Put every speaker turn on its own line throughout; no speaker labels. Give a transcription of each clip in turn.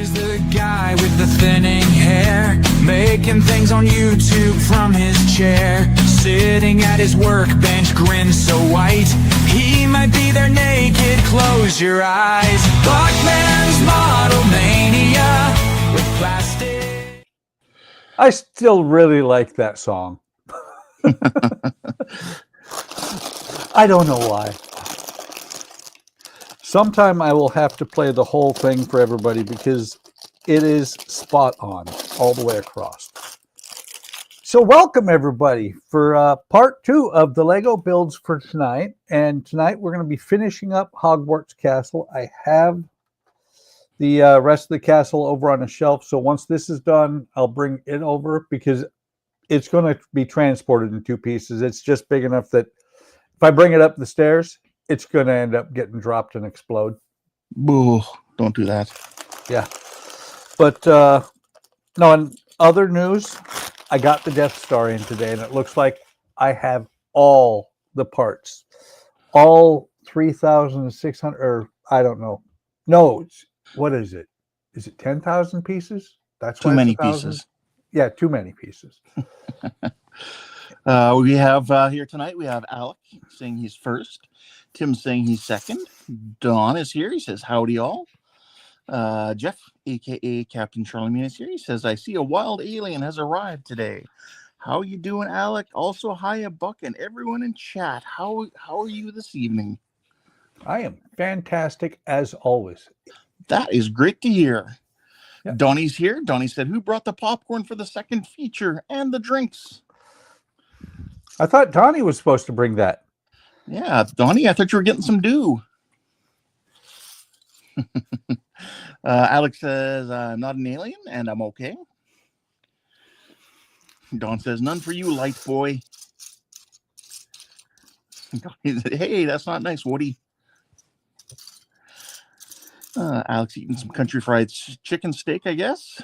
He's the guy with the thinning hair, making things on YouTube from his chair. Sitting at his workbench, grin so white, he might be there naked, close your eyes. Buckman's Model Mania with plastic.
I still really like that song. I don't know why. Sometime I will have to play the whole thing for everybody because it is spot on all the way across. So welcome everybody for part 2 of the Lego builds for tonight. And tonight we're going to be finishing up Hogwarts Castle. I have the rest of the castle over on a shelf. So once this is done, I'll bring it over because it's going to be transported in 2 pieces. It's just big enough that if I bring it up the stairs, it's going to end up getting dropped and explode.
Boo, don't do that.
Yeah. But no, in other news, I got the Death Star in today, and it looks like I have all the parts. All 3,600, or I don't know. No, what is it? Is it 10,000 pieces? That's
too many pieces.
Yeah, too many pieces.
We have here tonight, we have Alec saying he's first. Tim saying he's second. Don is here. He says, howdy all. Jeff, a.k.a. Captain Charlemagne, is here. He says, I see a wild alien has arrived today. How you doing, Alec? Also, hiya, Buck, and everyone in chat. How are you this evening?
I am fantastic, as always.
That is great to hear.
Yeah.
Donnie's here. Donnie said, who brought the popcorn for the second feature and the drinks?
I thought Donnie was supposed to bring that.
Yeah, Donnie, I thought you were getting some dew. Alex says, I'm not an alien and I'm okay. Don says, none for you, light boy. Hey, that's not nice, Woody. Alex eating some country fried chicken steak, I guess.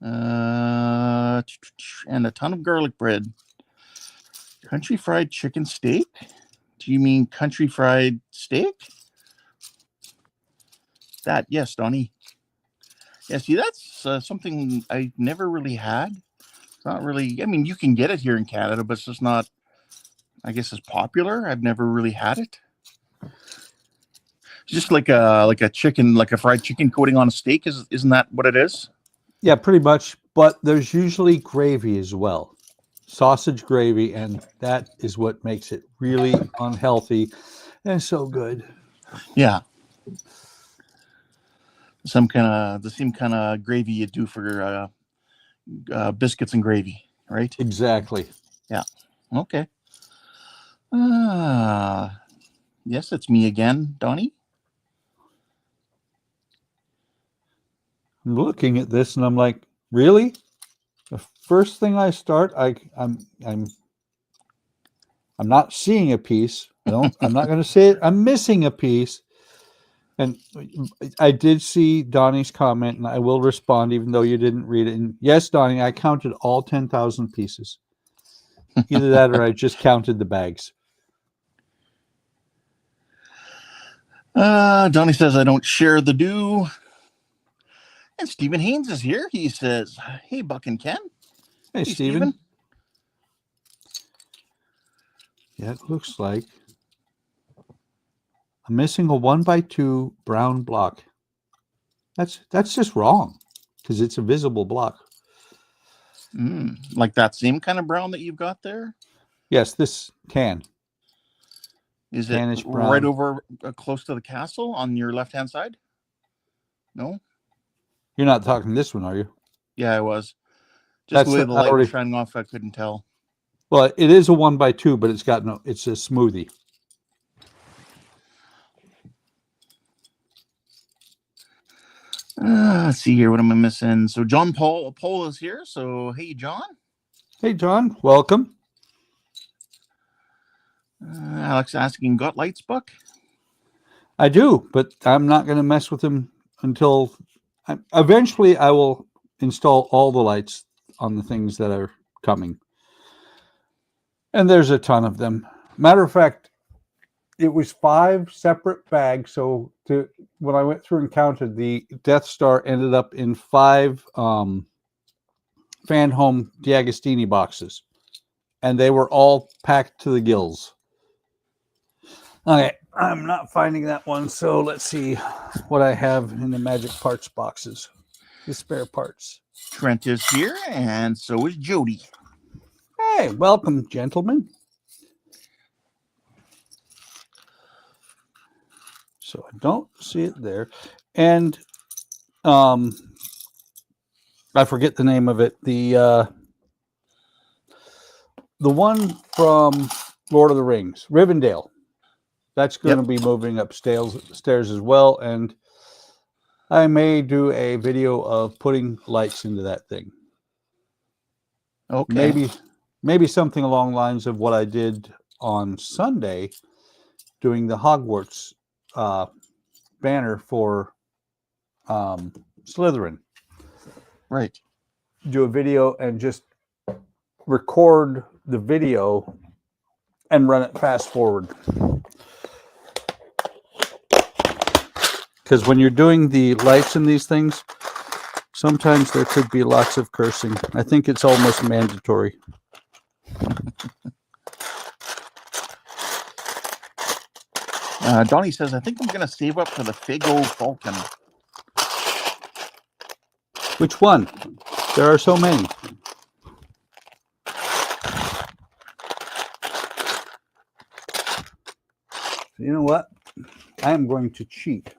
And a ton of garlic bread. Country fried chicken steak? Do you mean country fried steak? That, yes, Donnie. Yeah, see, that's something I never really had. It's not really, I mean, you can get it here in Canada, but it's just not, I guess, as popular. I've never really had it. It's just like a chicken, like a fried chicken coating on a steak. Isn't that what it is?
Yeah, pretty much. But there's usually gravy as well. Sausage gravy, and that is what makes it really unhealthy and so good.
Yeah. The same kind of gravy you do for biscuits and gravy, right?
Exactly.
Yeah. Okay. Yes, it's me again, Donnie.
I'm looking at this and I'm like, really? The first thing I start, I'm not seeing a piece. I'm not going to say it. I'm missing a piece. And I did see Donnie's comment, and I will respond, even though you didn't read it. And yes, Donnie, I counted all 10,000 pieces. Either that, or I just counted the bags.
Donnie says I don't share the dew. And Stephen Haynes is here. He says, hey, Buck and Ken.
Hey, Stephen. Yeah, it looks like I'm missing a 1x2 brown block. That's just wrong because it's a visible block.
Like that same kind of brown that you've got there?
Yes, this can.
Is it right over close to the castle on your left-hand side? No?
You're not talking this one, are you?
Yeah, I was. Just the way the light was shining off, I couldn't tell.
Well, it is a 1x2, but it's a smoothie.
Let's see here. What am I missing? So John Paul is here. So, hey, John.
Hey, John. Welcome.
Alex asking, got lights, Buck?
I do, but I'm not going to mess with them until eventually I will install all the lights on the things that are coming. And there's a ton of them. Matter of fact, it was 5 separate bags. So when I went through and counted, the Death Star ended up in 5 Fan Home D'Agostini boxes, and they were all packed to the gills. Okay, I'm not finding that one, so let's see what I have in the magic parts boxes. The spare parts.
Trent is here, and so is Jody.
Hey, welcome, gentlemen. So I don't see it there. And I forget the name of it. The one from Lord of the Rings, Rivendell. That's going to be moving upstairs as well. And I may do a video of putting lights into that thing.
Okay.
Maybe something along the lines of what I did on Sunday, doing the Hogwarts banner for Slytherin.
Right.
Do a video and just record the video and run it fast forward. Because when you're doing the lights in these things, sometimes there could be lots of cursing. I think it's almost mandatory.
Donnie says, I think I'm going to save up for the Fago Falcon.
Which one? There are so many. You know what? I am going to cheat.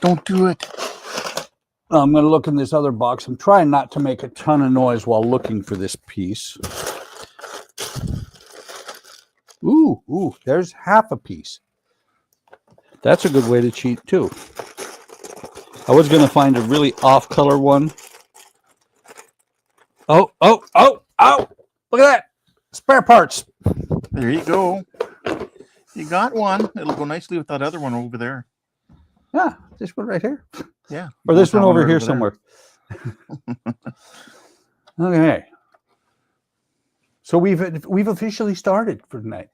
Don't do it.
I'm going to look in this other box. I'm trying not to make a ton of noise while looking for this piece. Ooh, there's half a piece. That's a good way to cheat too. I was going to find a really off-color one. Oh! Look at that! Spare parts.
There you go. You got one. It'll go nicely with that other one over there.
Yeah, this one right here.
Yeah.
Or this one over here
there.
somewhere. Okay. So we've officially started for tonight.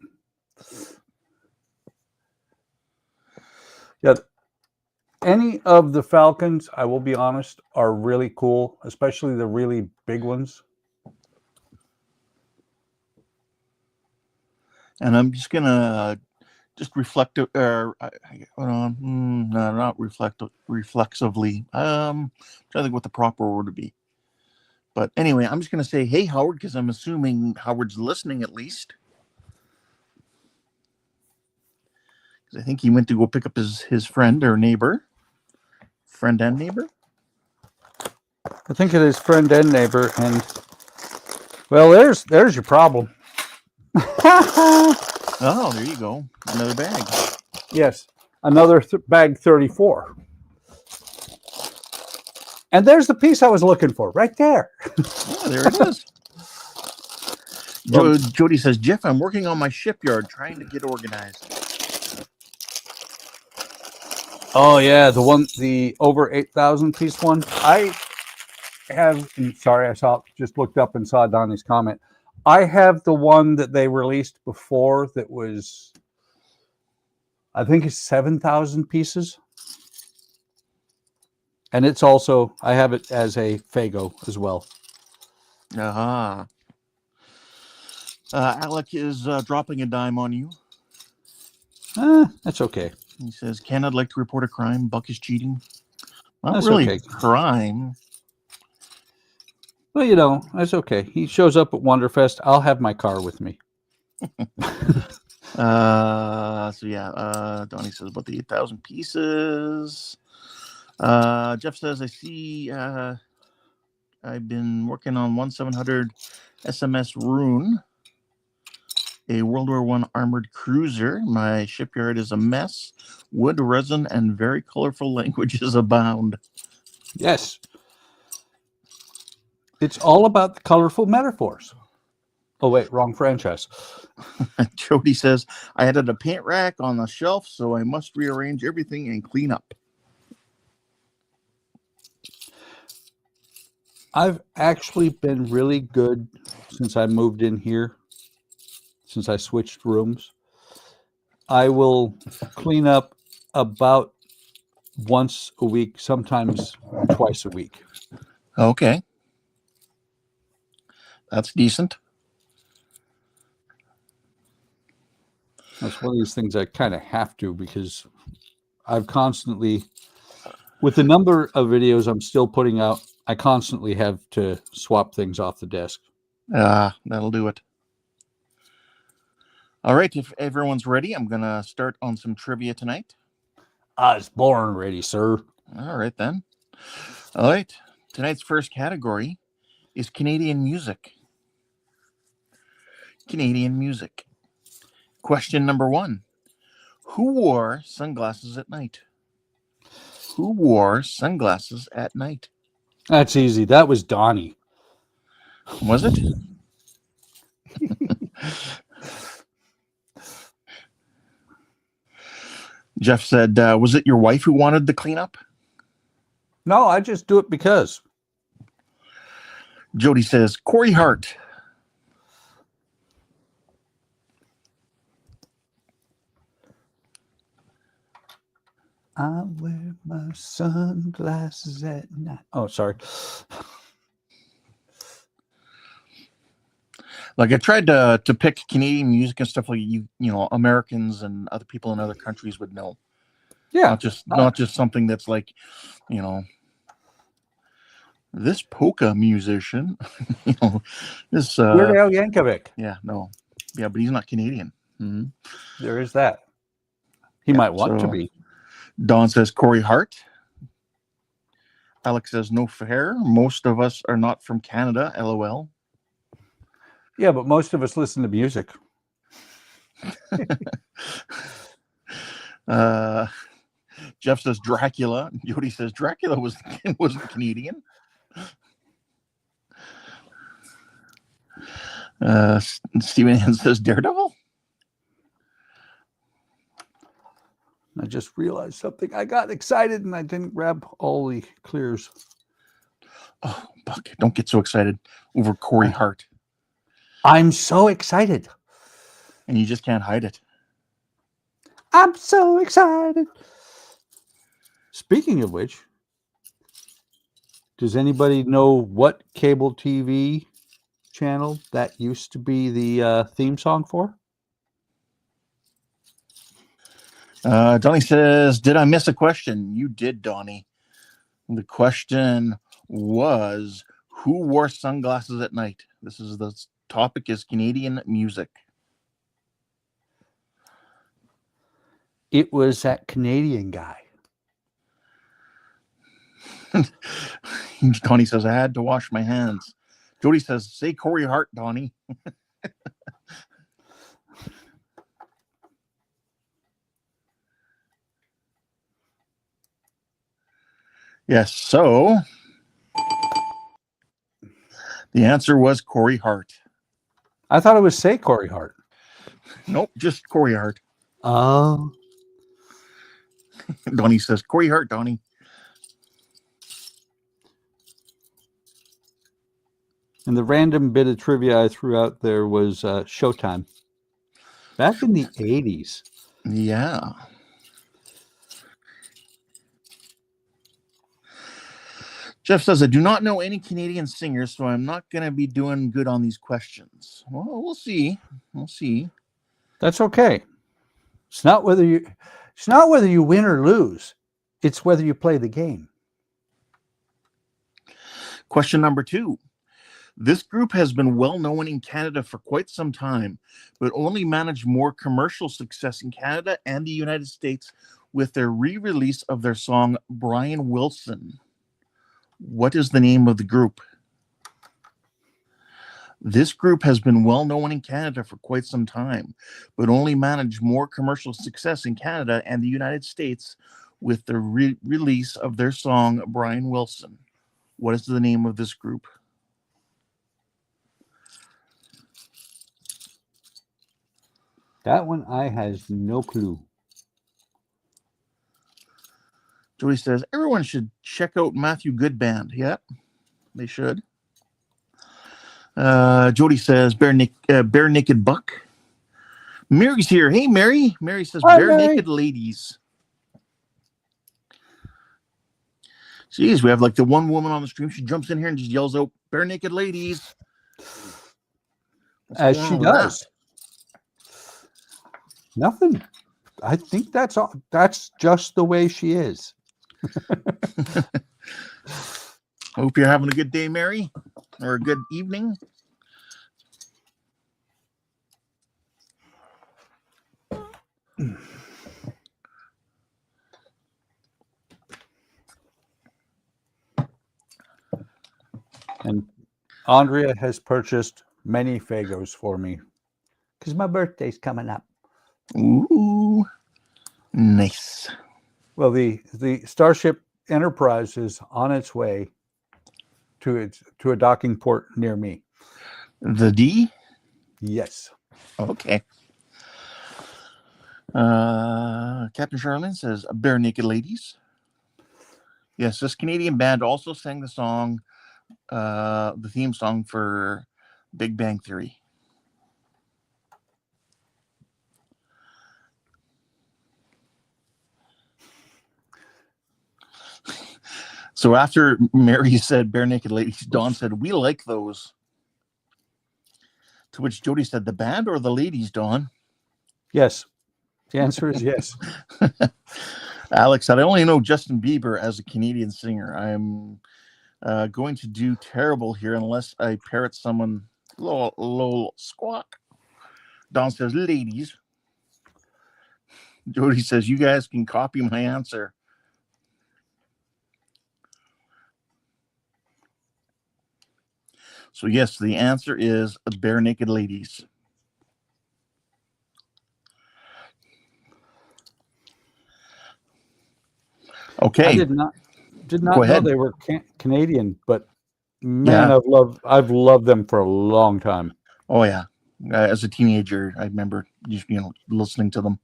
Yeah. Any of the Falcons, I will be honest, are really cool, especially the really big ones.
And I'm just gonna reflect, not reflexively. Trying to think what the proper word would be. But anyway, I'm just gonna say, hey, Howard, because I'm assuming Howard's listening at least. Because I think he went to go pick up his friend or neighbor. Friend and neighbor?
I think it is friend and neighbor. And, well, there's your problem.
Oh, there you go. Another bag.
Yes, another bag 34. And there's the piece I was looking for, right there.
Yeah, there it is. Jody says, Jeff, I'm working on my shipyard, trying to get organized.
Oh, yeah, the over 8,000 piece one. I have, sorry, just looked up and saw Donnie's comment. I have the one that they released before that was, I think it's 7,000 pieces. And it's also, I have it as a Fago as well.
Uh-huh. Alec is dropping a dime on you.
That's okay.
He says, Canada like to report a crime. Buck is cheating. Not
That's
really
okay.
Crime.
Well, you know, that's okay. He shows up at Wonderfest. I'll have my car with me.
So yeah, Donnie says about the 8,000 pieces. Jeff says, I see I've been working on 1700 SMS Rune, a World War I armored cruiser. My shipyard is a mess. Wood, resin, and very colorful languages abound.
Yes. It's all about the colorful metaphors. Oh, wait, wrong franchise.
Jody says, I added a paint rack on the shelf, so I must rearrange everything and clean up.
I've actually been really good since I moved in here, since I switched rooms. I will clean up about once a week, sometimes twice a week.
Okay. That's decent.
That's one of these things I kind of have to, because I've constantly, with the number of videos I'm still putting out, I constantly have to swap things off the desk.
That'll do it. All right, if everyone's ready, I'm going to start on some trivia tonight.
I was born ready, sir.
All right, then. All right. Tonight's first category is Canadian music. Canadian music. Question number 1. Who wore sunglasses at night? Who wore sunglasses at night?
That's easy. That was Donnie.
Was it? Jeff said, was it your wife who wanted the cleanup?
No, I just do it because.
Jody says, Corey Hart.
I wear my sunglasses at night. Oh, sorry.
Like, I tried to pick Canadian music and stuff like you know, Americans and other people in other countries would know.
Yeah.
Not just something that's like, you know, this polka musician, you know, this
Weird Al Yankovic.
yeah, no. Yeah, but he's not Canadian. Mm-hmm.
There is that. He might want to be.
Don says Corey Hart. Alex says no fair. Most of us are not from Canada. LOL.
Yeah, but most of us listen to music.
Jeff says Dracula. Jody says Dracula wasn't Canadian. Steven Ann says Daredevil.
I just realized something. I got excited and I didn't grab all the clears.
Oh, Buck, don't get so excited over Corey Hart.
I'm so excited.
And you just can't hide it.
I'm so excited. Speaking of which, does anybody know what cable TV channel that used to be the theme song for?
Donnie says, did I miss a question? You did, Donnie. The question was, who wore sunglasses at night? The topic is Canadian music.
It was that Canadian guy.
Donnie says, I had to wash my hands. Jody says, say Corey Hart, Donnie. Yes, so the answer was Corey Hart.
I thought it was say Corey Hart.
Nope, just Corey Hart.
Oh.
Donnie says, Corey Hart, Donnie.
And the random bit of trivia I threw out there was Showtime. Back in the 80s.
Yeah. Jeff says, I do not know any Canadian singers, so I'm not going to be doing good on these questions. Well, we'll see. We'll see.
That's okay. It's not whether you win or lose. It's whether you play the game.
Question number 2. This group has been well known in Canada for quite some time, but only managed more commercial success in Canada and the United States with their re-release of their song Brian Wilson. What is the name of the group? This group has been well known in Canada for quite some time, but only managed more commercial success in Canada and the United States with the release of their song Brian Wilson. What is the name of this group?
That one I has no clue.
Jody says, everyone should check out Matthew Good Band. Yeah, they should. Jody says, Bare Naked Buck. Mary's here. Hey, Mary. Mary says,
Hi,
bare
Mary.
naked ladies. Jeez, we have like the one woman on the stream. She jumps in here and just yells out, bare naked ladies. What's
As
going
she
on with that?
does. Nothing. I think that's all. That's just the way she is.
Hope you're having a good day, Mary, or a good evening.
And Andrea has purchased many Fagos for me because my birthday's coming up.
Ooh, nice.
Well, the Starship Enterprise is on its way to a docking port near me.
The D?
Yes.
Okay. Captain Charlene says, bare naked ladies. Yes, this Canadian band also sang the song, the theme song for Big Bang Theory. So after Mary said bare naked ladies, Dawn said, we like those. To which Jody said, the band or the ladies, Dawn?
Yes. The answer is yes.
Alex said, I only know Justin Bieber as a Canadian singer. I'm going to do terrible here unless I parrot someone little squawk. Dawn says, ladies. Jody says, you guys can copy my answer. So yes, the answer is bare naked ladies. Okay.
I did not know they were Canadian, but man,
Yeah.
I've loved them for a long time.
Oh yeah. As a teenager, I remember listening to them.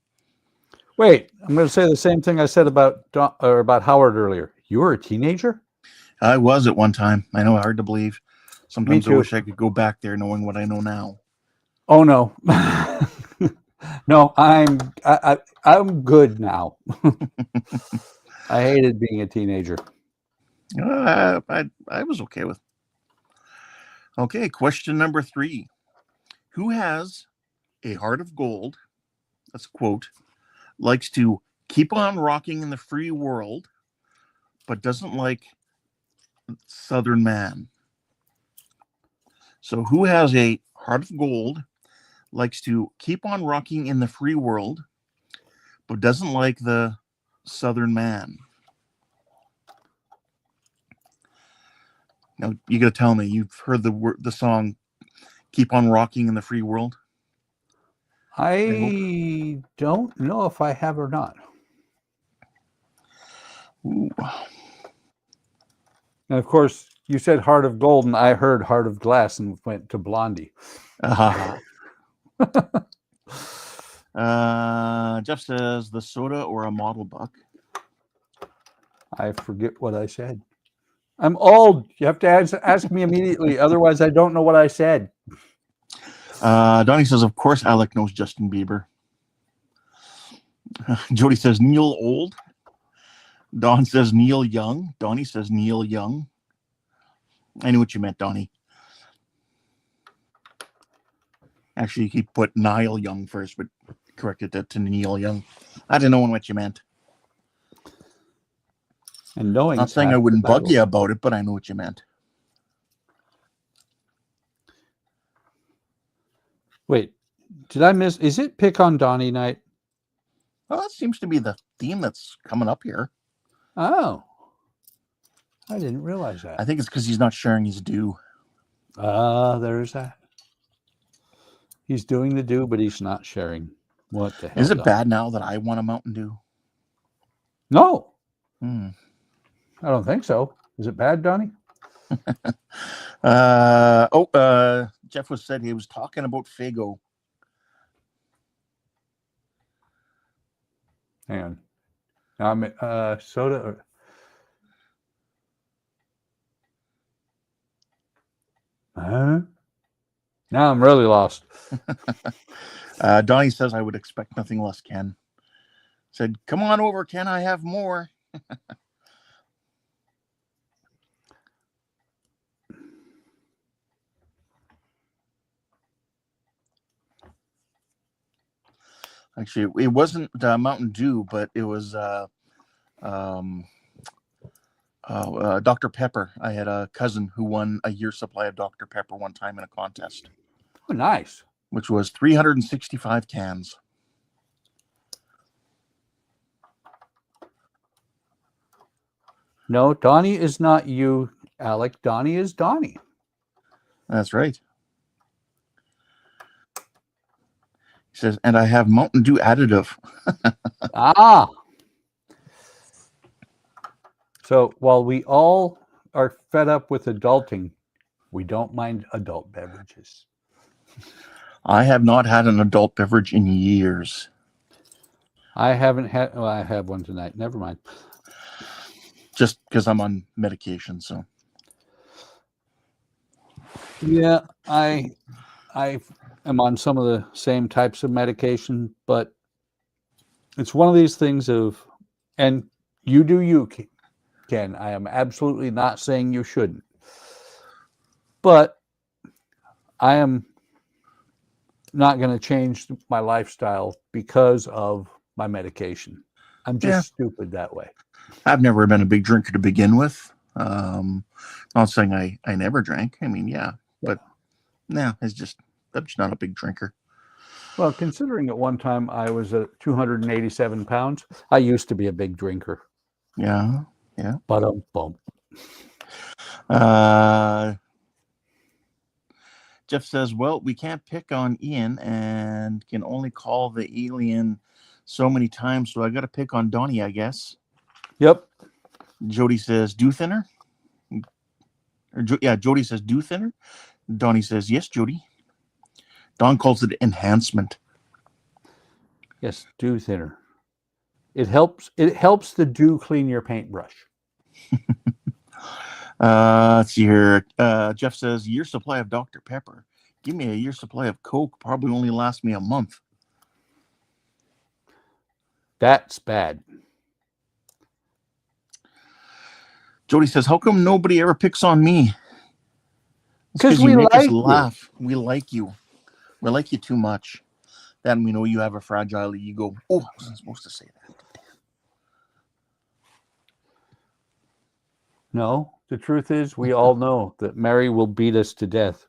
Wait, I'm going to say the same thing I said about Howard earlier. You were a teenager?
I was at one time. I know, hard to believe. Sometimes
Me
I
too.
wish I could go back there knowing what I know now.
Oh no. No, I'm good now. I hated being a teenager.
I was okay with. Okay, question number 3. Who has a heart of gold? That's a quote. Likes to keep on rocking in the free world, but doesn't like Southern man. So who has a heart of gold, likes to keep on rocking in the free world, but doesn't like the Southern man? Now you got to tell me you've heard the song "Keep on Rocking in the Free World."
I don't know if I have or not.
Ooh.
And of course, you said Heart of Gold, and I heard Heart of Glass and went to Blondie.
Jeff says the soda or a model buck.
I forget what I said. I'm old. You have to ask me immediately. Otherwise, I don't know what I said.
Donnie says, of course, Alec knows Justin Bieber. Jody says Neil Old. Don says Neil Young. Donnie says Neil Young. I knew what you meant, Donnie. Actually, he put Niall Young first, but corrected that to Neil Young. I didn't know what you meant.
And knowing,
not saying I wouldn't bug you about it, but I know what you meant.
Wait, did I miss? Is it Pick on Donnie night?
Well, that seems to be the theme that's coming up here.
Oh, I didn't realize that.
I think it's because he's not sharing his due.
There's that. He's doing the due, but he's not sharing. What the hell?
Is it bad now that I want a Mountain Dew?
No. I don't think so. Is it bad, Donnie?
Jeff said he was talking about Fago.
Hang on. Soda. Or... Now I'm really lost.
Donnie says, I would expect nothing less, Ken. Said, come on over, Ken, I have more. Actually, it wasn't Mountain Dew, but it was Dr. Pepper. I had a cousin who won a year's supply of Dr. Pepper one time in a contest.
Oh, nice.
Which was 365 cans.
No, Donnie is not you, Alec. Donnie is Donnie.
That's right. He says, and I have Mountain Dew additive.
Ah. So while we all are fed up with adulting, we don't mind adult beverages.
I have not had an adult beverage in years.
I haven't had, well, I have one tonight. Never mind.
Just because I'm on medication, so.
Yeah, I am on some of the same types of medication, but it's one of these things of, and you do you, Ken. I am absolutely not saying you shouldn't, but I am not going to change my lifestyle because of my medication. I'm just stupid that way.
I've never been a big drinker to begin with. Not saying I never drank. I mean, but no, I'm just not a big drinker.
Well, considering at one time I was at 287 pounds, I used to be a big drinker.
Yeah.
But boom.
Jeff says, well, we can't pick on Ian and can only call the alien so many times, so I got to pick on Donnie, I guess.
Yep.
Jody says, dew thinner. Jody says, dew thinner. Donnie says, yes, Jody. Don calls it enhancement.
Yes, dew thinner. It helps the dew clean your paintbrush.
Let's see here. Jeff says, year supply of Dr. Pepper. Give me a year supply of Coke. Probably only lasts me a month.
That's bad.
Jody says, how come nobody ever picks on me?
Because we like us
laugh. We like you. We like you too much. Then we know you have a fragile ego. Oh, I wasn't supposed to say that.
No, the truth is we all know that Mary will beat us to death.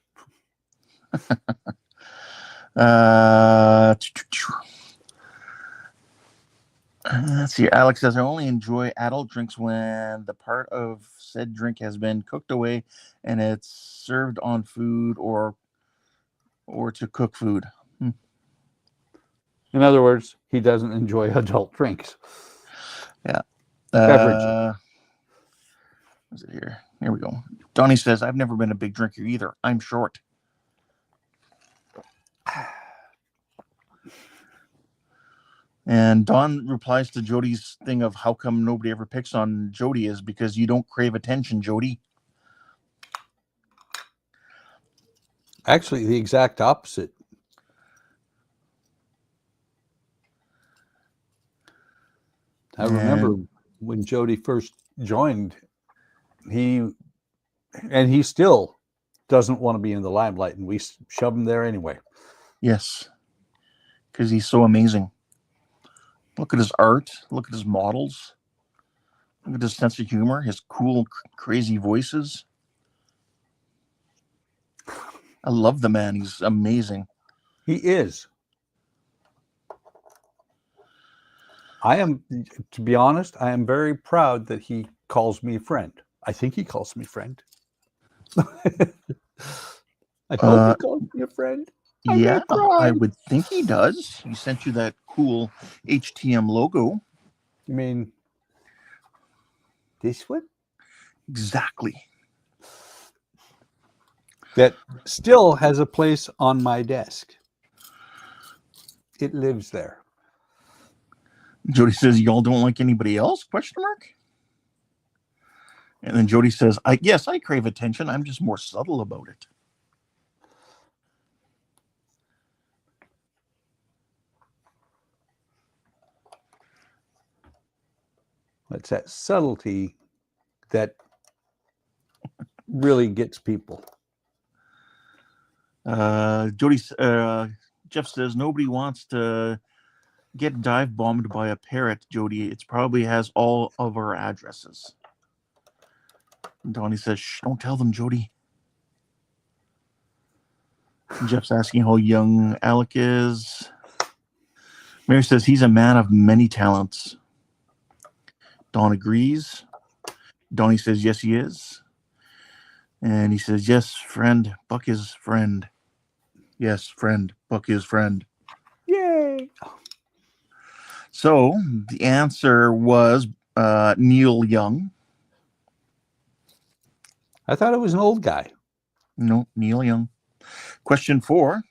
Let's see. Alex says, I only enjoy adult drinks when the part of said drink has been cooked away and it's served on food or to cook food.
In other words, he doesn't enjoy adult drinks.
Yeah.
Beverages.
Is it here? Here we go. Donnie says, I've never been a big drinker either. I'm short. And Don replies to Jody's thing of how come nobody ever picks on Jody is because you don't crave attention, Jody.
Actually, the exact opposite. I remember when Jody first joined, he still doesn't want to be in the limelight, and we shove him there anyway.
Yes, because he's so amazing. Look at his art. Look at his models. Look at his sense of humor, his cool, crazy voices. I love the man. He's amazing.
He is. To be honest, I am very proud that he calls me friend. I think he calls me friend. I hope he calls me a friend.
Yeah, I would think he does. He sent you that cool HTM logo.
You mean this one?
Exactly.
That still has a place on my desk. It lives there.
Jody says, y'all don't like anybody else? Question mark. And then Jody says, yes, I crave attention. I'm just more subtle about it.
It's that subtlety that really gets people.
Jeff says nobody wants to get dive bombed by a parrot, Jody. It probably has all of our addresses. And Donnie says, shh, don't tell them, Jody. Jeff's asking how young Alec is. Mary says he's a man of many talents. Don agrees. Donnie says, yes, he is. And he says, yes, friend, Buck is friend. Yes, friend, Buck is friend.
Yay!
So the answer was Neil Young.
I thought it was an old guy.
No, Neil Young. Question 4.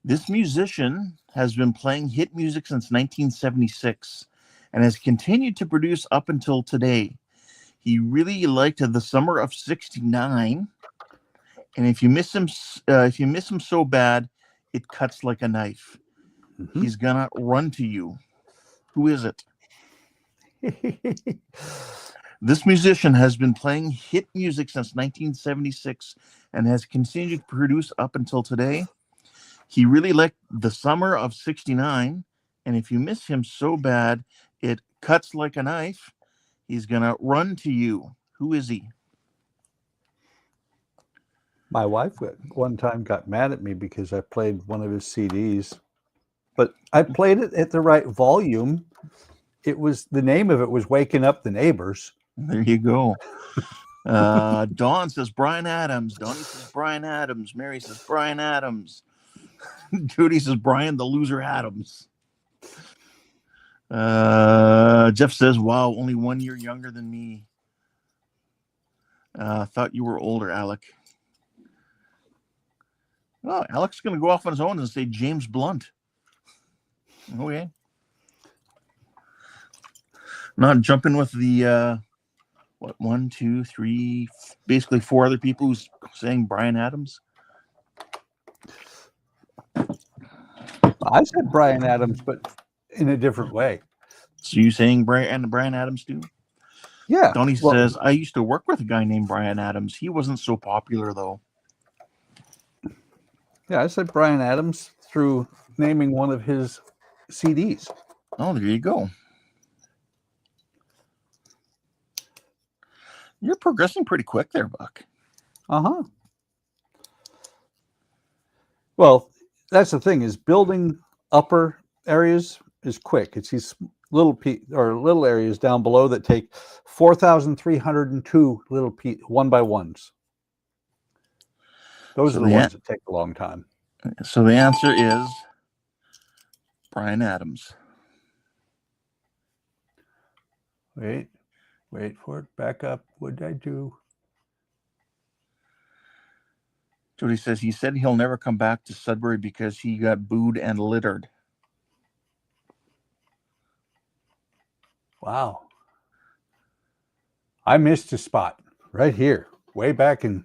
This musician has been playing hit music since 1976 and has continued to produce up until today. He really liked The Summer of '69, and if you miss him so bad, it cuts like a knife.
Mm-hmm.
He's gonna run to you. Who is it? This musician has been playing hit music since 1976 and has continued to produce up until today. He really liked The Summer of '69, and if you miss him so bad, it cuts like a knife. He's gonna run to you. Who is he?
My wife one time got mad at me because I played one of his CDs, but I played it at the right volume. The name of it was Waking Up the Neighbors.
There you go. Dawn says Bryan Adams. Donnie says Bryan Adams. Mary says Bryan Adams. Judy says Brian the Loser Adams. Jeff says, wow, only 1 year younger than me. Thought you were older, Alec. Oh, Alec's going to go off on his own and say James Blunt. Okay. Not jumping with the, 1, 2, 3, basically 4 other people who's saying Bryan Adams.
I said Bryan Adams, but in a different way.
So you saying Bryan Adams too?
Yeah.
Donnie says, I used to work with a guy named Bryan Adams. He wasn't so popular, though.
Yeah, I said Bryan Adams through naming one of his CDs.
Oh, there you go. You're progressing pretty quick there, Buck.
Uh-huh. Well, that's the thing, is building upper areas is quick. It's these little areas down below that take 4,302 little one by ones. Those are the ones that take a long time.
So the answer is Bryan Adams.
Wait for it. Back up. What did I do?
Jody says he said he'll never come back to Sudbury because he got booed and littered.
Wow. I missed a spot right here, way back in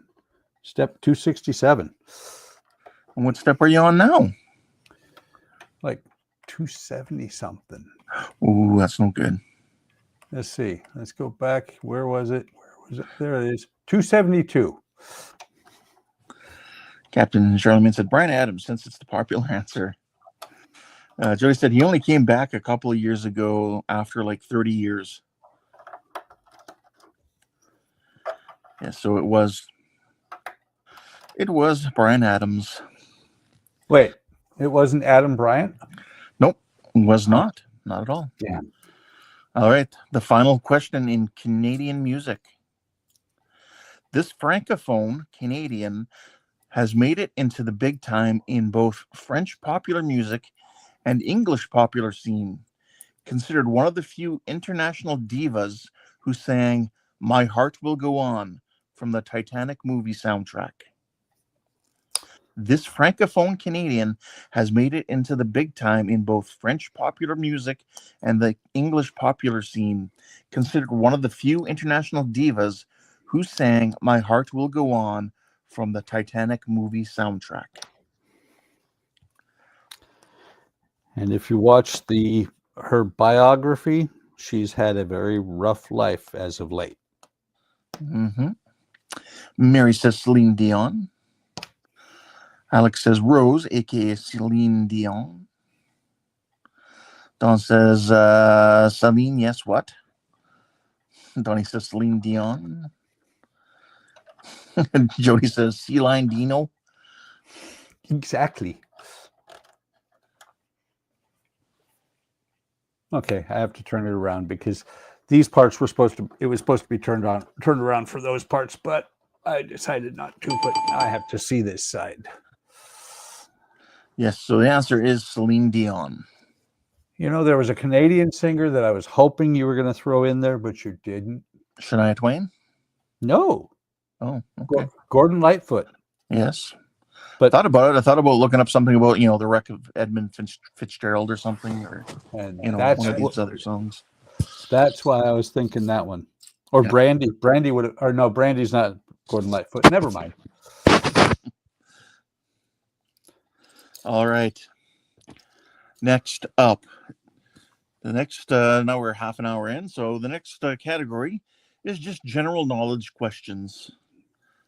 step 267.
And what step are you on now?
Like 270 something.
Ooh, that's no good.
Let's see. Let's go back. Where was it? There it is. 272.
Captain Charlemagne said Bryan Adams, since it's the popular answer. Jody said he only came back a couple of years ago after like 30 years. Yeah, so it was Bryan Adams.
Wait, it wasn't Adam Bryant?
Nope, was not. Not at all.
Yeah.
All right, the final question in Canadian music. This francophone Canadian has made it into the big time in both French popular music and English popular scene. Considered one of the few international divas who sang My Heart Will Go On from the Titanic movie soundtrack. This francophone Canadian has made it into the big time in both French popular music and the English popular scene, considered one of the few international divas who sang My Heart Will Go On from the Titanic movie soundtrack.
And if you watch her biography she's had a very rough life as of late.
Mm-hmm. Mary says Celine Dion. Alex says Rose, aka Celine Dion. Don says Celine, yes, what? Donnie says Celine Dion. Jody says Celine Dino.
Exactly. Okay, I have to turn it around because these parts were supposed to. It was supposed to be turned around for those parts, but I decided not to. But now I have to see this side.
Yes, so the answer is Celine Dion.
You know, there was a Canadian singer that I was hoping you were going to throw in there, but you didn't.
Shania Twain?
No.
Oh, okay.
Gordon Lightfoot.
Yes.
But
thought about it. I thought about looking up something about, the wreck of Edmund Fitzgerald or something, or,
and
one of these other songs.
That's why I was thinking that one. Or yeah. Brandy. Brandy would have, or no, Brandy's not Gordon Lightfoot. Never mind.
All right. Next up. The next, now we're half an hour in, so the next category is just general knowledge questions.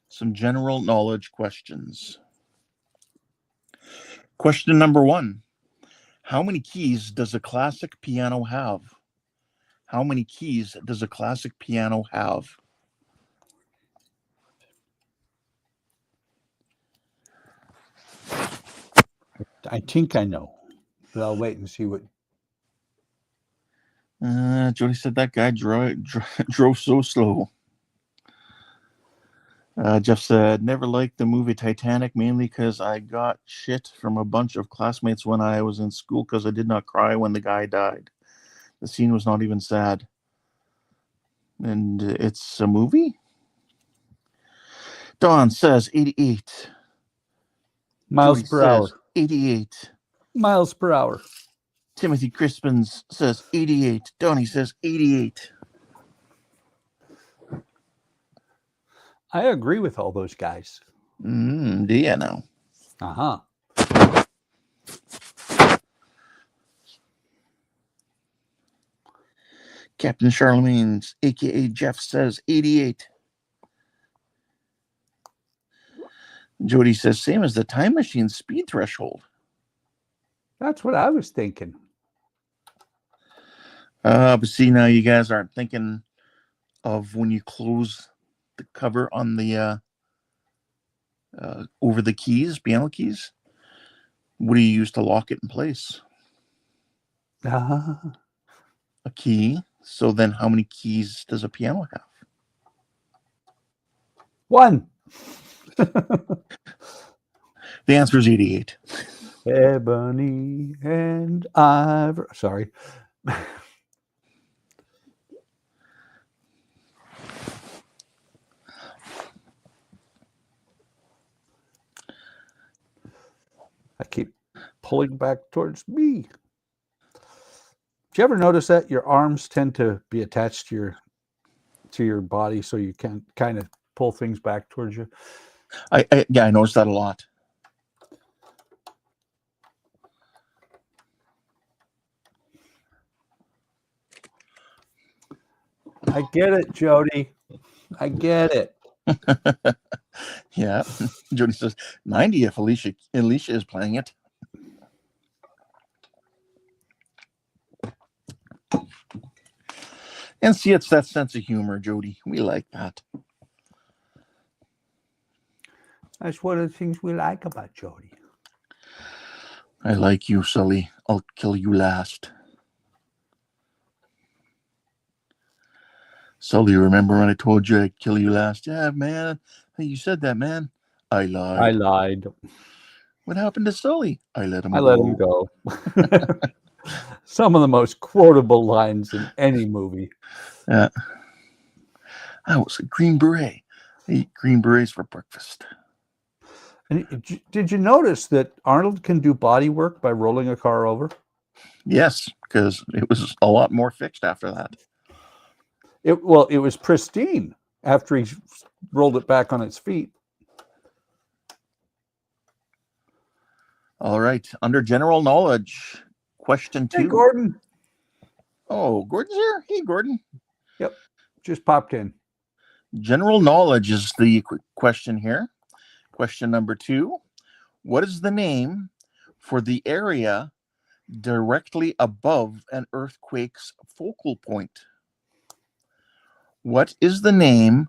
Some general knowledge questions. Question number 1. How many keys does a classic piano have? How many keys does a classic piano have?
I think I know, but I'll wait and see what.
Jody said that guy drove so slow. Jeff said, never liked the movie Titanic, mainly because I got shit from a bunch of classmates when I was in school because I did not cry when the guy died. The scene was not even sad. And it's a movie? Don says 88.
Miles per hour.
88.
Miles per hour.
Timothy Crispins says 88. Donnie says 88.
I agree with all those guys.
Do you know?
Uh-huh.
Captain Charlemagne's, a.k.a. Jeff, says 88. Jody says same as the Time Machine speed threshold.
That's what I was thinking.
But see, now you guys aren't thinking of when you close the cover on the over the keys, piano keys. What do you use to lock it in place? A key. So then how many keys does a piano have?
1.
The answer is 88.
Ebony and ivory. Sorry. I keep pulling back towards me. Do you ever notice that your arms tend to be attached to your body, so you can kind of pull things back towards you?
I noticed that a lot.
I get it, Jody. I get it.
Yeah. Jody says 90 if Alicia is playing it. And see, it's that sense of humor, Jody. We like that.
That's one of the things we like about Jody.
I like you, Sully. I'll kill you last. Sully, remember when I told you I'd kill you last? Yeah, man. Hey, you said that, man. I lied. What happened to Sully? I let him go.
Some of the most quotable lines in any movie.
Yeah. I was a Green Beret. I eat Green Berets for breakfast.
And did you notice that Arnold can do body work by rolling a car over?
Yes, because it was a lot more fixed after that.
It was pristine after he rolled it back on its feet.
All right. Under general knowledge, question 2.
Hey, Gordon.
Oh, Gordon's here. Hey, Gordon.
Yep, just popped in.
General knowledge is the question here. Question number 2. What is the name for the area directly above an earthquake's focal point? What is the name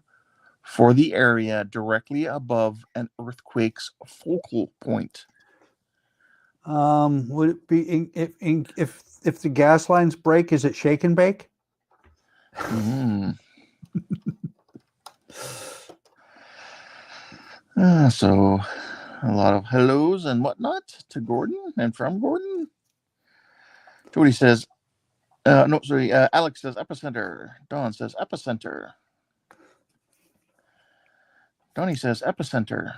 for the area directly above an earthquake's focal point?
Would it be if the gas lines break? Is it shake and bake?
So a lot of hellos and whatnot to Gordon and from Gordon. Jody says, Alex says epicenter. Don says epicenter. Donnie says epicenter.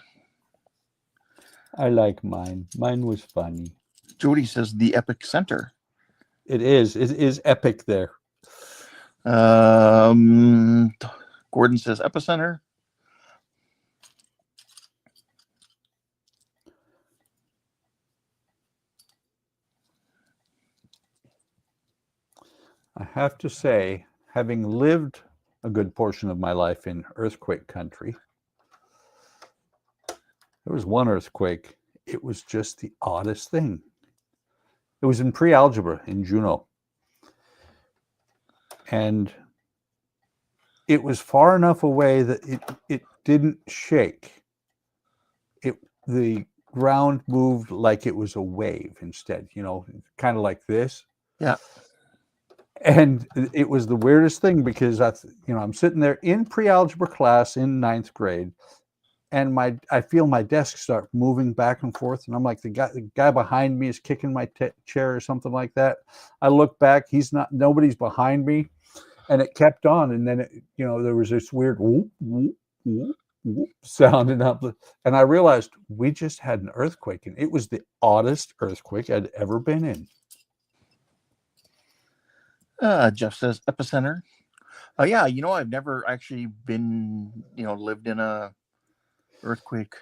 I like mine. Mine was funny.
Jody says the epic center.
It is. It is epic there.
Gordon says epicenter.
I have to say, having lived a good portion of my life in earthquake country, there was one earthquake. It was just the oddest thing. It was in pre-algebra in Juneau. And it was far enough away that it didn't shake. The ground moved like it was a wave instead, kind of like this.
Yeah.
And it was the weirdest thing because I'm sitting there in pre-algebra class in 9th grade, and I feel my desk start moving back and forth, and I'm like, the guy behind me is kicking my chair or something like that. I look back, nobody's behind me, and it kept on, and then there was this weird whoop, whoop, whoop, whoop sounding up, and I realized we just had an earthquake, and it was the oddest earthquake I'd ever been in.
Jeff says epicenter. Yeah, I've never actually been, lived in a earthquake,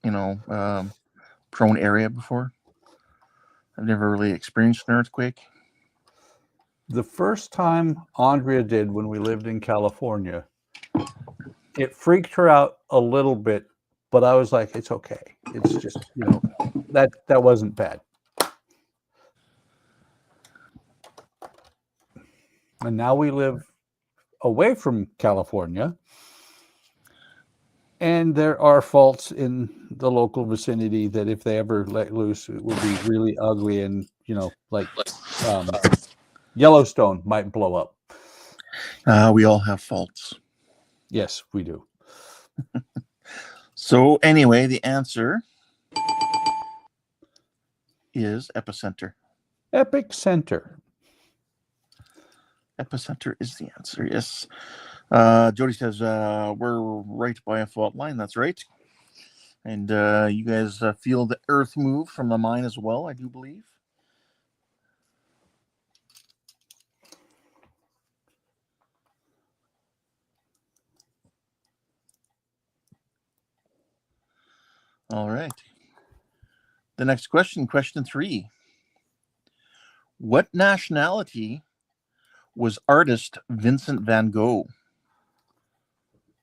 prone area before. I've never really experienced an earthquake.
The first time Andrea did when we lived in California, it freaked her out a little bit, but I was like, it's okay. It's just, that wasn't bad. And now we live away from California, and there are faults in the local vicinity that if they ever let loose, it would be really ugly, and like Yellowstone might blow up.
We all have faults.
Yes, we do.
So anyway, the answer is epicenter.
Epic center.
Epicenter is the answer, yes. Jody says, we're right by a fault line. That's right. And you guys feel the earth move from the mine as well, I do believe. All right. The next question, question 3. What nationality was artist Vincent van Gogh?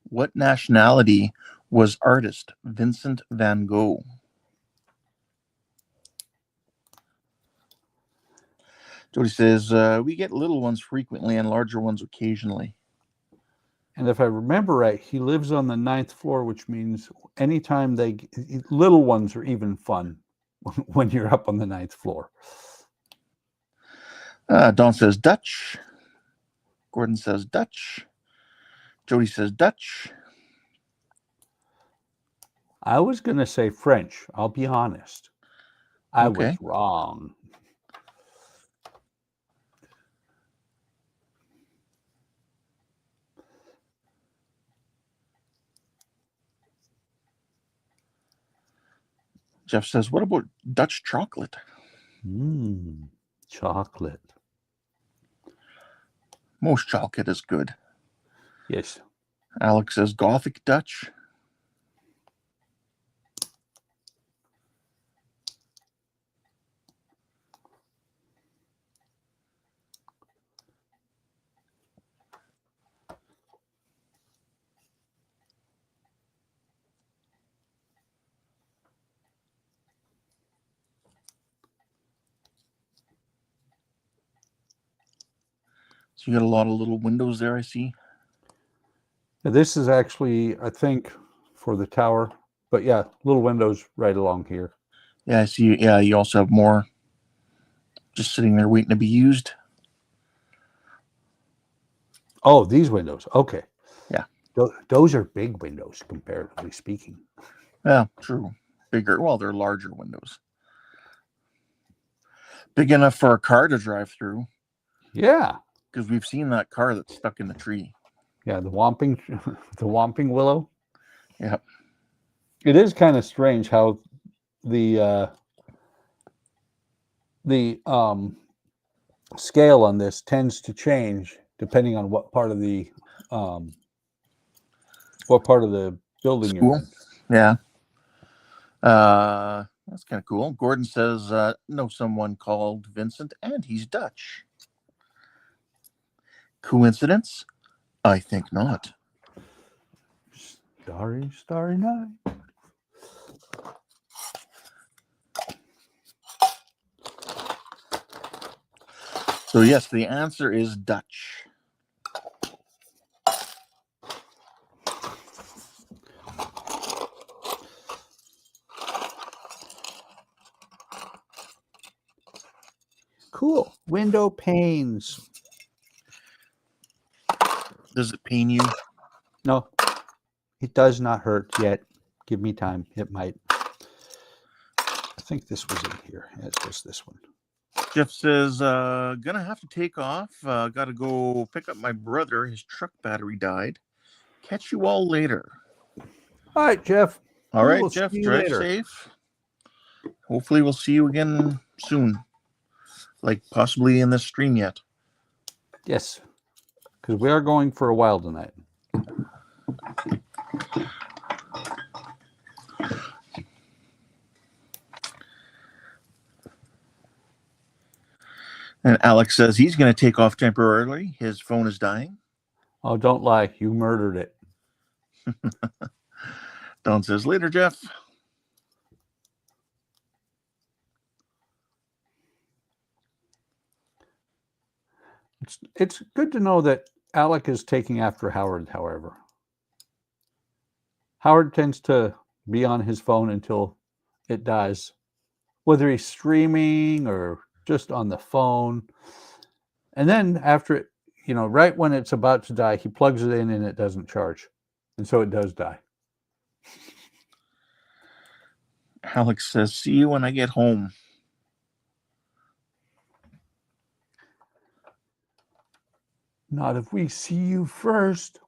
What nationality was artist Vincent van Gogh? Jody says, we get little ones frequently and larger ones occasionally.
And if I remember right, he lives on the 9th floor, which means anytime little ones are even fun when you're up on the 9th floor.
Don says Dutch. Gordon says Dutch. Jody says Dutch.
I was going to say French. I'll be honest. I was wrong.
Jeff says, what about Dutch chocolate?
Chocolate.
Most chocolate is good.
Yes.
Alex says Gothic Dutch. So you got a lot of little windows there, I see.
Now, this is actually, I think, for the tower. But yeah, little windows right along here.
Yeah, I see. Yeah, you also have more just sitting there waiting to be used.
Oh, these windows. Okay.
Yeah.
Those are big windows, comparatively speaking.
Yeah, true. Bigger. Well, they're larger windows. Big enough for a car to drive through.
Yeah.
Because we've seen that car that's stuck in the tree.
Yeah, the Whomping Willow.
Yeah.
It is kind of strange how the scale on this tends to change depending on what part of the building you're
School.
in.
Yeah. That's kind of cool. Gordon says, know someone called Vincent, and he's Dutch. Coincidence? I think not.
Starry, starry night.
So yes, the answer is Dutch.
Cool. Window panes.
Does it pain you?
No, it does not hurt yet. Give me time. It might. I think this was in here. Yeah, it's just this one.
Jeff says, gonna have to take off. Gotta go pick up my brother. His truck battery died. Catch you all later.
All right, Jeff.
All
We
right,
will
Jeff,
see you
drive
later.
safe. Hopefully we'll see you again soon. Like possibly in this stream yet.
Yes, because we are going for a while tonight.
And Alex says he's going to take off temporarily. His phone is dying.
Oh, don't lie. You murdered it.
Don says, later, Jeff.
It's good to know that Alec is taking after Howard, however. Howard tends to be on his phone until it dies, whether he's streaming or just on the phone. And then after it, right when it's about to die, he plugs it in and it doesn't charge. And so it does die.
Alex says, see you when I get home.
Not if we see you first.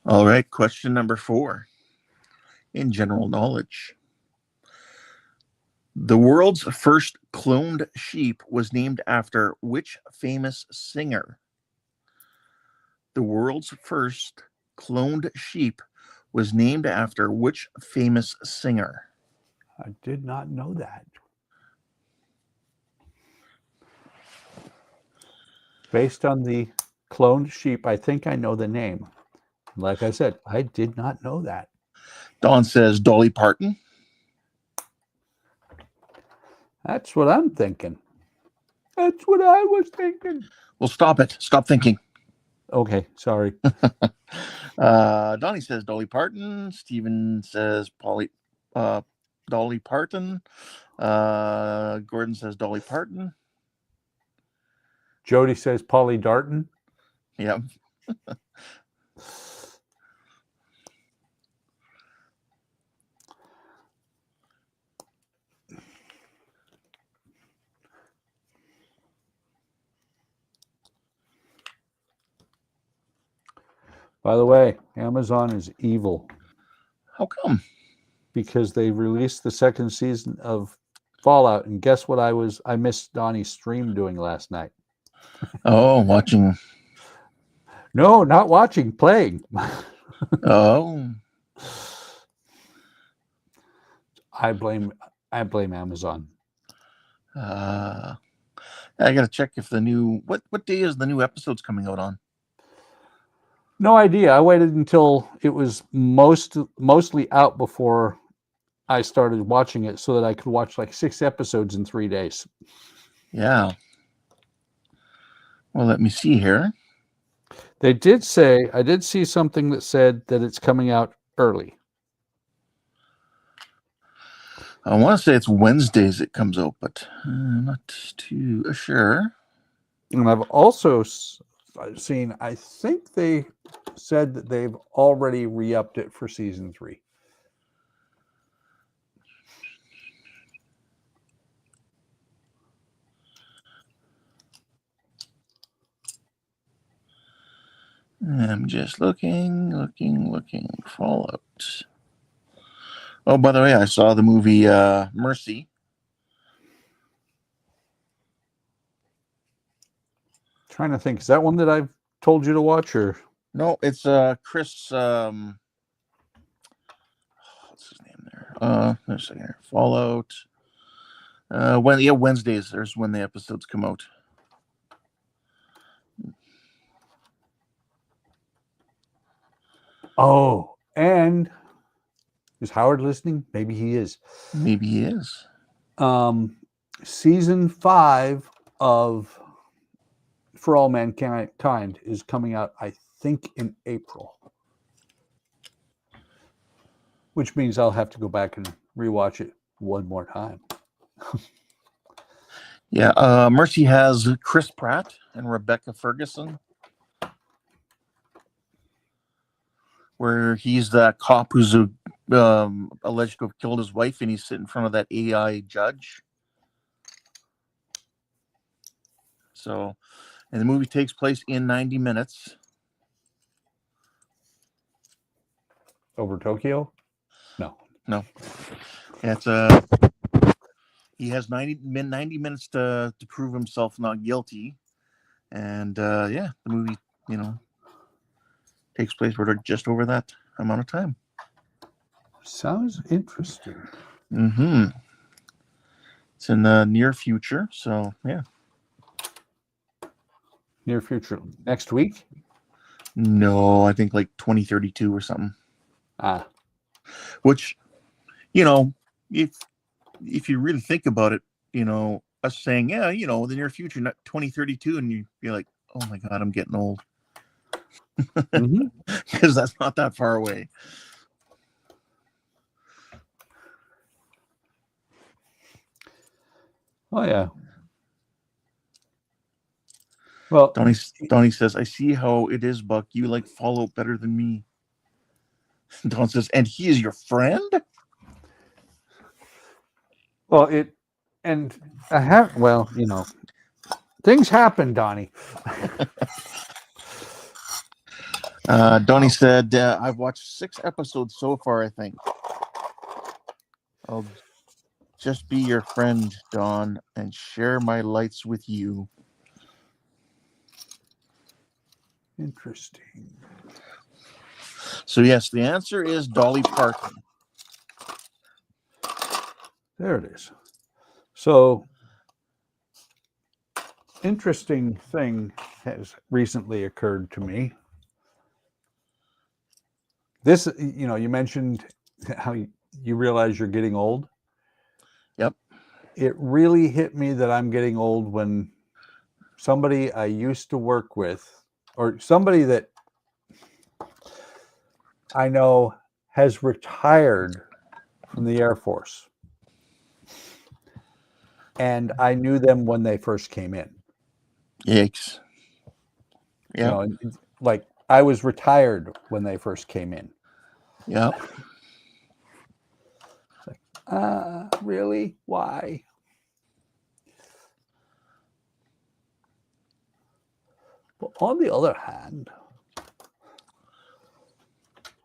All right, question number 4. In general knowledge. The world's first cloned sheep was named after which famous singer? The world's first cloned sheep was named after which famous singer?
I did not know that. Based on the cloned sheep, I think I know the name. Like I said, I did not know that.
Don says Dolly Parton.
That's what I'm thinking. That's what I was thinking.
Well, stop it. Stop thinking.
Okay, sorry.
Donnie says Dolly Parton. Steven says Dolly Parton. Gordon says Dolly Parton.
Jody says Polly Darton.
Yeah.
By the way, Amazon is evil.
How come?
Because they released the second season of Fallout, and guess what I missed Donnie's stream doing last night.
Oh, watching.
No, not watching, playing.
Oh.
I blame Amazon.
I gotta check if the new what day is the new episodes coming out on?
No idea. I waited until it was mostly out before I started watching it so that I could watch like 6 episodes in 3 days.
Yeah. Well, let me see here.
They did say, I did see something that said that it's coming out early.
I want to say it's Wednesdays it comes out, but I'm not too sure.
And I've also seen, I think they said that they've already re-upped it for season 3.
I'm just looking. Fallout. Oh, by the way, I saw the movie Mercy.
Trying to think, is that one that I've told you to watch, or
No, it's Chris. What's his name there? There's a second here. Fallout. Wednesdays. There's when the episodes come out.
oh, and is Howard listening? Maybe he is.
Maybe he is.
Season 5 of For All Mankind is coming out, I think, in April, which means I'll have to go back and rewatch it one more time.
Yeah, Mercy has Chris Pratt and Rebecca Ferguson, where he's that cop who's alleged to have killed his wife, and he's sitting in front of that AI judge. So, and the movie takes place in 90 minutes.
Over Tokyo?
No. It's he has 90 minutes to prove himself not guilty. And the movie, takes place for just over that amount of time.
Sounds interesting.
Mm-hmm. It's in the near future, so yeah.
Near future. Next week?
No, I think like 2032 or something. Which, if you really think about it, us saying, the near future, not 2032, and you're like, oh my God, I'm getting old. Because that's not that far away.
Oh, yeah. Well,
Donnie says, I see how it is, Buck. You like Fallout better than me. Don says, and he is your friend?
Well, things happen, Donnie.
Donnie said, I've watched 6 episodes so far, I think. I'll just be your friend, Don, and share my lights with you.
Interesting.
So, yes, the answer is Dolly Parton.
There it is. So, interesting thing has recently occurred to me. This, you mentioned how you realize you're getting old.
Yep.
It really hit me that I'm getting old when somebody I used to work with, or somebody that I know has retired from the Air Force. And I knew them when they first came in.
Yikes. Yeah.
Like I was retired when they first came in.
Yeah.
Really? Why? But on the other hand,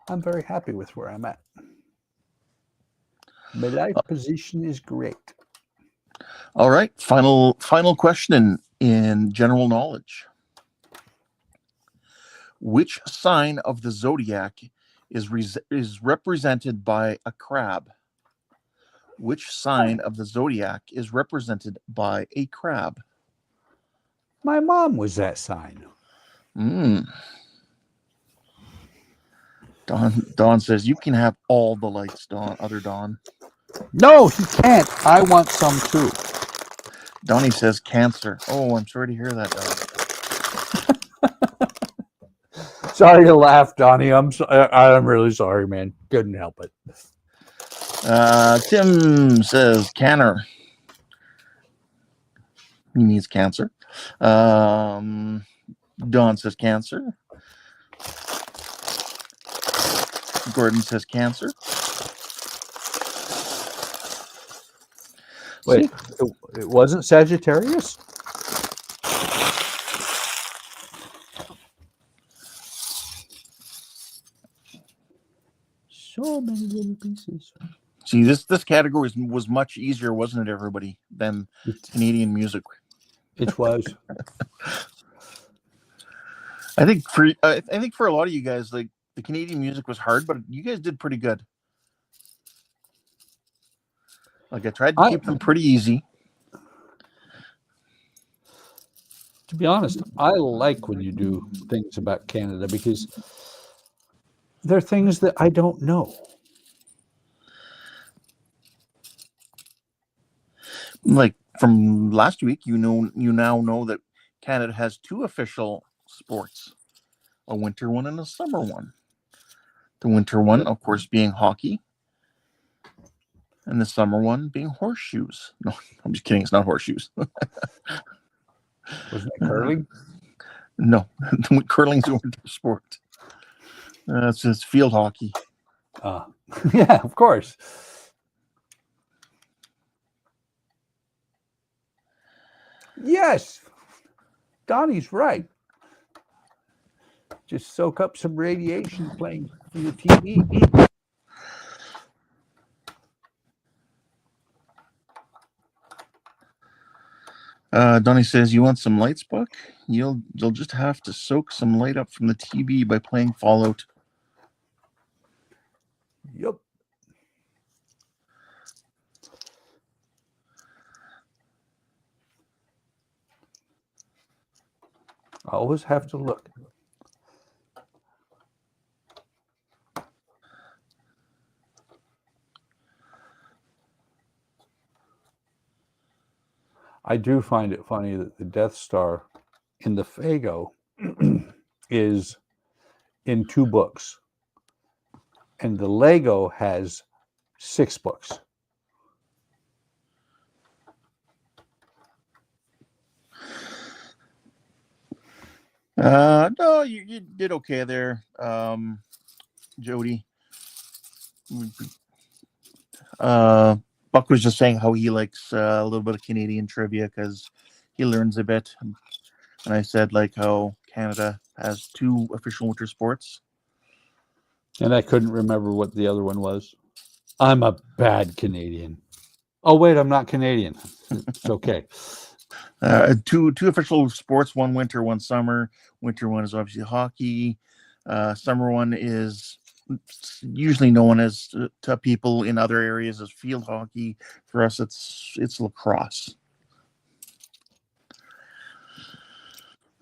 I'm very happy with where I'm at. My life position is great.
All right. Final question in general knowledge. Which sign of the zodiac is represented by a crab? Which sign of the zodiac is represented by a crab?
My mom was that sign.
Don says you can have all the lights, other Don.
No, he can't. I want some too.
Donnie says cancer. Oh, I'm sorry to hear that, Don.
Sorry to laugh, Donnie. I'm really sorry, man. Couldn't help it.
Tim says canner. He means cancer. Don says cancer. Gordon says cancer.
Wait, it wasn't Sagittarius? So many little pieces.
See, this category was much easier, wasn't it, everybody, than Canadian music?
It was.
I think for a lot of you guys, like the Canadian music was hard, but you guys did pretty good. Like I tried to keep them pretty easy.
To be honest, I like when you do things about Canada because they're things that I don't know.
Like from last week, you now know that Canada has 2 official sports, a winter one and a summer one. The winter one, of course, being hockey, and the summer one being horseshoes. No, I'm just kidding. It's not horseshoes.
Wasn't it curling?
No, curling's a winter sport. It's field hockey.
Yeah, of course. Yes, Donnie's right. Just soak up some radiation playing from the TV.
Donnie says, "You want some lights, Buck? You'll just have to soak some light up from the TV by playing Fallout."
Yep. I always have to look. I do find it funny that the Death Star in the Fago is in 2 books, and the Lego has 6 books.
No, you did okay there, Jody. Buck was just saying how he likes a little bit of Canadian trivia because he learns a bit. And I said like how Canada has 2 official winter sports.
And I couldn't remember what the other one was. I'm a bad Canadian. Oh, wait, I'm not Canadian. It's okay.
2 official sports, 1 winter, 1 summer. Winter one is obviously hockey. Summer one is usually known as to people in other areas as field hockey. For us, it's lacrosse.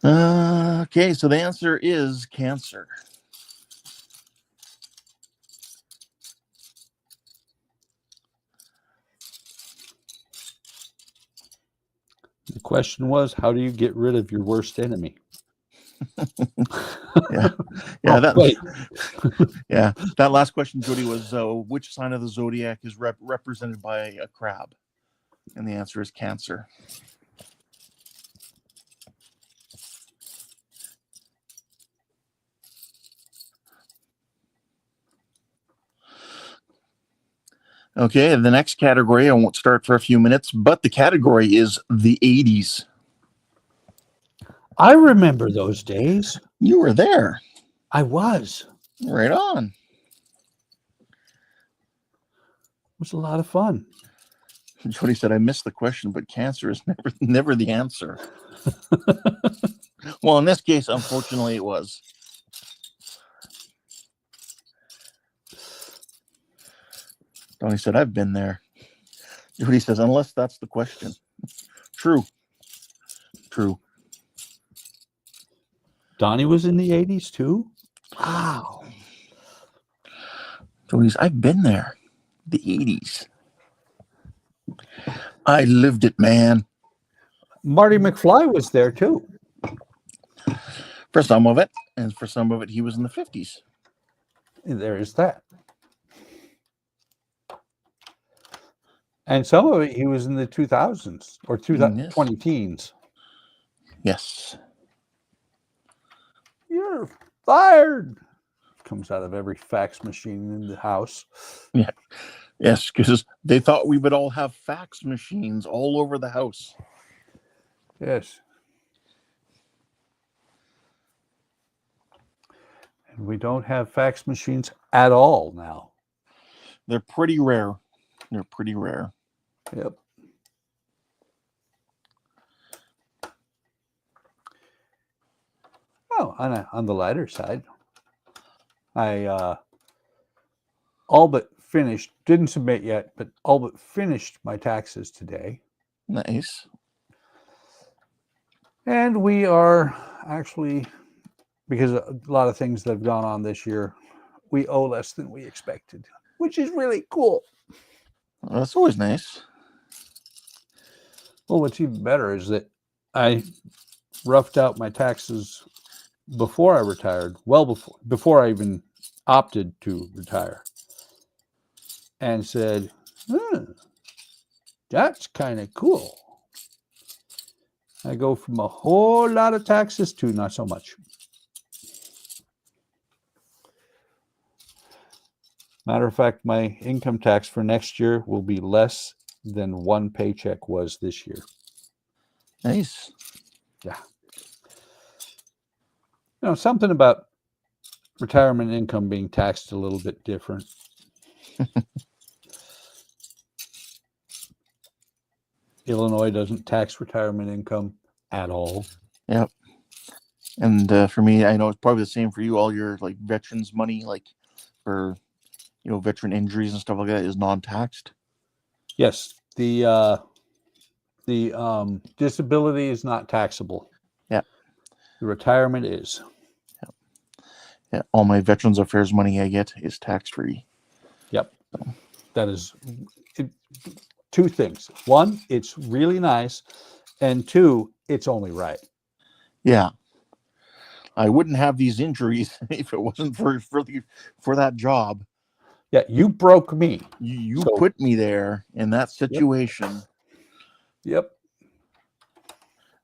Okay, so the answer is cancer.
The question was, how do you get rid of your worst enemy?
Yeah, that last question, Jody, was which sign of the zodiac is represented by a crab? And the answer is Cancer. Okay, the next category, I won't start for a few minutes, but the category is the 80s.
I remember those days.
You were there.
I was.
Right on.
It was a lot of fun.
Jody said, I missed the question, but cancer is never the answer. Well, in this case, unfortunately, it was. Donnie said, I've been there. Jody says, unless that's the question. True.
Donnie was in the 80s too? Wow.
Jody's, I've been there. The 80s. I lived it, man.
Marty McFly was there too.
For some of it. And for some of it, he was in the 50s.
There is that. And some of it, he was in the 2000s or 20 teens.
Yes.
You're fired. Comes out of every fax machine in the house.
Yeah. Yes, because they thought we would all have fax machines all over the house.
Yes. And we don't have fax machines at all now.
They're pretty rare. They're pretty rare.
Yep. Oh, on the lighter side, I all but finished, didn't submit yet, but all but finished my taxes today.
Nice.
And we are actually, because a lot of things that have gone on this year, we owe less than we expected, which is really cool.
Well, that's always nice.
Well, what's even better is that I roughed out my taxes before I retired, well before I even opted to retire, and said, that's kind of cool. I go from a whole lot of taxes to not so much. Matter of fact, my income tax for next year will be less than one paycheck was this year.
Nice.
Yeah. You know, something about retirement income being taxed a little bit different. Illinois doesn't tax retirement income at all.
Yep. And for me, I know it's probably the same for you. All your like veterans money, like for veteran injuries and stuff like that, is non-taxed.
Yes, the disability is not taxable.
Yeah.
The retirement is.
Yeah. All my Veterans Affairs money I get is tax-free.
Yep. So. That is two things. One, it's really nice, and two, it's only right.
Yeah. I wouldn't have these injuries if it wasn't for that job.
Yeah, you broke me.
You put me there in that situation.
Yep.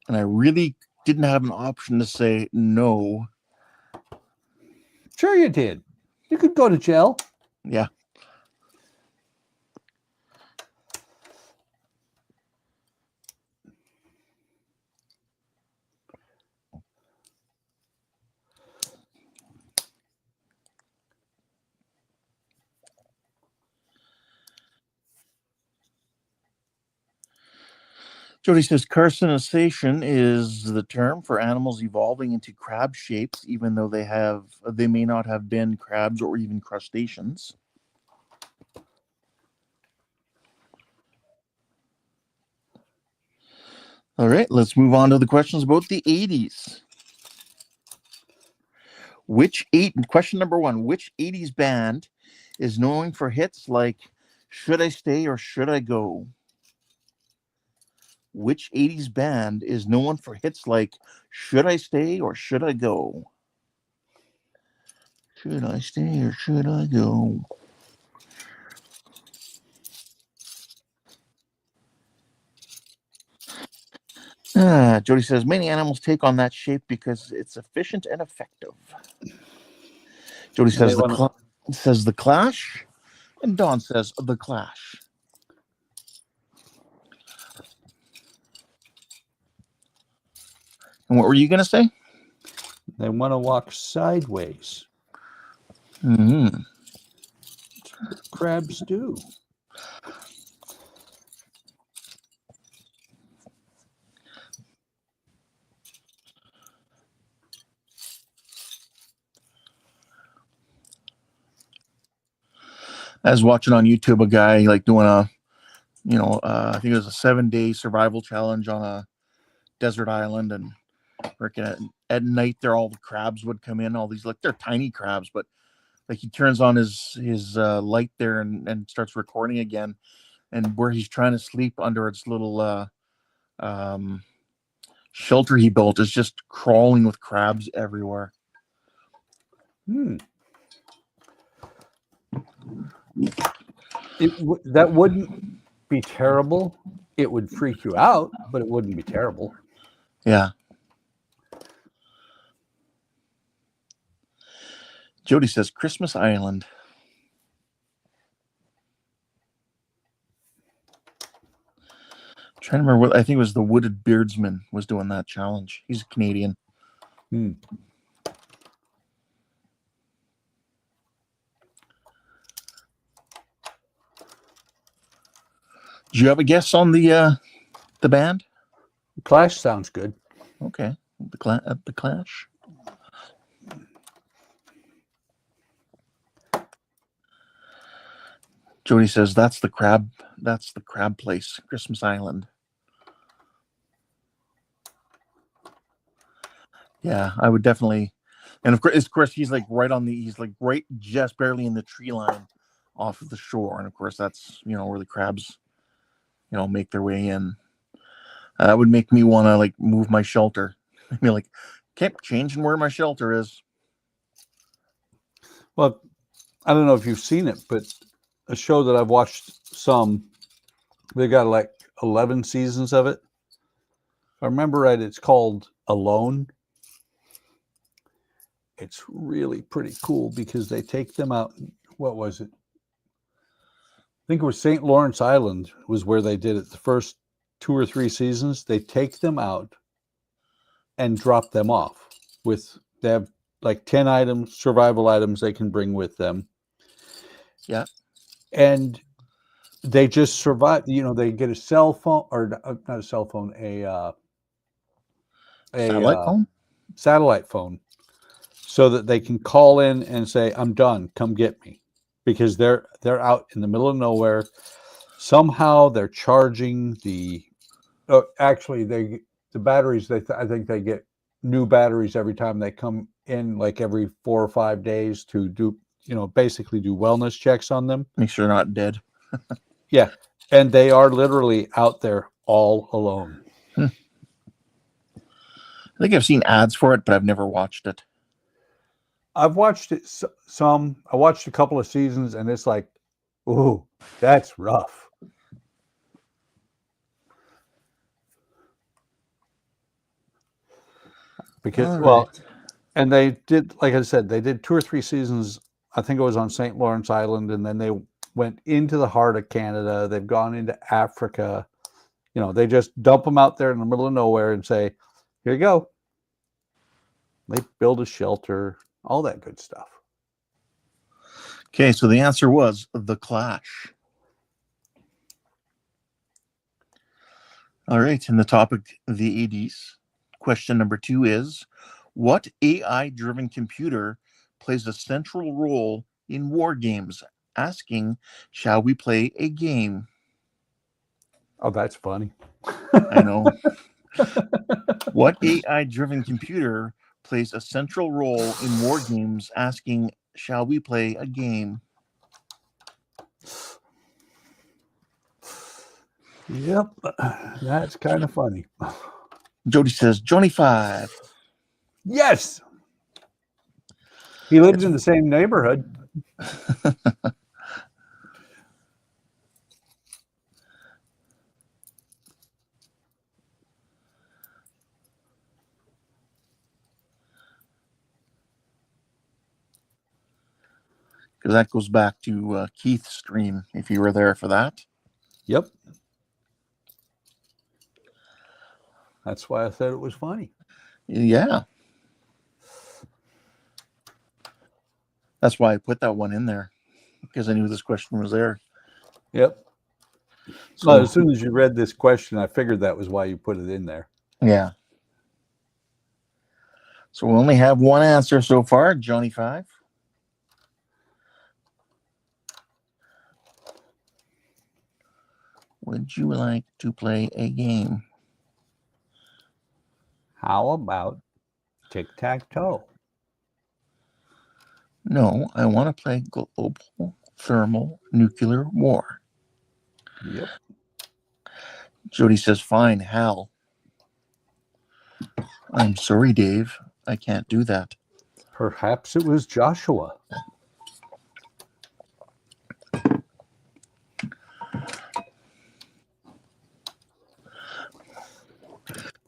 And I really didn't have an option to say no.
Sure you did. You could go to jail.
Yeah. Jody says carcinization is the term for animals evolving into crab shapes, even though they may not have been crabs or even crustaceans. All right, let's move on to the questions about the 80s. Question number 1, which 80s band is known for hits like Should I Stay or Should I Go? Which 80s band is known for hits like Should I Stay or Should I Go? Should I stay or should I go? Jody says, many animals take on that shape because it's efficient and effective. Jody says, the Clash, and Dawn says, the Clash. And what were you going to say?
They want to walk sideways.
Mm-hmm.
That's what crabs do.
I was watching on YouTube a guy like doing I think it was a 7-day survival challenge on a desert island, and at night there all the crabs would come in, all these, like, they're tiny crabs, but like he turns on his light there and starts recording again, and where he's trying to sleep under its little shelter he built is just crawling with crabs everywhere.
That wouldn't be terrible. It would freak you out, but it wouldn't be terrible.
Yeah. Jody says Christmas Island. I'm trying to remember what I think it was the Wooded Beardsman was doing that challenge. He's a Canadian.
Hmm.
Do you have a guess on the band?
Clash sounds good.
Okay, the Clash. Jody says that's the crab place, Christmas Island. Yeah, I would definitely. And of course, he's like right just barely in the tree line off of the shore, and of course that's where the crabs make their way in. That would make me want to like move my shelter. I mean, like, kept changing where my shelter is.
Well, I don't know if you've seen it, but a show that I've watched they got like 11 seasons of it. If I remember right, it's called Alone. It's really pretty cool because they take them out. What was it? I think it was St. Lawrence Island was where they did it. The first 2 or 3 seasons, they take them out and drop them off they have like 10 items, survival items they can bring with them.
Yeah.
And they just survive. They get a cell phone, or not a cell phone, a satellite phone, so that they can call in and say, "I'm done. Come get me," because they're out in the middle of nowhere. Somehow they're charging the batteries. I think they get new batteries every time they come in, like every 4 or 5 days, to do basically do wellness checks on them.
Make sure they're not dead.
Yeah, and they are literally out there all alone.
I think I've seen ads for it, but I've never watched it.
I've watched it some. I watched a couple of seasons, and it's like, ooh, that's rough. Because and they did, like I said, they did 2 or 3 seasons. I think it was on St. Lawrence Island, and then they went into the heart of Canada. They've gone into Africa. They just dump them out there in the middle of nowhere and say, "Here you go." They build a shelter, all that good stuff.
Okay, so the answer was the Clash. All right, and the topic, the 80s. Question number 2 is, what AI-driven computer plays a central role in war games? Asking, shall we play a game?
Oh, that's funny.
I know. What AI-driven computer plays a central role in war games? Asking, shall we play a game?
Yep, that's kind of funny.
Jody says, Johnny 5.
Yes, he lives in the same neighborhood.
Because that goes back to Keith's stream, if you were there for that.
Yep. That's why I said it was funny.
Yeah. That's why I put that one in there, because I knew this question was there.
Yep. So as soon as you read this question, I figured that was why you put it in there.
Yeah. So we only have one answer so far, Johnny 5. Would you like to play a game?
How about tic-tac-toe?
No, I want to play global thermal nuclear war.
Yep.
Jody says, fine, Hal. I'm sorry, Dave. I can't do that.
Perhaps it was Joshua.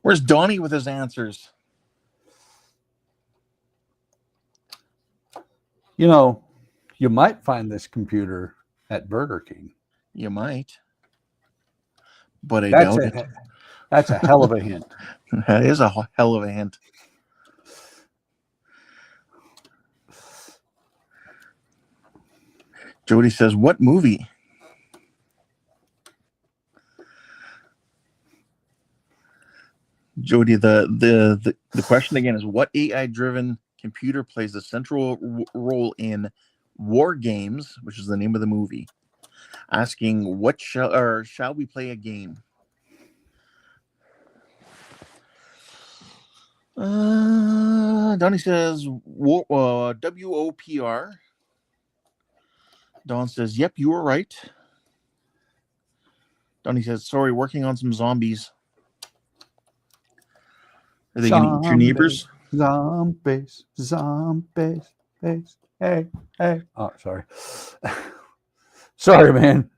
Where's Donnie with his answers?
You know, you might find this computer at Burger King.
You might, but I
That's
doubt it.
That's a hell of a hint.
That is a hell of a hint. Jody says, what movie? Jody, the question again is, what AI-driven computer plays the central role in War Games, which is the name of the movie? Asking, what shall we play a game? Donnie says, WOPR. Don says, yep, you were right. Donnie says, sorry, working on some zombies. Are they going to eat your neighbors?
Zombies. Hey. Oh, sorry. Sorry, man.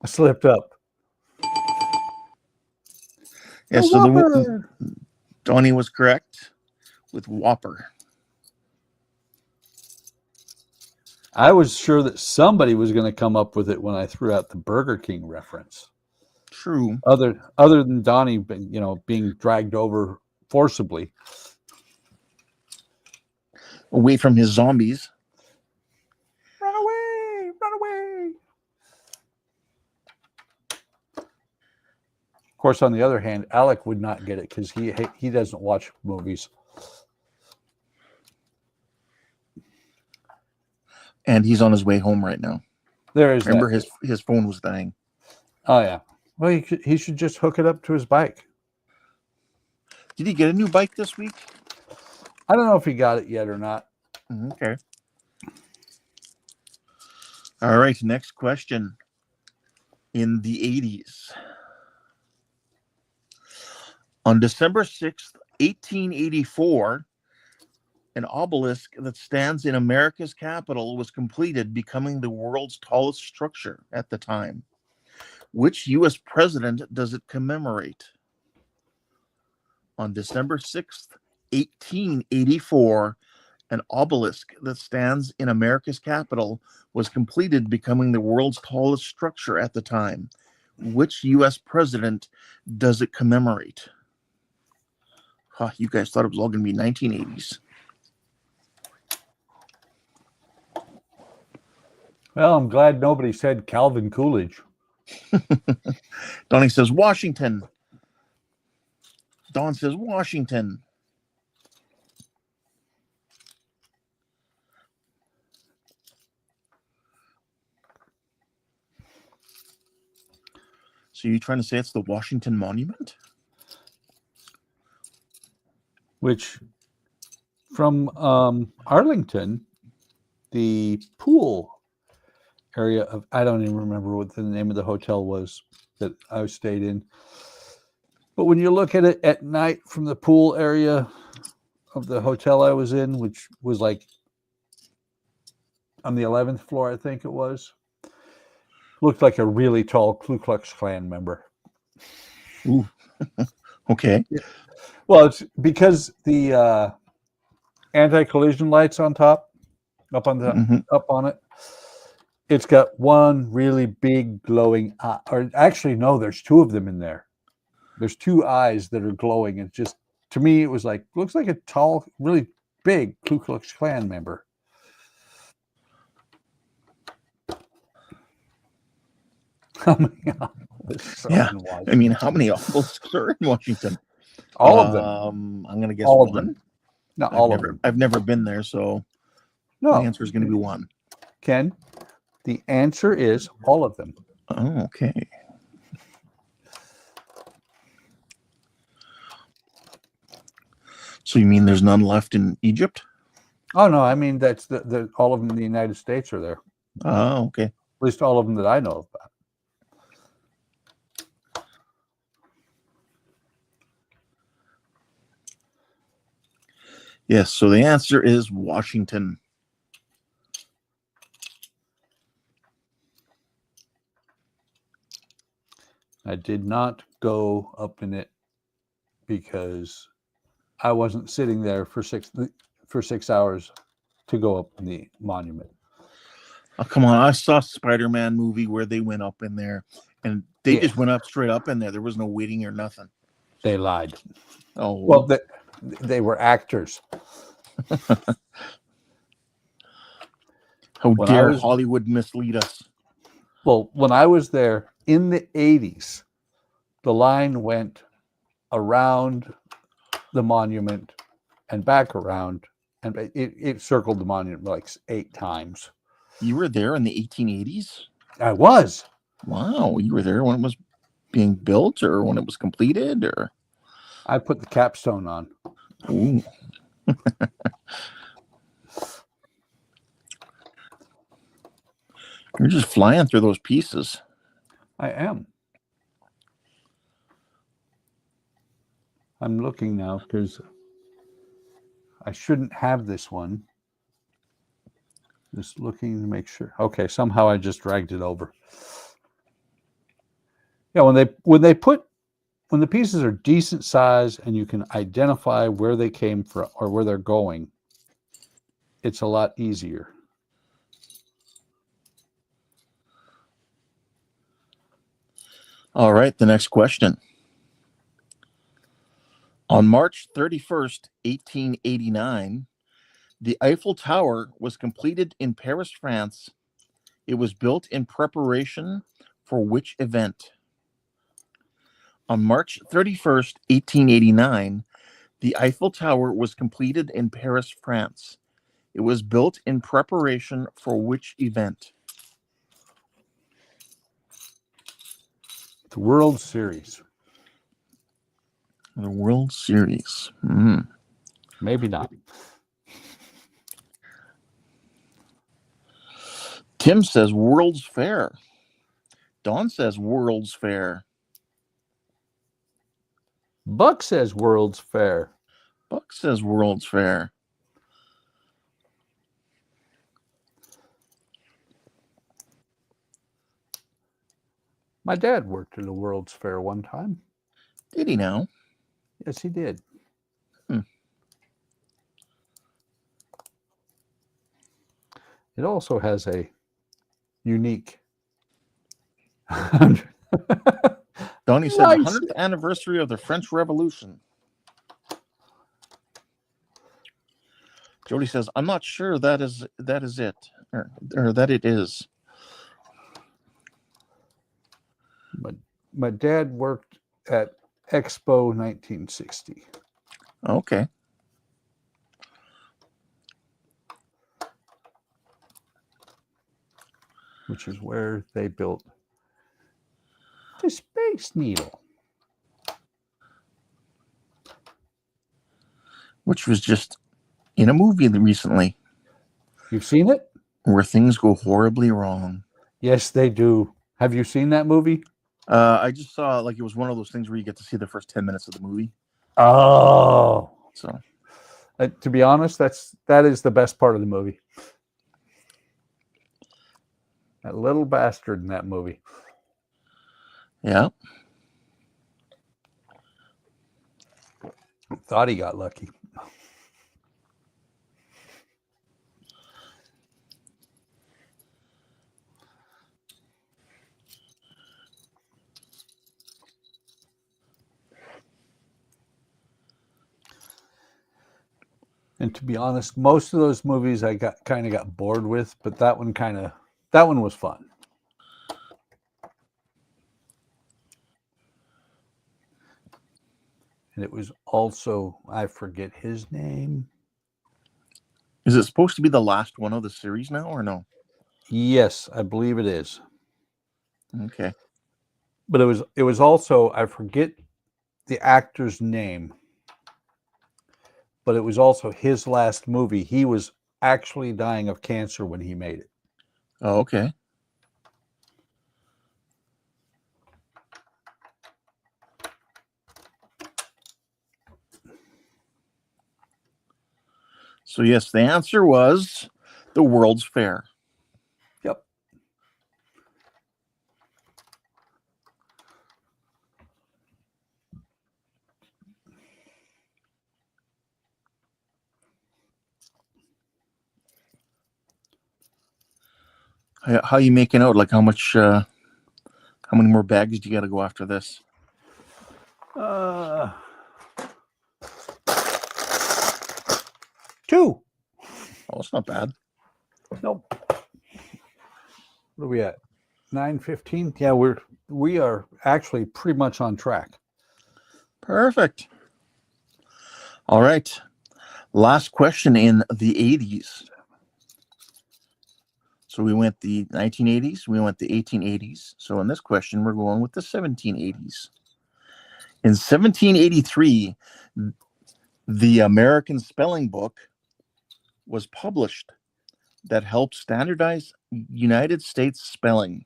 I slipped up.
Yeah, so Donnie was correct with Whopper.
I was sure that somebody was going to come up with it when I threw out the Burger King reference.
True.
Other than Donnie, being dragged over forcibly
away from his zombies.
Run away! Run away! Of course, on the other hand, Alec would not get it because he doesn't watch movies.
And he's on his way home right now.
There is.
Remember, his phone was dying.
Oh yeah. Well, he should just hook it up to his bike.
Did he get a new bike this week?
I don't know if he got it yet or not.
Okay. All right. Next question. In the 80s, on December 6th, 1884, an obelisk that stands in America's capital was completed, becoming the world's tallest structure at the time. Which U.S. president does it commemorate? On December 6th, 1884, an obelisk that stands in America's capital was completed, becoming the world's tallest structure at the time. Which U.S. president does it commemorate? Huh, you guys thought it was all going to be 1980s.
Well, I'm glad nobody said Calvin Coolidge.
Donnie says Washington. Don says Washington. So you're trying to say it's the Washington Monument?
Which, from Arlington, the pool area of, I don't even remember what the name of the hotel was that I stayed in. But when you look at it at night from the pool area of the hotel I was in, which was like on the 11th floor, I think it was, looked like a really tall Ku Klux Klan member.
Ooh. Okay.
Yeah. Well, it's because the anti-collision lights on top, up on it, it's got one really big glowing eye. Or actually, no, there's two of them in there. There's two eyes that are glowing. It's just, to me, it was like, looks like a tall, really big Ku Klux Klan member.
Yeah. I mean, how many obelisks are in Washington?
All of them.
I'm going to guess
all
one.
Of them. Not all of them.
I've never been there, so the answer is going to be one.
Ken, the answer is all of them.
Oh, okay. So you mean there's none left in Egypt?
Oh no, I mean that's the all of them in the United States are there.
Oh, okay.
At least all of them that I know about.
Yes, so the answer is Washington.
I did not go up in it because I wasn't sitting there for 6 hours to go up in the monument.
Oh, come on. I saw a Spider-Man movie where they went up in there and they just went up straight up in there. There was no waiting or nothing.
They lied.
Oh,
Well, they were actors.
how
when
dare Hollywood mislead us?
Well, when I was there in the 80s, the line went around the monument and back around, and it circled the monument like 8 times.
You were there in the 1880s?
I was.
Wow, you were there when it was being built or when it was completed? Or
I put the capstone on.
Ooh. You're just flying through those pieces.
I am. I'm looking now because I shouldn't have this one. Just looking to make sure. Okay, somehow I just dragged it over. Yeah, when the pieces are decent size and you can identify where they came from or where they're going, it's a lot easier.
All right, the next question. On March 31st, 1889, the Eiffel Tower was completed in Paris, France. It was built in preparation for which event? On March 31st, 1889, the Eiffel Tower was completed in Paris, France. It was built in preparation for which event?
The World Series.
The World Series.
Maybe not.
Tim says World's Fair. Don says World's Fair.
Buck says World's Fair.
Buck says World's Fair.
My dad worked at a World's Fair one time.
Did he now?
Yes, he did. It also has a unique.
Donnie said
Nice.
the 100th anniversary of the French Revolution. Jody says, I'm not sure that is it, or that it is.
My dad worked at Expo 1960.
Okay.
Which is where they built the Space Needle.
Which was just in a movie recently.
You've seen it?
Where things go horribly wrong.
Yes, they do. Have you seen that movie?
I just saw it was one of those things where you get to see the first 10 minutes of the movie.
Oh.
So,
to be honest, that is the best part of the movie. That little bastard in that movie.
Yeah.
Thought he got lucky. And to be honest, most of those movies I kind of got bored with, but that one was fun. And it was also, I forget his name.
Is it supposed to be the last one of the series now or no?
Yes, I believe it is.
Okay.
But it was also, I forget the actor's name, but it was also his last movie. He was actually dying of cancer when he made it.
Oh, okay. So yes, the answer was the World's Fair.
Yep.
How you making out? Like how much? How many more bags do you got to go after this?
2.
Oh, it's not bad.
Nope. What are we at? 9:15. Yeah, we are actually pretty much on track.
Perfect. All right. Last question in the 80s. So we went the 1980s, we went the 1880s. So in this question, we're going with the 1780s. In 1783, the American Spelling Book was published that helped standardize United States spelling.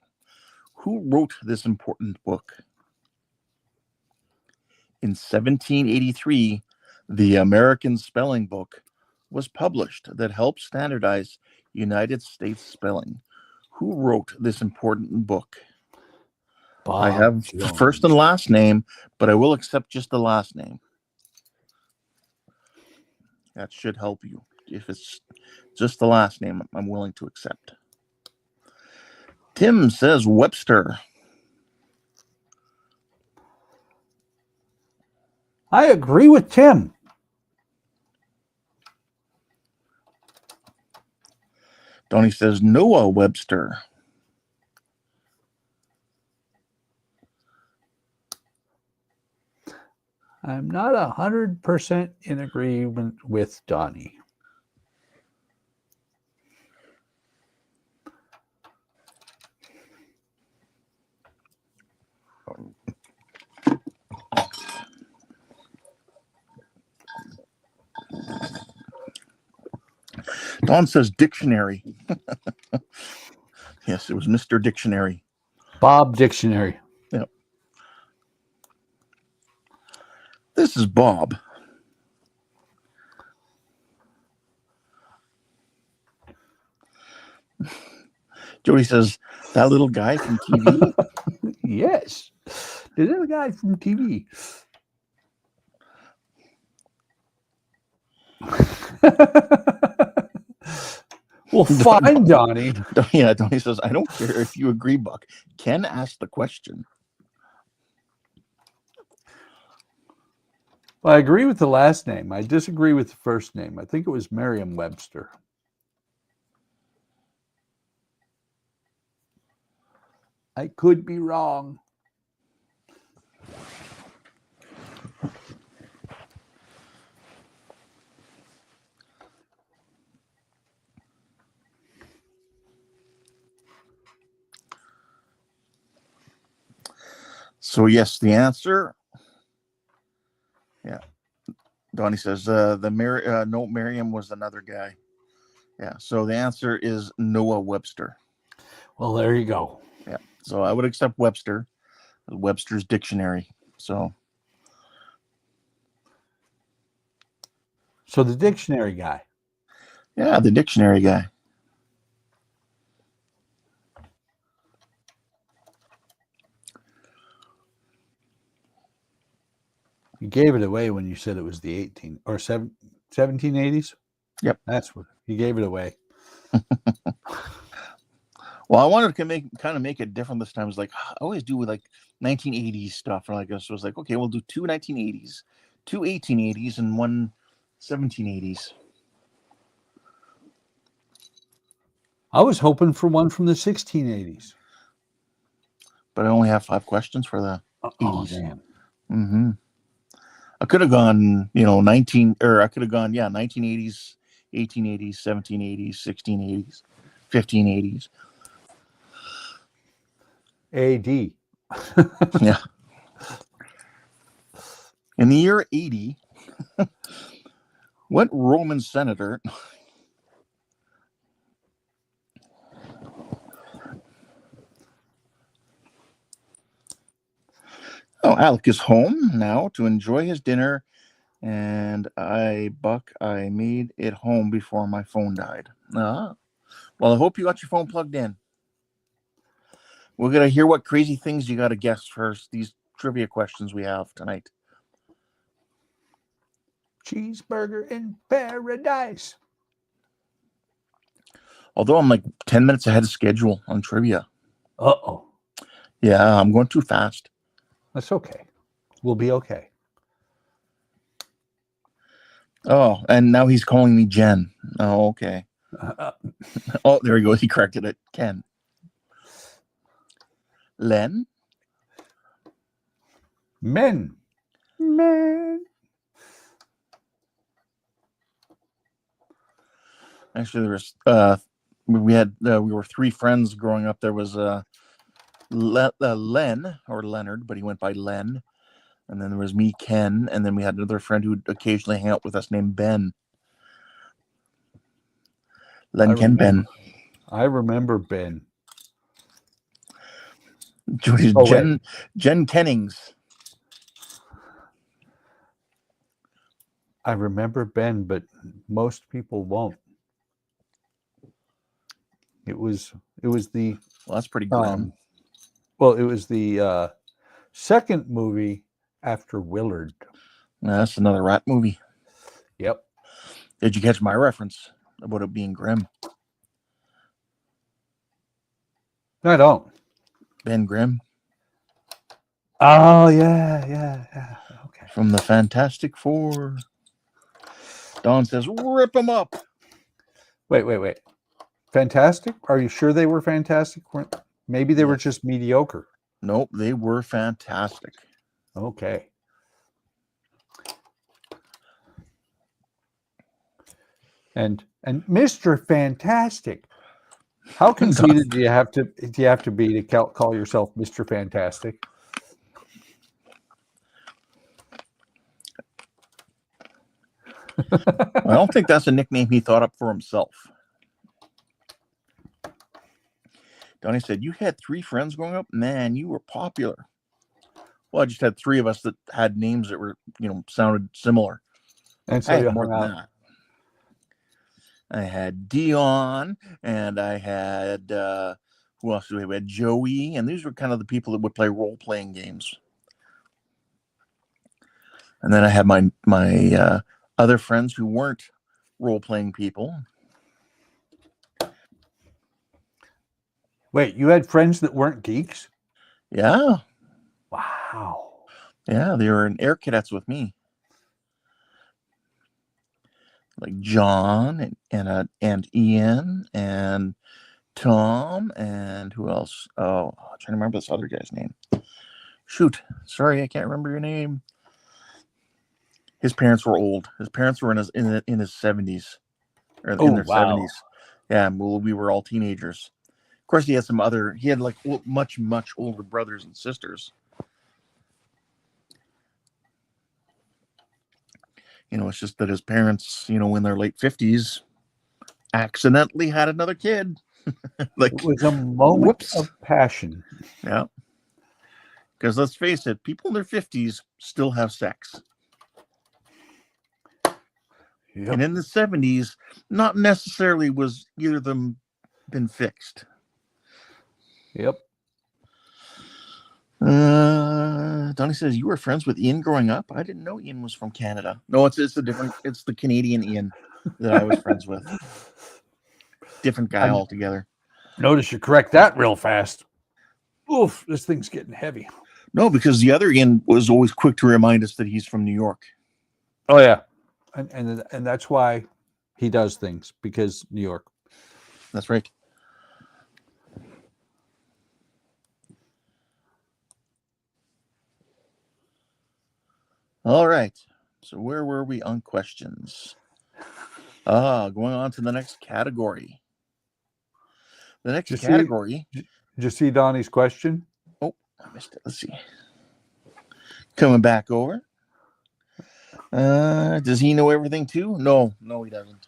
Who wrote this important book? In 1783, the American Spelling Book was published that helped standardize United States spelling. Who wrote this important book?
Bob
I have
Jones.
first and last name, but I will accept just the last name. That should help you. If it's just the last name, I'm willing to accept. Tim says Webster.
I agree with Tim.
Donnie says Noah Webster.
I'm not 100% in agreement with Donnie.
Don says dictionary. Yes, it was Mr. Dictionary.
Bob Dictionary.
Yep. This is Bob. Jody says, that little guy from TV?
Yes. The little guy from TV. Well, fine, Donnie.
Yeah, Donnie says, I don't care if you agree, Buck. Ken asked the question.
Well, I agree with the last name. I disagree with the first name. I think it was Merriam-Webster. I could be wrong.
So, yes, the answer. Yeah. Donnie says, no, Merriam was another guy. Yeah. So the answer is Noah Webster.
Well, there you go.
Yeah. So I would accept Webster, Webster's Dictionary. So
the dictionary guy.
Yeah, the dictionary guy.
You gave it away when you said it was the 1780s.
Yep.
That's what you gave it away.
Well, I wanted to make it different this time. It's like I always do with like 1980s stuff, or like us. So it was like, okay, we'll do 2 1980s, 2 1880s, and 1 1780s.
I was hoping for one from the 1680s.
But I only have 5 questions for the
80s.
80s. Damn. Mm-hmm. I could have gone, 1980s, 1880s, 1780s, 1680s, 1580s.
AD.
Yeah. In the year 80, what Roman senator Oh, Alec is home now to enjoy his dinner, and I made it home before my phone died. Well, I hope you got your phone plugged in. We're going to hear what crazy things you got to guess first, these trivia questions we have tonight.
Cheeseburger in paradise.
Although I'm like 10 minutes ahead of schedule on trivia.
Uh-oh.
Yeah, I'm going too fast.
That's okay. We'll be okay.
Oh, and now he's calling me Jen. Oh, okay. Oh, there he goes. He corrected it. Ken. Len?
Men.
Actually, there was we were three friends growing up. There was Len, or Leonard, but he went by Len. And then there was me, Ken, and then we had another friend who'd occasionally hang out with us named Ben. Len, Ken, Ben.
I remember Ben.
Jen Kennings.
I remember Ben, but most people won't. It was the
Well, that's pretty grim.
it was the second movie after Willard.
That's another rat movie.
Yep.
Did you catch my reference about it being grim?
No, I don't.
Ben Grimm.
Oh yeah. Okay.
From the Fantastic Four. Don says, "Rip them up."
Wait. Fantastic? Are you sure they were fantastic? Maybe they were just mediocre.
Nope, they were fantastic.
Okay. And Mr. Fantastic. How conceited do you have to be to call yourself Mr. Fantastic?
I don't think that's a nickname he thought up for himself. Donnie said, "You had three friends growing up? Man, you were popular." Well, I just had three of us that had names that were, sounded similar.
And so
I
you
had more
hung
than
out.
that. I had Dion, and I had who else do we have? We had Joey, and these were kind of the people that would play role-playing games. And then I had my other friends who weren't role-playing people.
Wait, you had friends that weren't geeks?
Yeah.
Wow.
Yeah, they were in Air Cadets with me. Like John and Ian and Tom and who else? Oh, I'm trying to remember this other guy's name. Shoot, sorry, I can't remember your name. His parents were old. His parents were in his 70s or in their 70s. Yeah, well, we were all teenagers. Of course, he had like much older brothers and sisters. It's just that his parents, in their late 50s, accidentally had another kid. Like,
it was a moment of passion.
Yeah. Because let's face it, people in their 50s still have sex.
Yep.
And in the 70s, not necessarily was either of them been fixed.
Yep.
Donnie says, "You were friends with Ian growing up? I didn't know Ian was from Canada." No, it's the Canadian Ian that I was friends with. Different guy altogether.
Notice you correct that real fast. Oof, this thing's getting heavy.
No, because the other Ian was always quick to remind us that he's from New York.
Oh yeah. And that's why he does things, because New York.
That's right. All right. So where were we on questions? Going on to the next category. The next category.
Did you see Donnie's question?
Oh, I missed it. Let's see. Coming back over. Does he know everything too? No, he doesn't.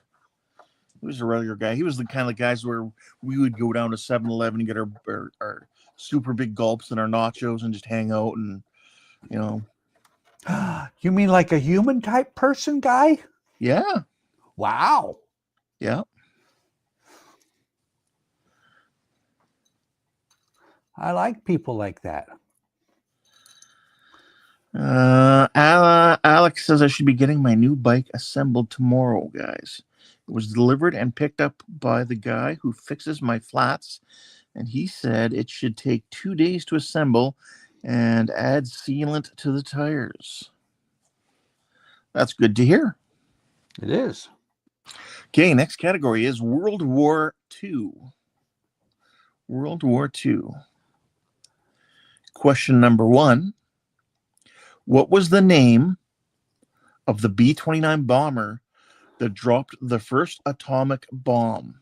He was a regular guy. He was the kind of guys where we would go down to 7-Eleven and get our super big gulps and our nachos and just hang out and You know,
You mean like a human type person guy?
yeah,
Wow.
yeah.
I like people like that.
Alex says I should be getting my new bike assembled tomorrow, guys. It was delivered and picked up by the guy who fixes my flats, and he said it should take 2 days to assemble and add sealant to the tires. That's good to hear.
It is.
Okay, next category is World War II. World War II. Question number 1. What was the name of the B-29 bomber that dropped the first atomic bomb?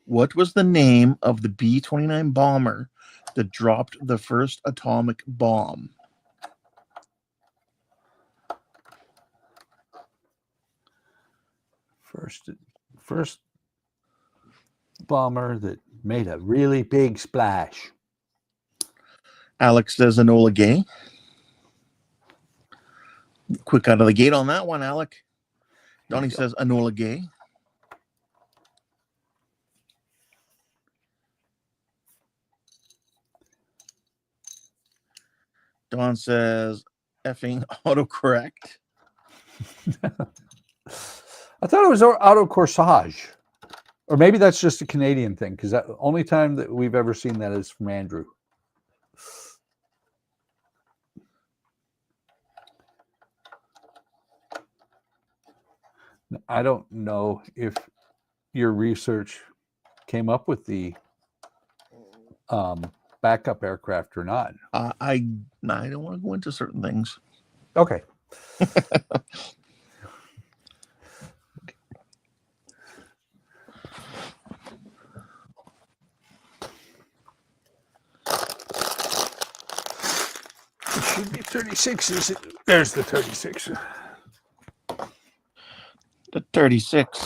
What was the name of the B-29 bomber that dropped the first atomic bomb?
First bomber that made a really big splash.
Alex says Enola Gay. Quick out of the gate on that one, Alec. Donnie says Enola Gay. Don says effing autocorrect.
I thought it was auto corsage. Or maybe that's just a Canadian thing, because the only time that we've ever seen that is from Andrew. I don't know if your research came up with the backup aircraft or not.
I don't want to go into certain things.
Okay. It should be 36. There's the 36.
The 36.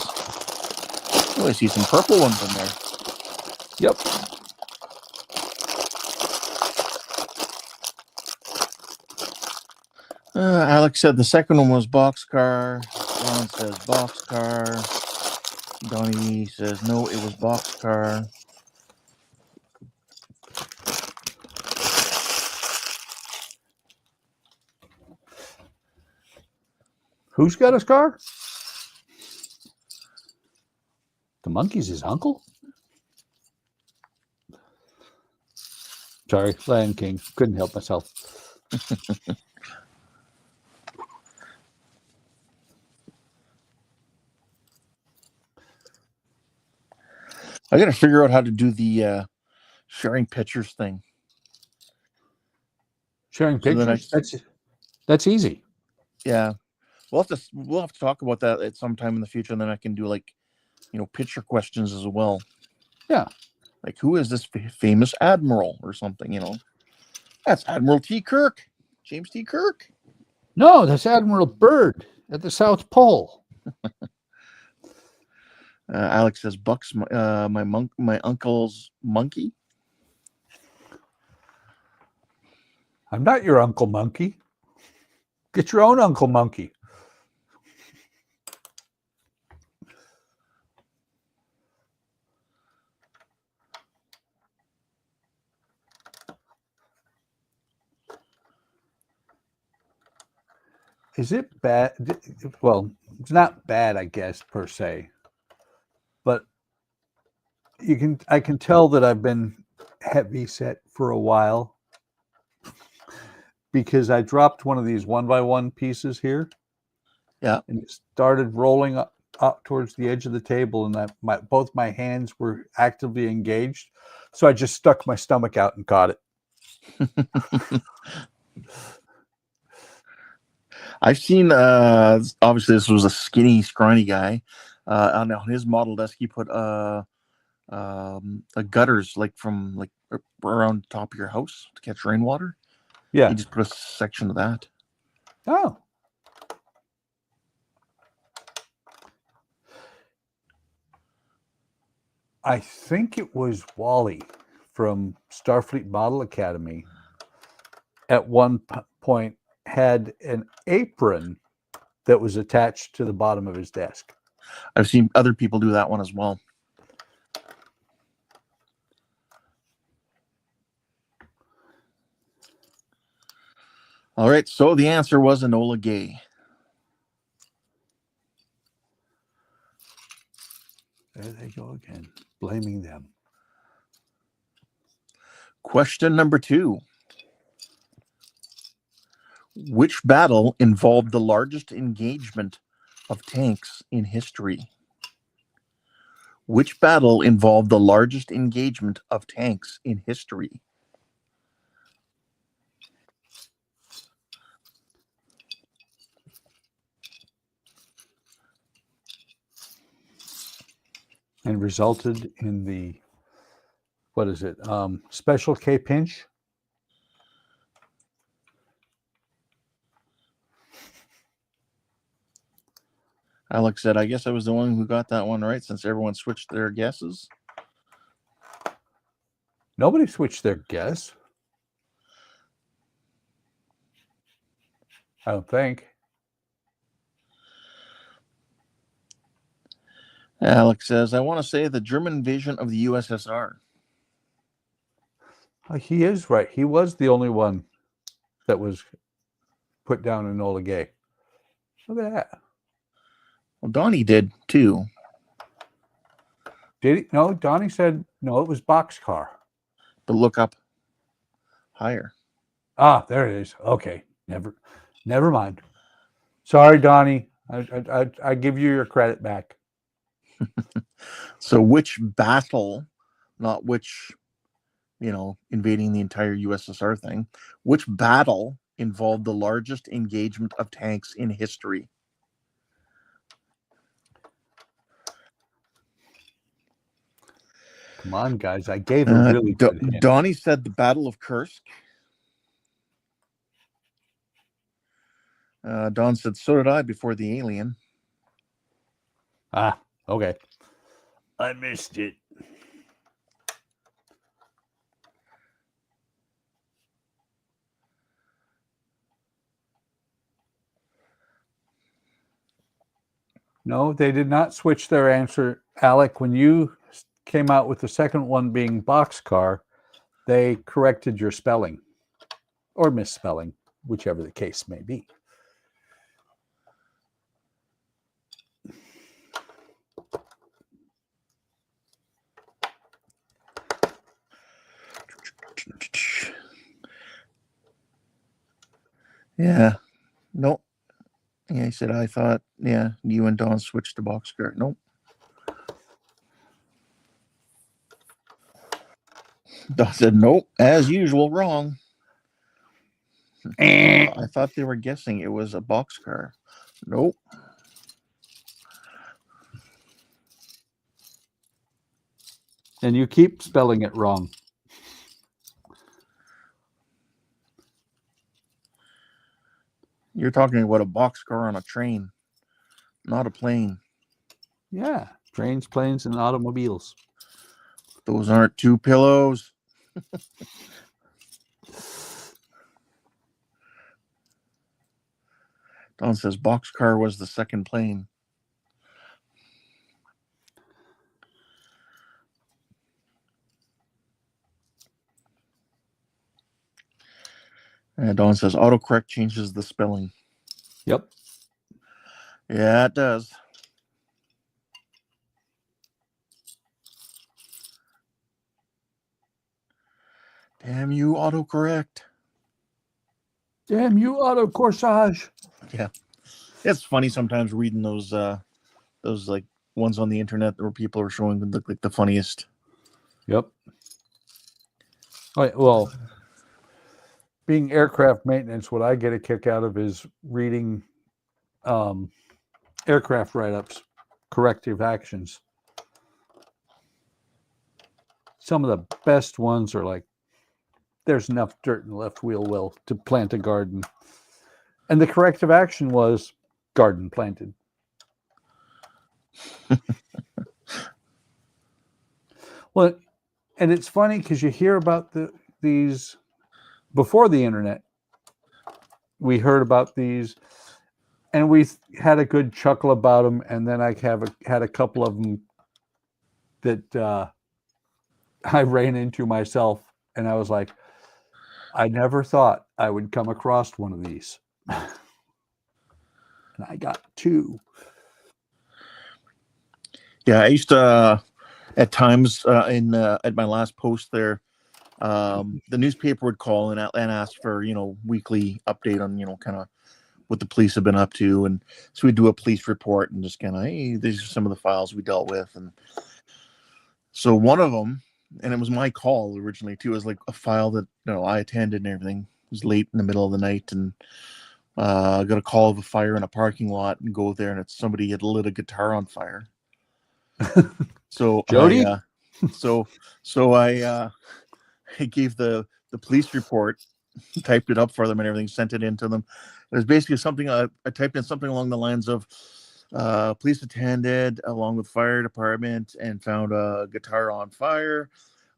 Oh, I see some purple ones in there.
Yep.
Alex said the second one was boxcar. Don says boxcar. Donnie says no, it was boxcar.
Who's got a scar? The monkey's his uncle? Sorry, Lion King. Couldn't help myself.
I got to figure out how to do the sharing pictures thing.
Sharing pictures? That's easy.
Yeah. We'll have to talk about that at some time in the future, and then I can do picture questions as well.
Yeah.
Like, who is this famous admiral or something, That's Admiral T. Kirk. James T. Kirk.
No, that's Admiral Byrd at the South Pole.
Alex says Buck's my uncle's monkey.
I'm not your Uncle Monkey. Get your own Uncle Monkey. Is it bad? Well, it's not bad, I guess, per se. But I can tell that I've been heavy set for a while because I dropped one of these 1x1 pieces here.
Yeah.
And it started rolling up towards the edge of the table, and both my hands were actively engaged. So I just stuck my stomach out and caught it.
I've seen, obviously this was a skinny, scrawny guy. On his model desk, he put gutters from around the top of your house to catch rainwater.
Yeah.
He just put a section of that.
Oh. I think it was Wally from Starfleet Model Academy at one point had an apron that was attached to the bottom of his desk.
I've seen other people do that one as well. All right, so the answer was Enola Gay.
There they go again, blaming them.
Question number 2. Which battle involved the largest engagement of tanks in history? Which battle involved the largest engagement of tanks in history?
And resulted in the, what is it, Special K Pinch?
Alex said, I guess I was the one who got that one right since everyone switched their guesses.
Nobody switched their guess. I don't think.
Alex says, I want to say the German invasion of the USSR.
He is right. He was the only one that was put down in Enola Gay. Look at that.
Well, Donnie did too.
Did he? No, Donnie said, no, it was Boxcar.
But look up higher.
Ah, there it is. Okay. Never mind. Sorry, Donnie. I give you your credit back.
So which battle, not which, invading the entire USSR thing, which battle involved the largest engagement of tanks in history?
Come on, guys. I gave a really good hint.
Donnie said the Battle of Kursk. Don said, so did I before the alien.
Ah, okay. I missed it. No, they did not switch their answer. Alec, when you came out with the second one being Boxcar, they corrected your spelling or misspelling, whichever the case may be.
Yeah. Nope. Yeah, he said, I thought, you and Don switched to Boxcar. Nope. Don said, nope, as usual, wrong. I thought they were guessing it was a Boxcar. Nope.
And you keep spelling it wrong.
You're talking about a boxcar on a train, not a plane.
Yeah, trains, planes, and automobiles.
Those aren't two pillows. Don says boxcar was the second plane. And Don says autocorrect changes the spelling.
Yep.
Yeah, it does. Damn you, autocorrect.
Damn you, auto corsage.
Yeah. It's funny sometimes reading those like ones on the internet where people are showing them look like the funniest.
Yep. All right, well, being aircraft maintenance, what I get a kick out of is reading aircraft write-ups, corrective actions. Some of the best ones are like, there's enough dirt in the left wheel well to plant a garden. And the corrective action was garden planted. Well, and it's funny because you hear about these before the internet. we heard about these, and we had a good chuckle about them. And then I had a couple of them that I ran into myself, and I was like, I never thought I would come across one of these. And I got two.
Yeah, I used to at times at my last post there, the newspaper would call and ask for weekly update on kind of what the police have been up to, and so we'd do a police report and just kind of, hey, these are some of the files we dealt with. And so one of them, and it was my call originally too, was like a file that I attended and everything. It was late in the middle of the night, and I got a call of a fire in a parking lot, and go there, and it's somebody had lit a guitar on fire. So
Jody?
I gave the police report, typed it up for them and everything, sent it in to them. It was basically something I typed in something along the lines of police attended along with fire department and found a guitar on fire,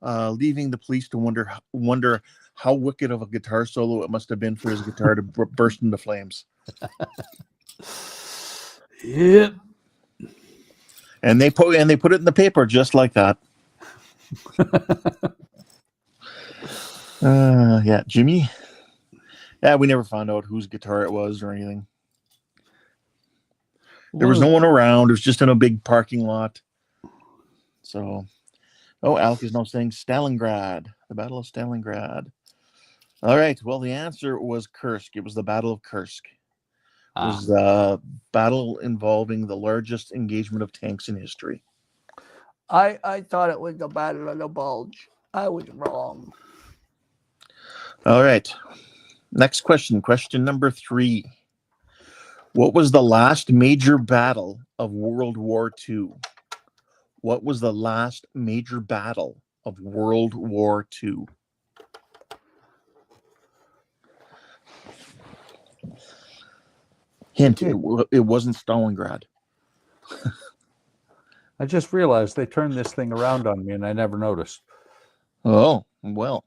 leaving the police to wonder how wicked of a guitar solo it must have been for his guitar to burst into flames.
Yep.
And they put it in the paper just like that. Yeah, Jimmy. Yeah, we never found out whose guitar it was or anything. There was no one around. It was just in a big parking lot. So, Alec is now saying Stalingrad, the Battle of Stalingrad. All right. Well, the answer was Kursk. It was the Battle of Kursk. It was the battle involving the largest engagement of tanks in history.
I thought it was the Battle of the Bulge. I was wrong.
All right. Next question. Question number 3. What was the last major battle of World War II? What was the last major battle of World War II? Hint, it wasn't Stalingrad.
I just realized they turned this thing around on me, and I never noticed.
Oh, well.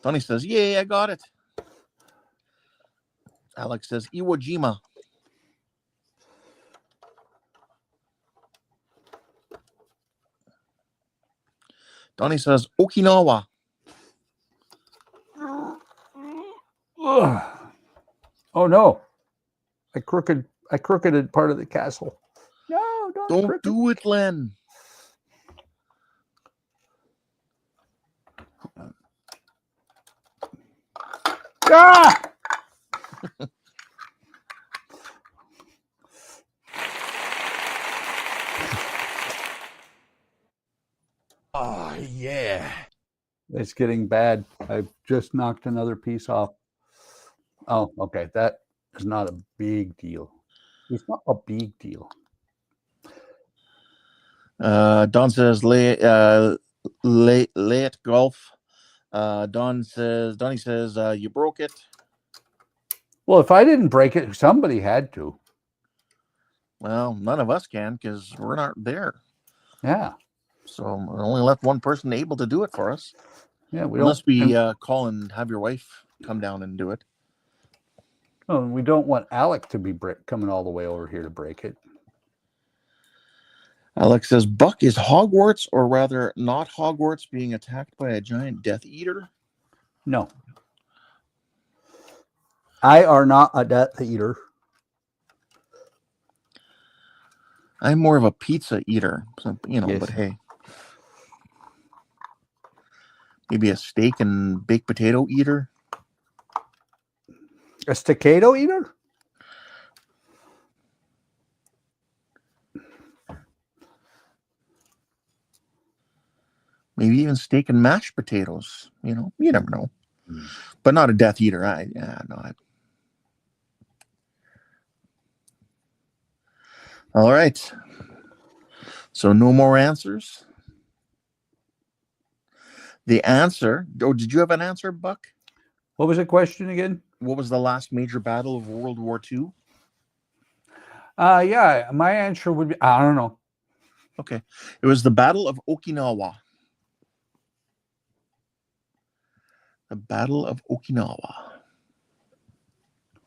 Tony says, yay, I got it. Alex says, Iwo Jima. Donnie says, Okinawa.
Ugh. Oh, no. I crookeded part of the castle. No,
Don't do it, Len.
Ah! Oh, yeah. It's getting bad. I just knocked another piece off. Oh, okay. That is not a big deal. It's not a big deal.
Don says, lay it golf. Donnie says, you broke it.
Well, if I didn't break it, somebody had to.
Well, none of us can because we're not there.
Yeah.
So we only left one person able to do it for us.
Yeah,
unless we call and have your wife come down and do it.
Oh, we don't want Alec to be coming all the way over here to break it.
Alex says, Buck, is Hogwarts, or rather not Hogwarts, being attacked by a giant Death Eater?
No. I are not a Death Eater.
I'm more of a pizza eater,
Yes.
But hey. Maybe a steak and baked potato eater?
A staccato eater?
Maybe even steak and mashed potatoes. You never know. But not a Death Eater. All right. So no more answers. The answer. Oh, did you have an answer, Buck?
What was the question again?
What was the last major battle of World War II?
Yeah, my answer would be, I don't know.
Okay. It was the Battle of Okinawa. The Battle of Okinawa.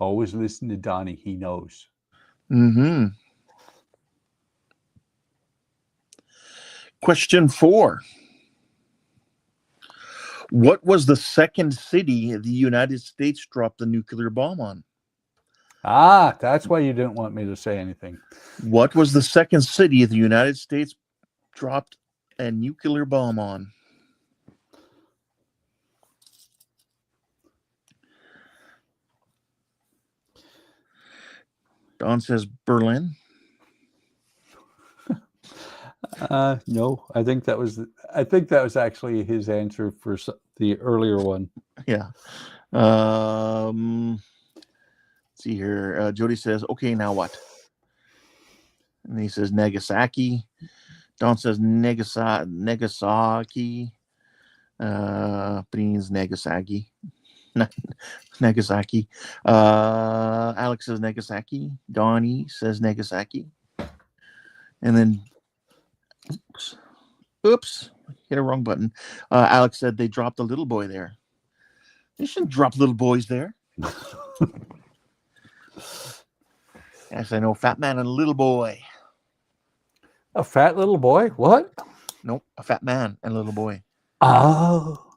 Always listen to Donnie. He knows.
Mm-hmm. Question 4. What was the second city the United States dropped a nuclear bomb on?
Ah, that's why you didn't want me to say anything.
What was the second city the United States dropped a nuclear bomb on? Don says Berlin.
No, I think that was actually his answer for the earlier one.
Yeah. Let's see here. Jody says, okay, now what? And he says Nagasaki. Don says Nagasaki. But he means Nagasaki. Nagasaki. Alex says Nagasaki. Donnie says Nagasaki. And then, oops, hit a wrong button. Alex said they dropped a little boy there. They shouldn't drop little boys there. Yes, I know, fat man and a little boy.
A fat little boy? What?
Nope, a fat man and a little boy.
Oh.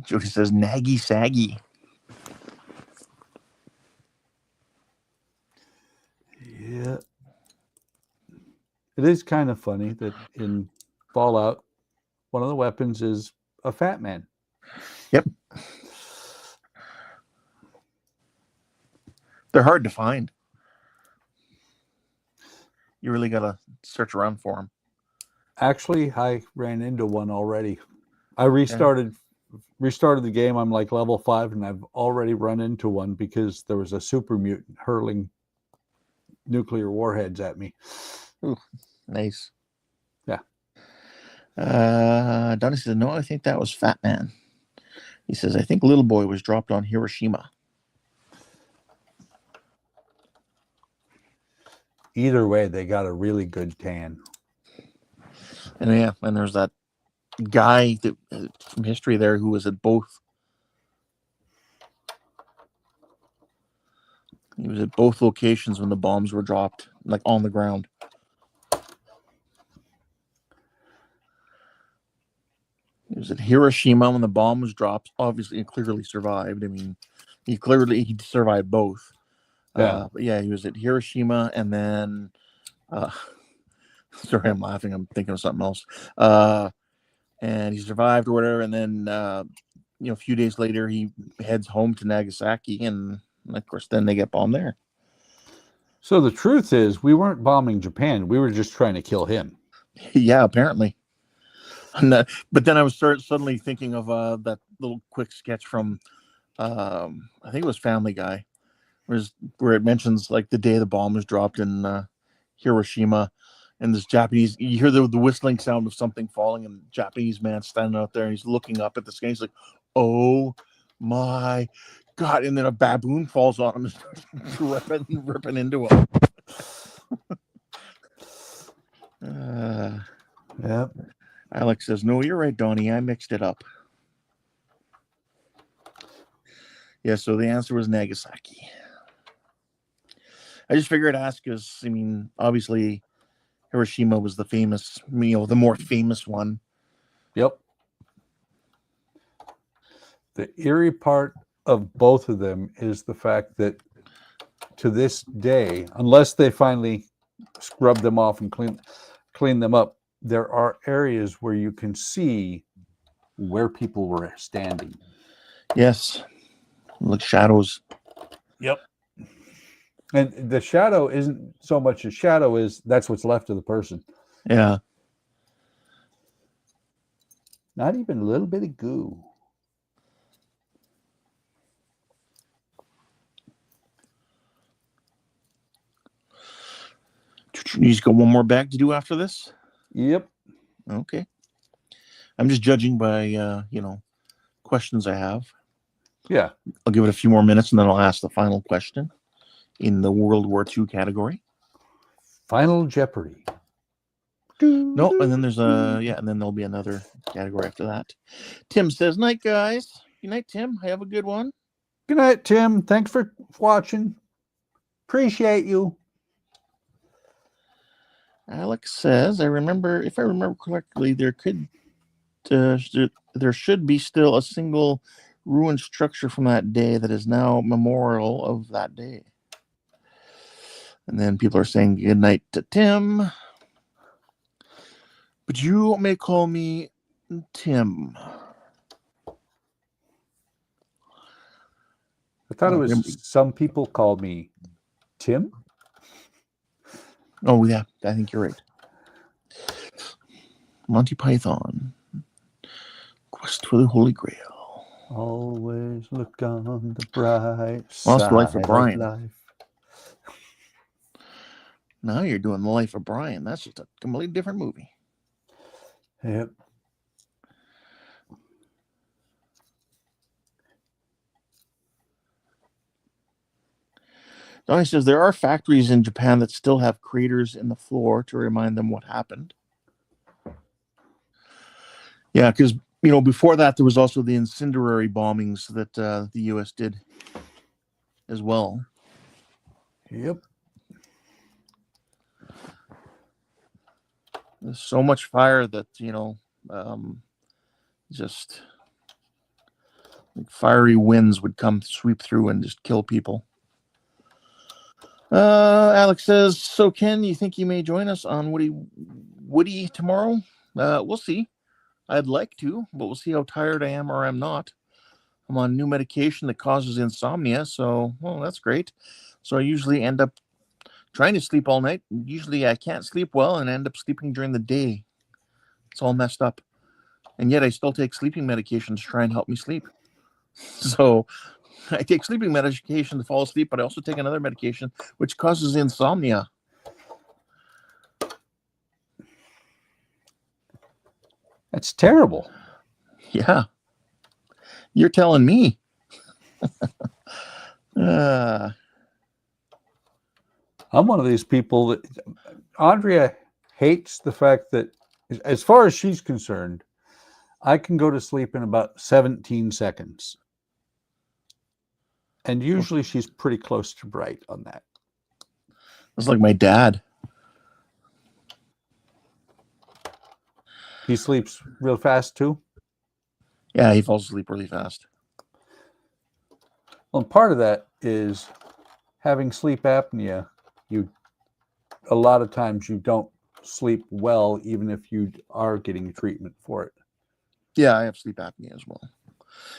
Jody says Naggy Saggy.
Yeah. It is kind of funny that in Fallout, one of the weapons is a fat man.
Yep. They're hard to find. You really got to search around for them.
Actually, I ran into one already. I restarted the game. I'm like level 5, and I've already run into one because there was a super mutant hurling nuclear warheads at me.
Ooh, nice.
Yeah.
Donnie says, no, I think that was Fat Man. He says, I think Little Boy was dropped on Hiroshima.
Either way, they got a really good tan.
And yeah, and there's that guy that, from history there who was at both. He was at both locations when the bombs were dropped, like on the ground. He was at Hiroshima when the bomb was dropped. Obviously, he clearly survived. I mean, he survived both.
Yeah.
But yeah, he was at Hiroshima, and then sorry, I'm laughing. I'm thinking of something else. And he survived or whatever. And then, a few days later, he heads home to Nagasaki, and of course, then they get bombed there.
So the truth is, we weren't bombing Japan. We were just trying to kill him.
Yeah, apparently. But then I was suddenly thinking of that little quick sketch from, I think it was Family Guy, where it mentions like the day the bomb was dropped in Hiroshima, and this Japanese, you hear the whistling sound of something falling, and Japanese man standing out there, and he's looking up at the sky. He's like, "Oh my God!" And then a baboon falls on him and starts ripping into him.
Yep.
Alex says, no, you're right, Donnie. I mixed it up. Yeah, so the answer was Nagasaki. I just figured I'd ask because, I mean, obviously Hiroshima was the famous, the more famous one.
Yep. The eerie part of both of them is the fact that to this day, unless they finally scrub them off and clean them up, there are areas where you can see where people were standing.
Yes. Look, shadows.
Yep. And the shadow isn't so much a shadow as that's what's left of the person.
Yeah.
Not even a little bit of goo.
You just got one more bag to do after this?
Yep.
Okay. I'm just judging by, questions I have.
Yeah.
I'll give it a few more minutes and then I'll ask the final question in the World War II category.
Final Jeopardy.
No, and then and then there'll be another category after that. Tim says, night, guys. Good night, Tim. Have a good one.
Good night, Tim. Thanks for watching. Appreciate you.
Alex says, if I remember correctly, there should be still a single ruined structure from that day that is now memorial of that day. And then people are saying good night to Tim. But you may call me Tim.
I thought it was some people called me Tim.
Oh, yeah, I think you're right. Monty Python. Quest for the Holy Grail.
Always look on the bright
Well,
side
that's the Life of Brian.
life.
Now you're doing the Life of Brian. That's just a completely different movie.
Yep.
Donnie says there are factories in Japan that still have craters in the floor to remind them what happened. Yeah, because before that there was also the incendiary bombings that the U.S. did as well.
Yep.
There's so much fire that just like fiery winds would come sweep through and just kill people. Alex says, so Ken, you think you may join us on Woody tomorrow? We'll see. I'd like to, but we'll see how tired I am or I'm not. I'm on new medication that causes insomnia, so that's great. So I usually end up trying to sleep all night. Usually I can't sleep well and end up sleeping during the day. It's all messed up. And yet I still take sleeping medication to try and help me sleep. So I take sleeping medication to fall asleep, but I also take another medication which causes insomnia.
That's terrible.
Yeah. You're telling me.
I'm one of these people that Andrea hates the fact that, as far as she's concerned, I can go to sleep in about 17 seconds. And usually she's pretty close to right on that.
It's like my dad.
He sleeps real fast too?
Yeah, he falls asleep really fast.
Well, part of that is having sleep apnea. A lot of times you don't sleep well, even if you are getting treatment for it.
Yeah, I have sleep apnea as well.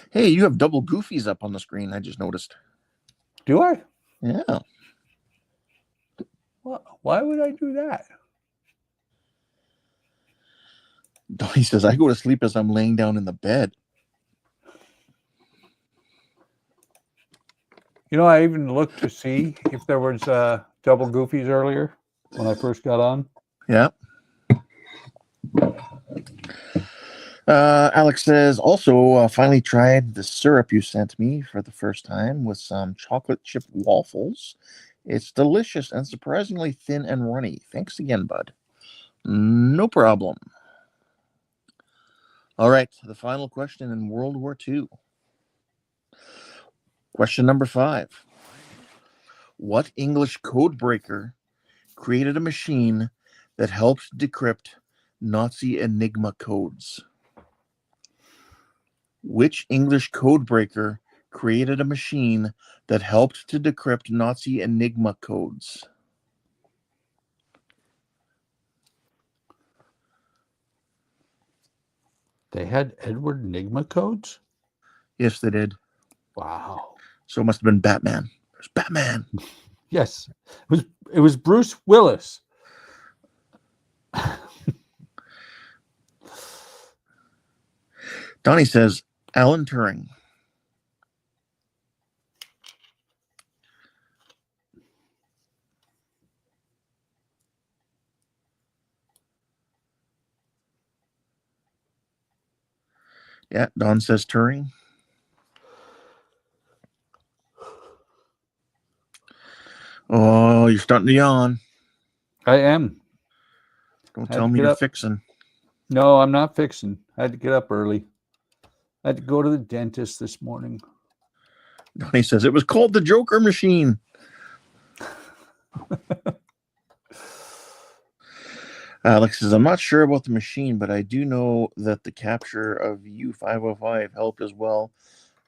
Hey, you have double goofies up on the screen. I just noticed.
Do I?
Yeah.
Why would I do that?
He says, I go to sleep as I'm laying down in the bed.
I even looked to see if there was double goofies earlier when I first got on.
Yeah. Alex says, also finally tried the syrup you sent me for the first time with some chocolate chip waffles. It's delicious and surprisingly thin and runny. Thanks again, bud. No problem. All right, the final question in World War II. Question number 5. What English code breaker created a machine that helped decrypt Nazi Enigma codes? Which English code breaker created a machine that helped to decrypt Nazi Enigma codes?
They had Edward Enigma codes?
Yes, they did.
Wow.
So it must have been Batman. There's Batman.
Yes. It was Bruce Willis.
Donnie says, Alan Turing. Yeah, Don says Turing. Oh, you're starting to yawn.
I am.
Don't tell me you're fixing.
No, I'm not fixing. I had to get up early. I had to go to the dentist this morning.
Donnie says it was called the Joker machine. Alex says, I'm not sure about the machine, but I do know that the capture of U505 helped as well.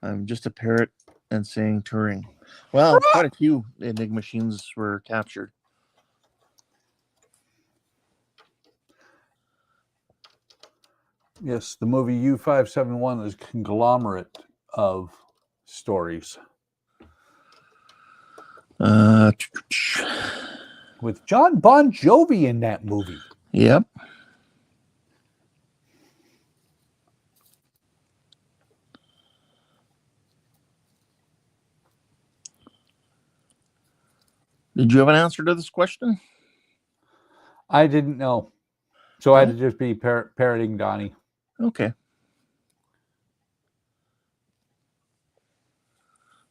I'm just a parrot and saying Turing. Well, quite a few Enigma machines were captured.
Yes, the movie U571 is a conglomerate of stories. With John Bon Jovi in that movie.
Yep. Did you have an answer to this question?
I didn't know. So I had to just be parroting Donnie.
Okay.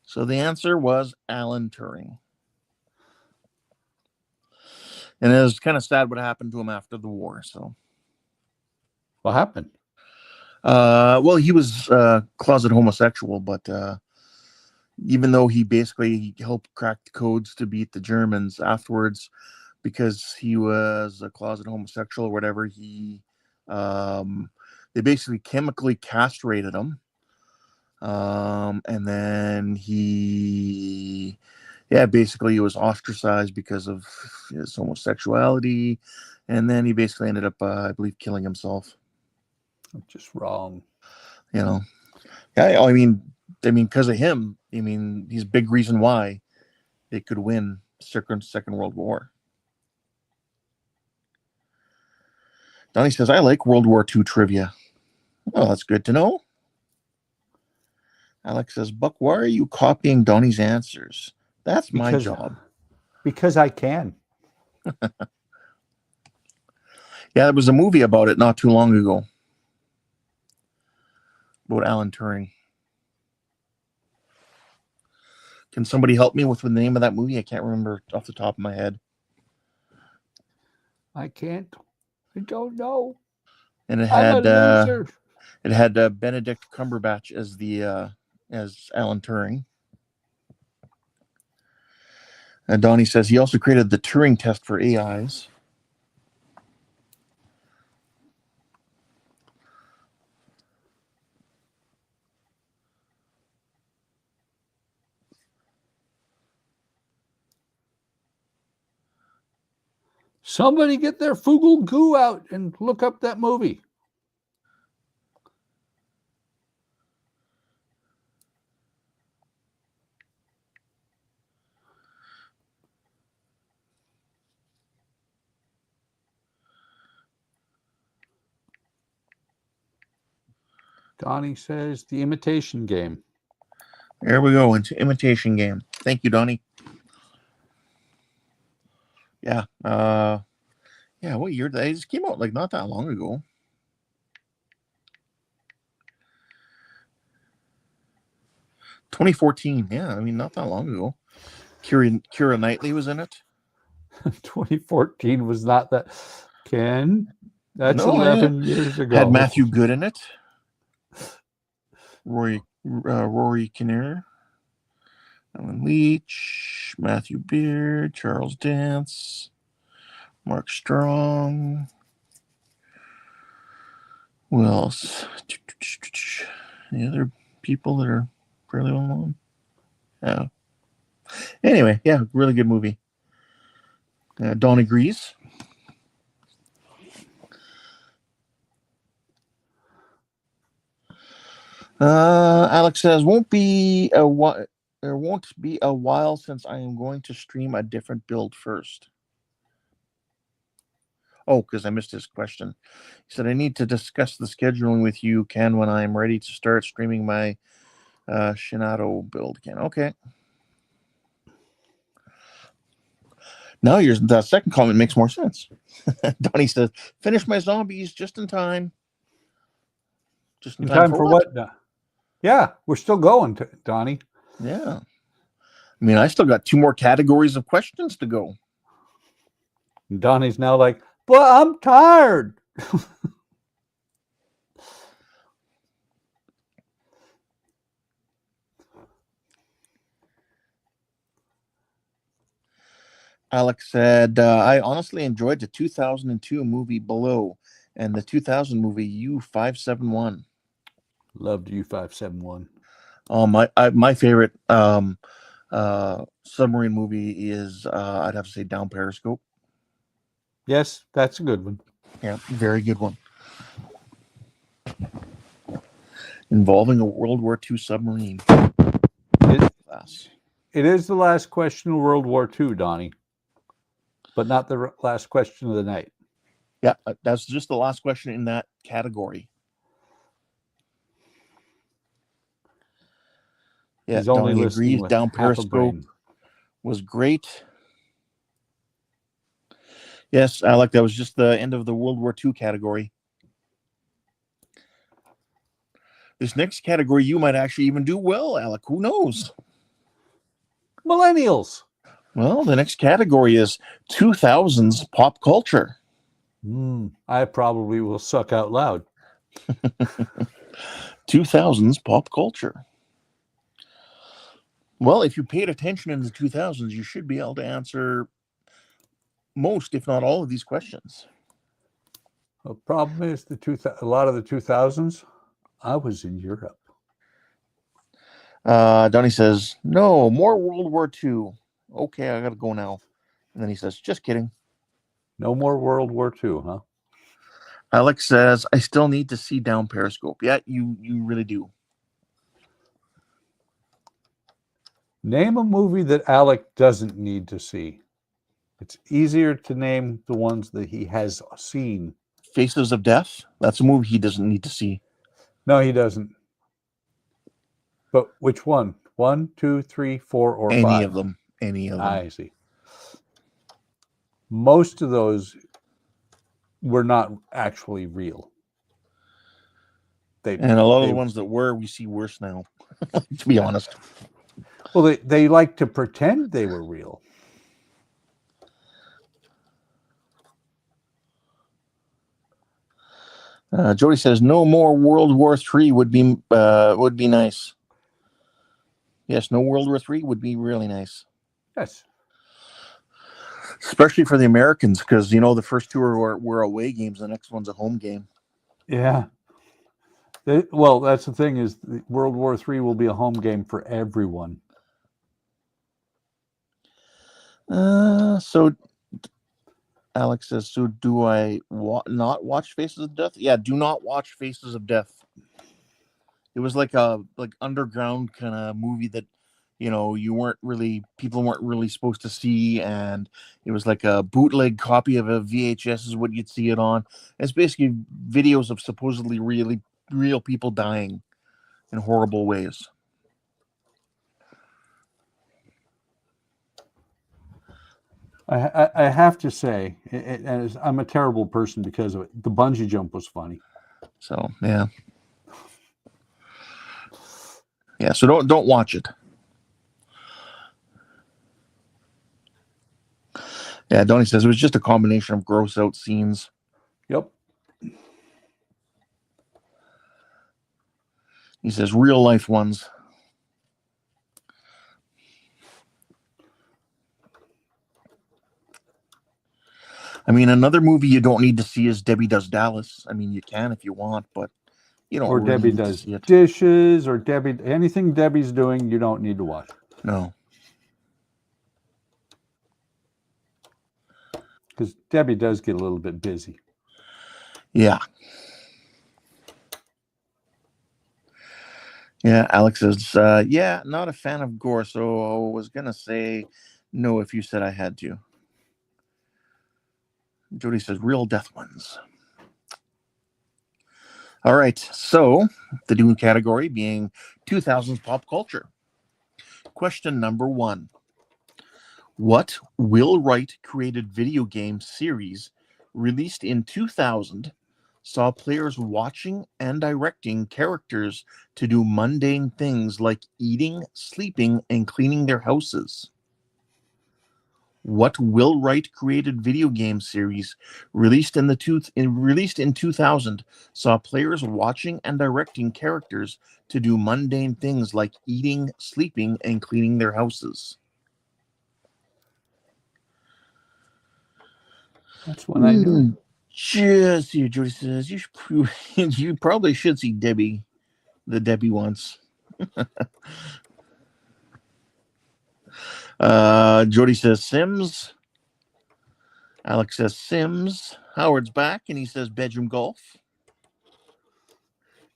So the answer was Alan Turing. And it was kind of sad what happened to him after the war. So,
what happened?
Well, he was closet homosexual, but even though he basically helped crack the codes to beat the Germans afterwards, because he was a closet homosexual or whatever, they basically chemically castrated him. And then basically he was ostracized because of his homosexuality. And then he basically ended up, I believe, killing himself.
Just wrong.
You know, yeah. I mean, because of him, he's a big reason why they could win Second World War. Donnie says, I like World War II trivia. Oh, that's good to know. Alex says, Buck, why are you copying Donnie's answers? That's my job.
Because I can.
Yeah, there was a movie about it not too long ago. About Alan Turing. Can somebody help me with the name of that movie? I can't remember off the top of my head.
I can't. I don't know.
And it
I'm
had
a loser.
It had Benedict Cumberbatch as the as Alan Turing. And Donnie says he also created the Turing test for AIs.
Somebody get their Fugul Goo out and look up that movie. Donnie says The Imitation Game.
There we go, into Imitation Game. Thank you, Donnie. Yeah. What year? They just came out like not that long ago. $2014. Yeah, not that long ago. Keira Knightley was in it.
2014 was not that. Ken, that's 11 years ago.
Had Matthew Good in it. Rory Kinnear, Ellen Leach, Matthew Beard, Charles Dance, Mark Strong. Who else? Any other people that are fairly well known? Yeah. Anyway, yeah, really good movie. Dawn agrees. Alex says, there won't be a while since I am going to stream a different build first. Oh, because I missed his question. He said, I need to discuss the scheduling with you, Ken, when I am ready to start streaming my Shinato build, Ken. Okay. Now that second comment makes more sense. Donnie says, finish my zombies just in time. Just in time for what?
Yeah, we're still going, Donnie.
Yeah. I still got 2 more categories of questions to go.
And Donnie's now like, but I'm tired.
Alex said, I honestly enjoyed the 2002 movie Below and the 2000 movie U571.
Loved U571.
Oh, my favorite submarine movie is, I'd have to say, Down Periscope.
Yes, that's a good one.
Yeah, very good one. Involving a World War II submarine.
It is the last question of World War II, Donnie, but not the last question of the night.
Yeah, that's just the last question in that category. Yeah,
He's only
Donnie
listening
agrees.
with
Down
half a
Periscope
brain.
was great. Yes, Alec, that was just the end of the World War II category. This next category, you might actually even do well, Alec. Who knows?
Millennials.
Well, the next category is 2000s pop culture.
I probably will suck out loud.
2000s pop culture. Well, if you paid attention in the 2000s, you should be able to answer most, if not all, of these questions.
The problem is a lot of the 2000s, I was in Europe.
Donnie says, no, more World War II. Okay, I got to go now. And then he says, just kidding.
No more World War II, huh?
Alex says, I still need to see Down Periscope. Yeah, you really do.
Name a movie that Alec doesn't need to see. It's easier to name the ones that he has seen.
Faces of Death? That's a movie he doesn't need to see.
No, he doesn't. But which one? 1, 2, 3, 4, or 5?
Any of them. Any of them.
I see. Most of those were not actually real.
And a lot of the ones that were, we see worse now, to be honest.
Well, they like to pretend they were real.
Jody says, no more World War III would be nice. Yes, no World War III would be really nice.
Yes.
Especially for the Americans, because, you know, the first two were away games. The next one's a home game.
Yeah. Well, that's the thing is World War III will be a home game for everyone.
So Alex says, so do I not watch Faces of Death? Yeah, do not watch Faces of Death. It was like a underground kind of movie that, you know, people weren't really supposed to see, and it was like a bootleg copy of a VHS is what you'd see it on. It's basically videos of supposedly real people dying in horrible ways.
I have to say, I'm a terrible person because of it. The bungee jump was funny.
So yeah. Yeah, so don't watch it. Yeah, Donnie says it was just a combination of gross out scenes.
Yep.
He says real life ones. I mean, another movie you don't need to see is Debbie Does Dallas. I mean, you can if you want, but you don't.
Or
really
Debbie
need
Does
to see it.
Dishes, or anything Debbie's doing, you don't need to watch.
No.
Because Debbie does get a little bit busy.
Yeah. Yeah, Alex says, yeah, not a fan of gore, so I was going to say no if you said I had to. Jody says, real death ones. All right, so the new category being 2000s pop culture. Question number 1. What Will Wright-created video game series released in 2000 saw players watching and directing characters to do mundane things like eating, sleeping, and cleaning their houses? What Will Wright-created video game series released in 2000 saw players watching and directing characters to do mundane things like eating, sleeping, and cleaning their houses?
That's when I knew.
Just here, Jody says you probably should see Debbie, the Debbie once. Jody says Sims. Alex says Sims. Howard's back and he says bedroom golf.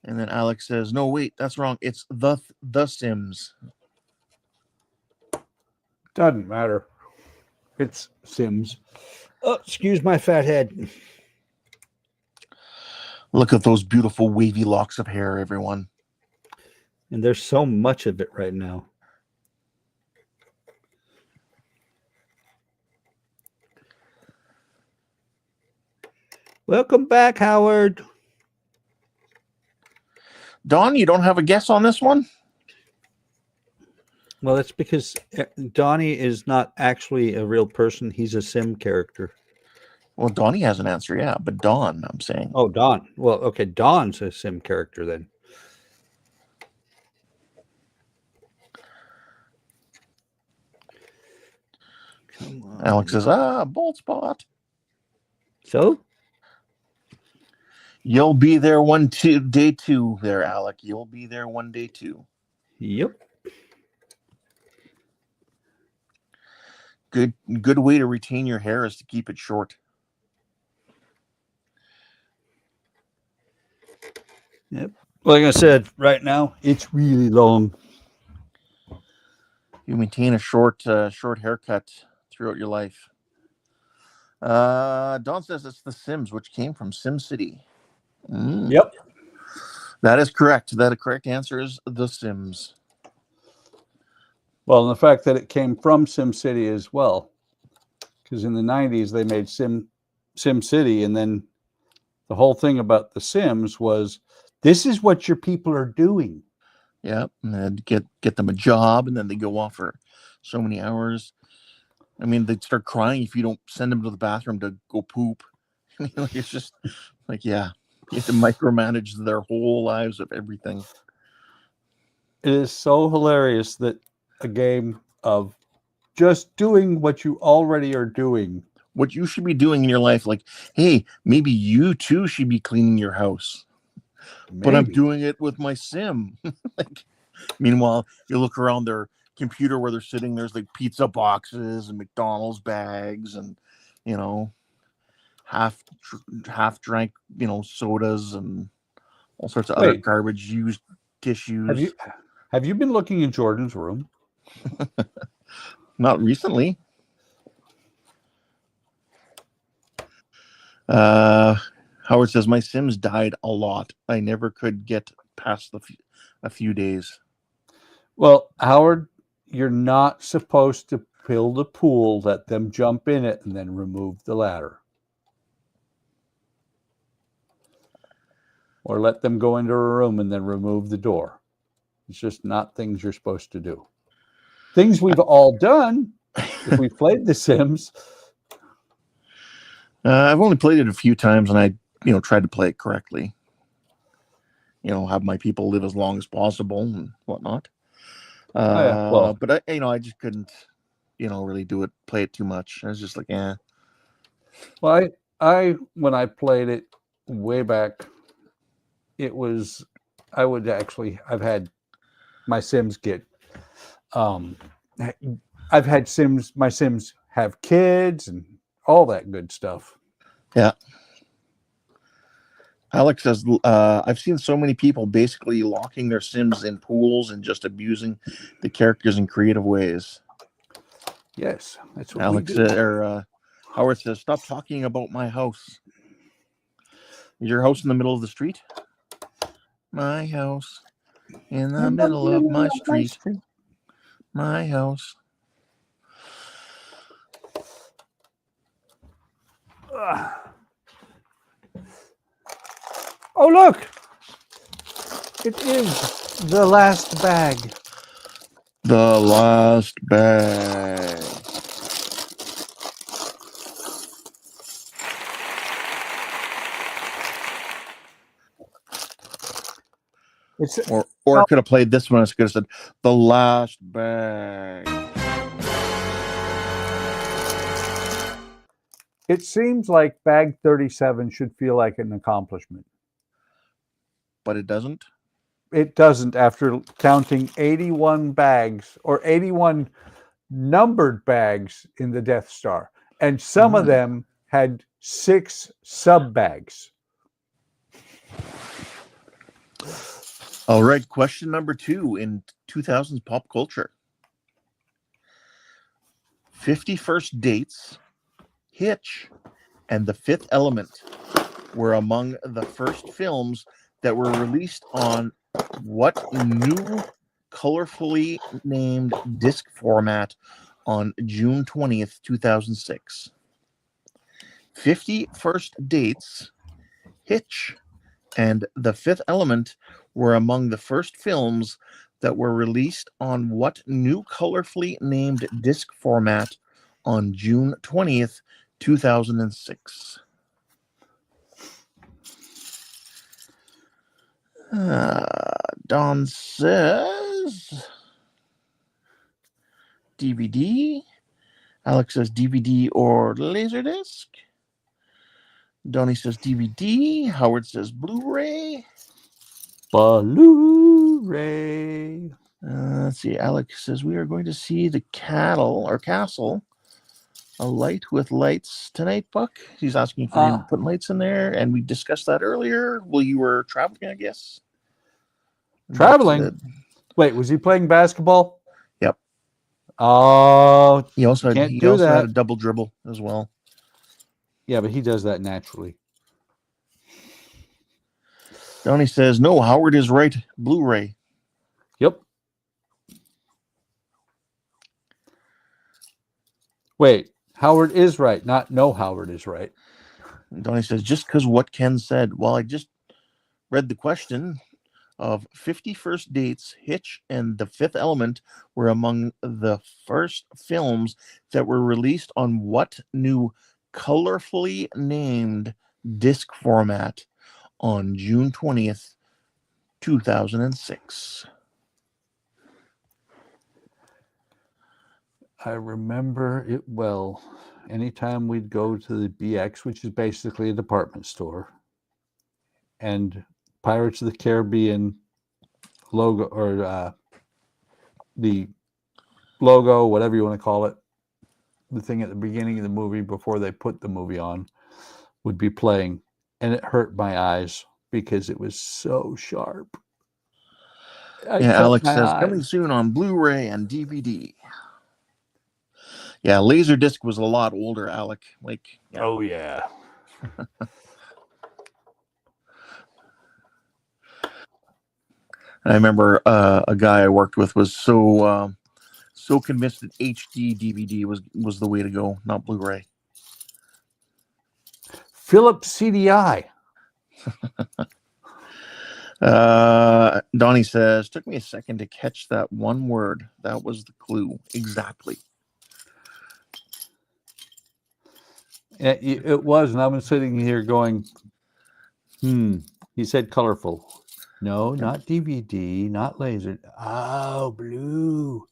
And then Alex says, no, wait, that's wrong. It's the Sims.
Doesn't matter. It's Sims. Oh, excuse my fat head.
Look at those beautiful wavy locks of hair, everyone.
And there's so much of it right now. Welcome back, Howard.
Don, you don't have a guess on this one?
Well, that's because Donnie is not actually a real person. He's a sim character.
Well, Donnie has an answer, yeah, but Don, I'm saying.
Oh, Don. Well, okay, Don's a sim character then. Come on.
Alex says, bold spot.
So?
You'll be there day two there, Alec. You'll be there one day too.
Yep.
Good way to retain your hair is to keep it short.
Yep. Like I said, right now it's really long.
You maintain a short haircut throughout your life. Don says it's The Sims, which came from Sim City.
Yep.
That is correct. That correct answer is The Sims.
Well, and the fact that it came from Sim City as well, because in the 90s they made Sim City, and then the whole thing about The Sims was, this is what your people are doing.
Yeah, and get them a job, and then they go off for so many hours. I mean, they start crying if you don't send them to the bathroom to go poop. I mean, like, it's just like, yeah, you have to micromanage their whole lives of everything.
It is so hilarious that a game of just doing what you already are doing.
What you should be doing in your life, like, hey, maybe you too should be cleaning your house.
Maybe.
But I'm doing it with my sim. Like, meanwhile, you look around their computer where they're sitting, there's like pizza boxes and McDonald's bags and, you know, half drank, you know, sodas and all sorts of other garbage, used tissues.
Have you been looking in Jordan's room?
Not recently. Howard says, my Sims died a lot. I never could get past a few days.
Well, Howard, you're not supposed to build a pool, let them jump in it, and then remove the ladder. Or let them go into a room and then remove the door. It's just not things you're supposed to do. Things we've all done if we've played The Sims.
I've only played it a few times, and I, you know, tried to play it correctly. You know, have my people live as long as possible and whatnot. But I just couldn't, you know, really play it too much. I was just like, eh.
Well, I when I played it way back, I've had my Sims get, I've had my Sims have kids and all that good stuff.
Yeah. Alex says, I've seen so many people basically locking their Sims in pools and just abusing the characters in creative ways.
Yes, that's what
Alex Howard says, stop talking about my house. Is your house in the middle of the street? My house in the middle of my street. My house.
Oh, look! It is the last bag.
The last bag. Or I could have played this one. I could have said, the last bag.
It seems like bag 37 should feel like an accomplishment.
But it doesn't.
It doesn't after counting 81 bags or 81 numbered bags in the Death Star. And some of them had 6 sub bags.
All right. Question number 2 in 2000s pop culture. 51st Dates, Hitch, and The Fifth Element were among the first films that were released on what new colorfully named disc format on June 20th, 2006? 51st Dates, Hitch, and The Fifth Element were among the first films that were released on what new colorfully named disc format on June 20th, 2006? Don says DVD. Alex says DVD or Laserdisc. Donnie says DVD. Howard says Blu-ray.
Blu-ray.
Let's see. Alex says we are going to see the castle, a light with lights tonight. Buck. He's asking for him to put lights in there, and we discussed that earlier. Well, you were traveling, I guess.
Traveling. Wait, was he playing basketball?
Yep.
Oh,
he also
had
a double dribble as well.
Yeah, but he does that naturally.
Donnie says, no, Howard is right. Blu-ray.
Yep. Wait, Howard is right, not no Howard is right.
Donnie says, just because what Ken said. Well, I just read the question of 51st Dates, Hitch, and The Fifth Element were among the first films that were released on what new colorfully named disc format on June 20th, 2006.
I remember it well. Anytime we'd go to the BX, which is basically a department store, and Pirates of the Caribbean logo, or the logo, whatever you want to call it, the thing at the beginning of the movie before they put the movie on, would be playing. And it hurt my eyes because it was so sharp.
Alex says, coming soon on Blu-ray and DVD. Yeah, Laserdisc was a lot older, Alec. Yeah.
Oh, yeah.
I remember a guy I worked with was so convinced that HD DVD was the way to go, not Blu-ray.
Philips CDI.
Donnie says, took me a second to catch that one word. That was the clue. Exactly.
It was, and I've been sitting here going, he said colorful. No, not DVD, not laser. Oh, blue.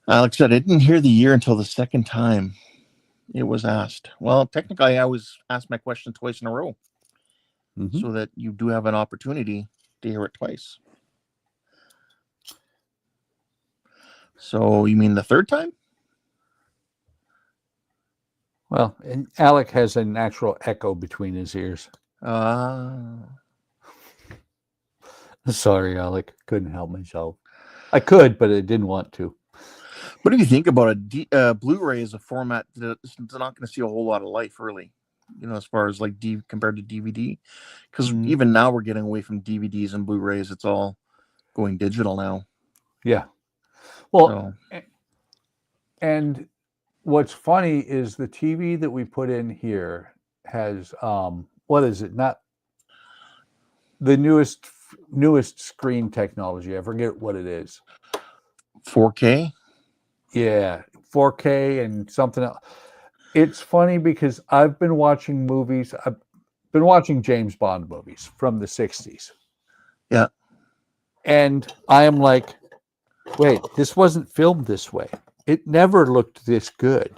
Alex said, I didn't hear the year until the second time it was asked. Well, technically, I was asked my question twice in a row, so that you do have an opportunity to hear it twice. So you mean the third time?
Well, and Alec has a natural echo between his ears. Sorry, Alec. Couldn't help myself. I could, but I didn't want to.
But if you think about it, Blu-ray is a format that's not going to see a whole lot of life early, as far as like compared to DVD. Because even now we're getting away from DVDs and Blu-rays. It's all going digital now.
Yeah. Well, and what's funny is the TV that we put in here has, what is it? Not the newest screen technology. I forget what it is.
4K?
Yeah, 4K and something else. It's funny because I've been watching movies. I've been watching James Bond movies from the 60s.
Yeah.
And I am like, wait, this wasn't filmed this way. It never looked this good.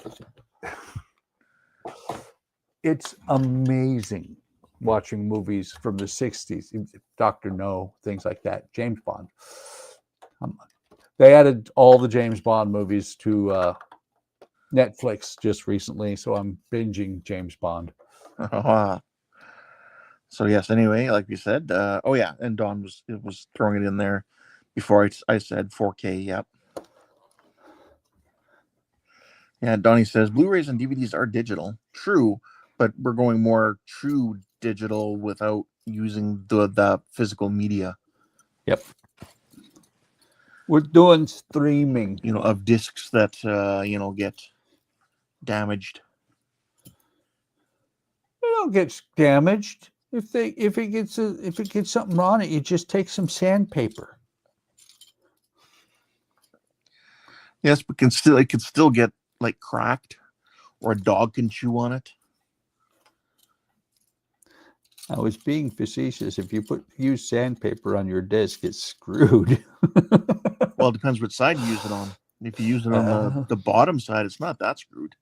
It's amazing watching movies from the 60s, Dr. No, things like that, James Bond. They added all the James Bond movies to Netflix just recently, so I'm binging James Bond.
So yes, anyway, like we said, and Don was throwing it in there before I said 4K. Yep. Yeah, Donnie says Blu-rays and DVDs are digital. True, but we're going more true digital without using the physical media.
Yep. We're doing streaming.
Of discs that get damaged.
They don't get damaged. If it gets something on it, you just take some sandpaper.
Yes, but it can still get like cracked, or a dog can chew on it.
I was being facetious. If you use sandpaper on your disc, it's screwed.
Well, it depends which side you use it on. If you use it on the bottom side, it's not that screwed,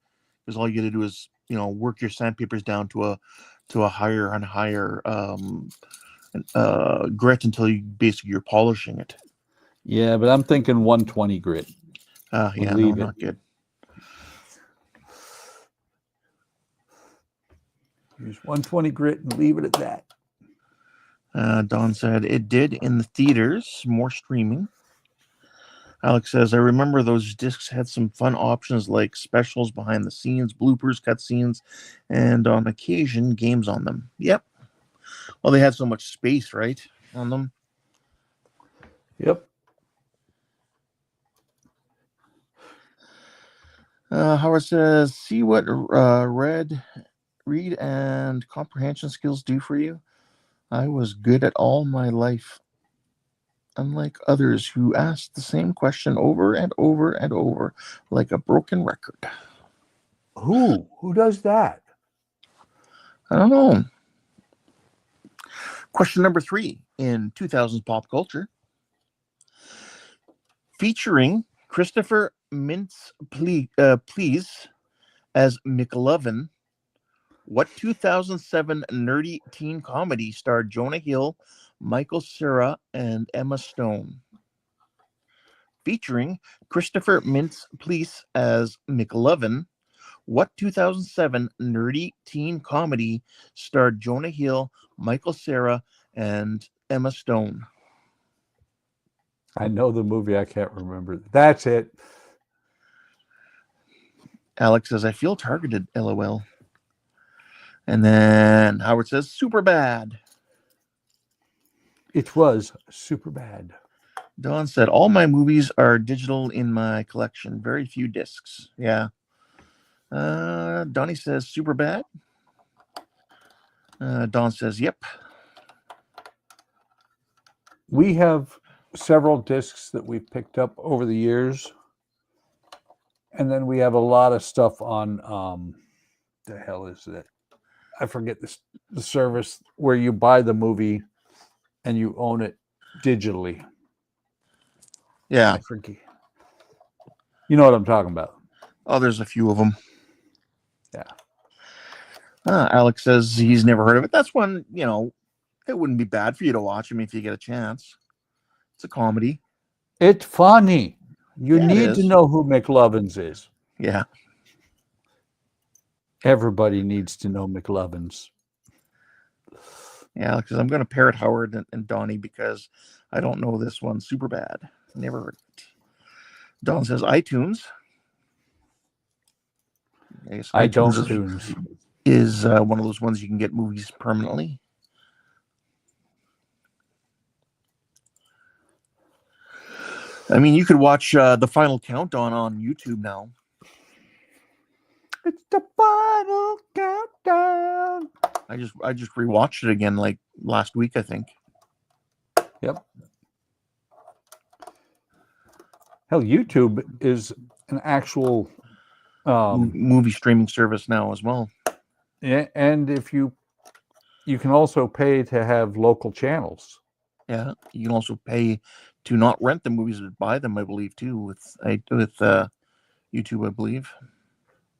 because all you got to do is work your sandpapers down to a higher and higher grit until you're polishing it.
Yeah, but I'm thinking 120 grit.
Not good.
Use 120 grit and leave it at that.
Don said it did in the theaters. More streaming. Alex says, I remember those discs had some fun options like specials, behind the scenes, bloopers, cutscenes, and on occasion, games on them. Yep. Well, they had so much space, right, on them.
Yep.
Howard says, see what read and comprehension skills do for you. I was good at all my life, unlike others who asked the same question over and over and over, like a broken record.
Who does that?
I don't know. Question number 3 in 2000s pop culture, featuring Christopher Mintz-Please as McLovin. What 2007 nerdy teen comedy starred Jonah Hill, Michael Cera, and Emma Stone? Featuring Christopher Mintz-Please as McLovin, what 2007 nerdy teen comedy starred Jonah Hill, Michael Cera, and Emma Stone?
I know the movie. I can't remember. That's it.
Alex says, I feel targeted, LOL. And then Howard says, super bad.
It was super bad.
Don said, all my movies are digital in my collection. Very few discs. Yeah. Donnie says, super bad. Don says, yep.
We have several discs that we've picked up over the years. And then we have a lot of stuff on, the hell is it? I forget the service where you buy the movie and you own it digitally.
Yeah.
I forget. You know what I'm talking about.
Oh, there's a few of them.
Yeah.
Alex says he's never heard of it. That's one, it wouldn't be bad for you to watch. I mean, if you get a chance. It's a comedy.
It's funny. You need to
is.
know who McLovins is.
Yeah.
Everybody needs to know McLovins.
Yeah, because I'm going to parrot Howard and Donnie because I don't know this one. Super bad. Never heard of it. Don says iTunes. I guess
iTunes
is one of those ones you can get movies permanently. I mean, you could watch the Final Countdown on YouTube now.
It's the final countdown.
I just rewatched it again like last week, I think.
Yep. Hell, YouTube is an actual
movie streaming service now as well.
Yeah, and if you can also pay to have local channels.
Yeah, you can also pay to not rent the movies but buy them, I believe, too, with YouTube, I believe.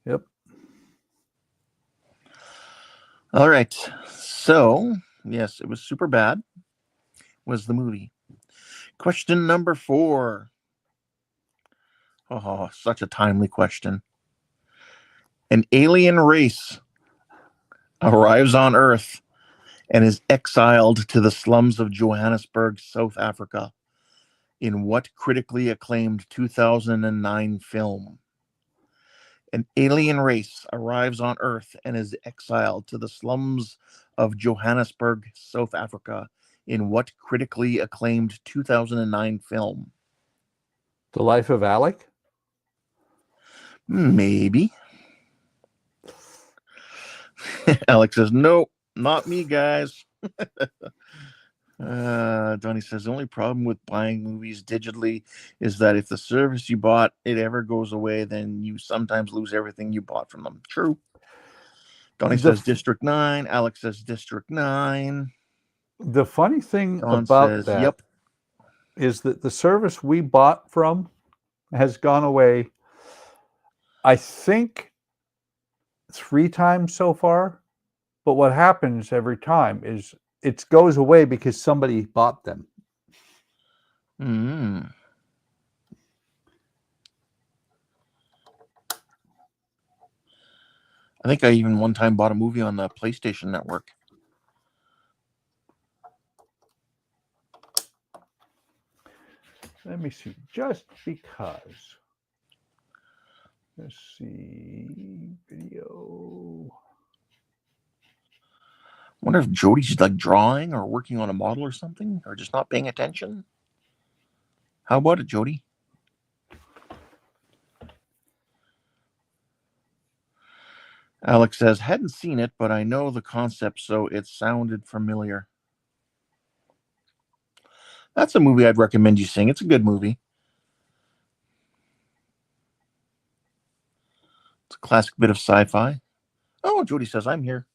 Yep.
All right. So, yes, it was super bad. Was the movie. Question number 4. Oh, such a timely question. An alien race arrives on Earth and is exiled to the slums of Johannesburg, South Africa, in what critically acclaimed 2009 film? An alien race arrives on Earth and is exiled to the slums of Johannesburg, South Africa, in what critically acclaimed 2009 film?
The Life of Alec?
Maybe. Alex says, nope, not me, guys. Donnie says, the only problem with buying movies digitally is that if the service you bought, it ever goes away, then you sometimes lose everything you bought from them. True. Donnie says District 9. Alex says District 9.
The funny thing
Don
about
says,
that
yep.
is that the service we bought from has gone away, I think, 3 times so far. But what happens every time is it goes away because somebody bought them.
Mm. I think I even one time bought a movie on the PlayStation Network.
Let me see, just because. Let's see, video.
I wonder if Jody's like drawing or working on a model or something, or just not paying attention. How about it, Jody? Alex says, hadn't seen it, but I know the concept, so it sounded familiar. That's a movie I'd recommend you seeing. It's a good movie. It's a classic bit of sci-fi. Oh, Jody says, I'm here.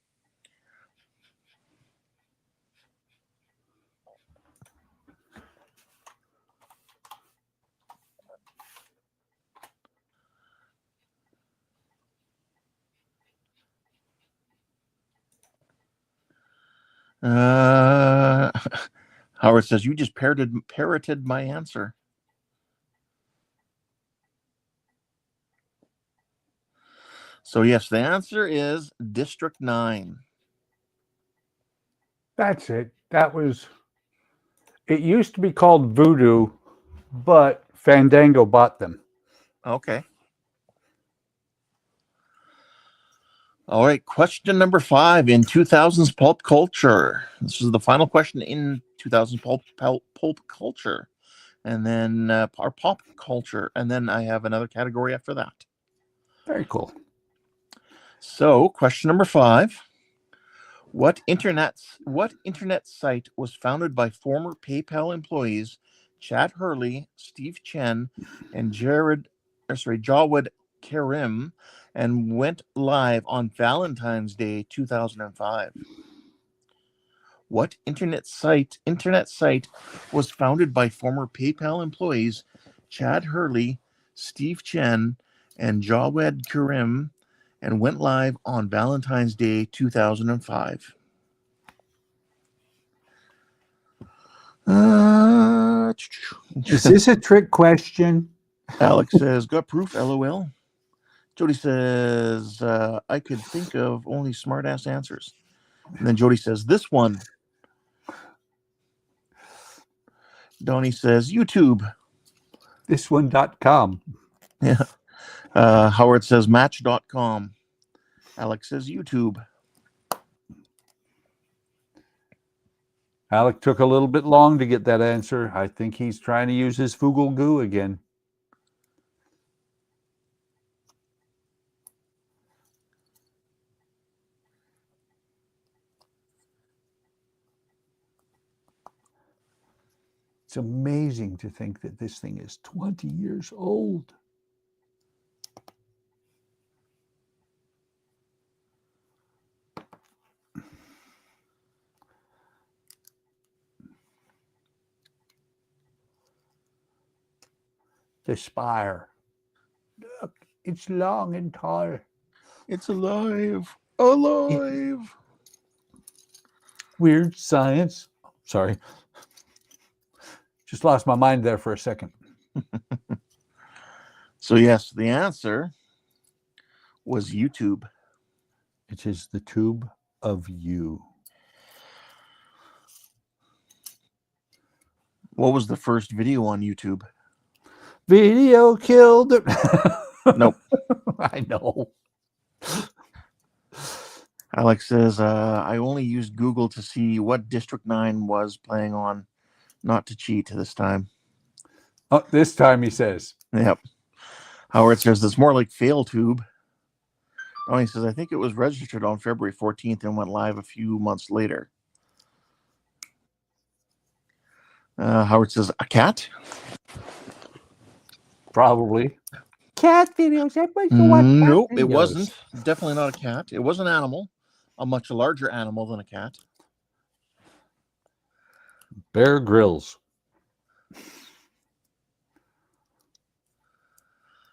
Howard says, you just parroted my answer. So, yes, the answer is District 9.
That's it. It used to be called Voodoo, but Fandango bought them.
Okay. All right, question number 5 in 2000s pulp culture. This is the final question in 2000s pulp culture, and then our pop culture, and then I have another category after that.
Very cool.
So, question number 5: What internet site was founded by former PayPal employees Chad Hurley, Steve Chen, and Jawed Karim, and went live on Valentine's Day 2005? What internet site was founded by former PayPal employees Chad Hurley, Steve Chen, and Jawed Karim, and went live on Valentine's Day 2005?
Is this a trick question?
Alex says, got proof, LOL. Jody says, I could think of only smart-ass answers. And then Jody says, this one. Donnie says, YouTube.
Thisone.com.
Yeah. Howard says, match.com. Alex says, YouTube.
Alec took a little bit long to get that answer. I think he's trying to use his Fugel goo again. It's amazing to think that this thing is 20 years old. The Spire. Look, It's long and tall.
It's alive. Alive.
Weird science. Sorry. Just lost my mind there for a second.
So, yes, the answer was YouTube.
It is the tube of you.
What was the first video on YouTube?
Video killed.
Nope.
I know.
Alex says, I only used Google to see what District 9 was playing on, not to cheat this time.
Oh, this time he says.
Yep. Howard says, it's more like FailTube. Oh, he says, I think it was registered on February 14th and went live a few months later. Howard says, a cat?
Probably. Cat videos.
Nope, it wasn't. Definitely not a cat. It was an animal, a much larger animal than a cat.
Bear Grylls.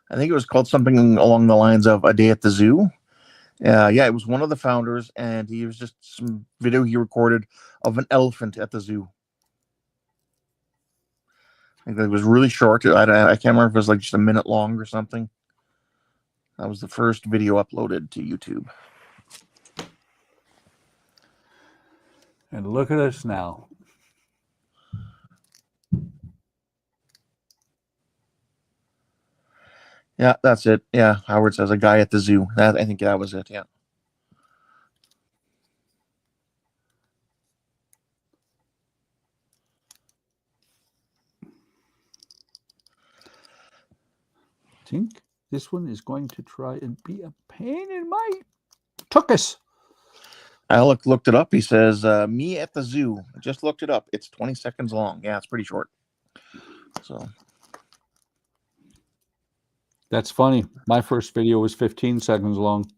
I think it was called something along the lines of A Day at the Zoo. Yeah, it was one of the founders, and he was just some video he recorded of an elephant at the zoo. I think it was really short. I can't remember if it was like just a minute long or something. That was the first video uploaded to YouTube.
And look at us now.
Yeah, that's it. Yeah, Howard says a guy at the zoo. I think that was it. Yeah.
I think this one is going to try and be a pain in my tuchus.
Alec looked it up. He says, me at the zoo. I just looked it up. It's 20 seconds long. Yeah, it's pretty short. So
That's funny. My first video was 15 seconds long.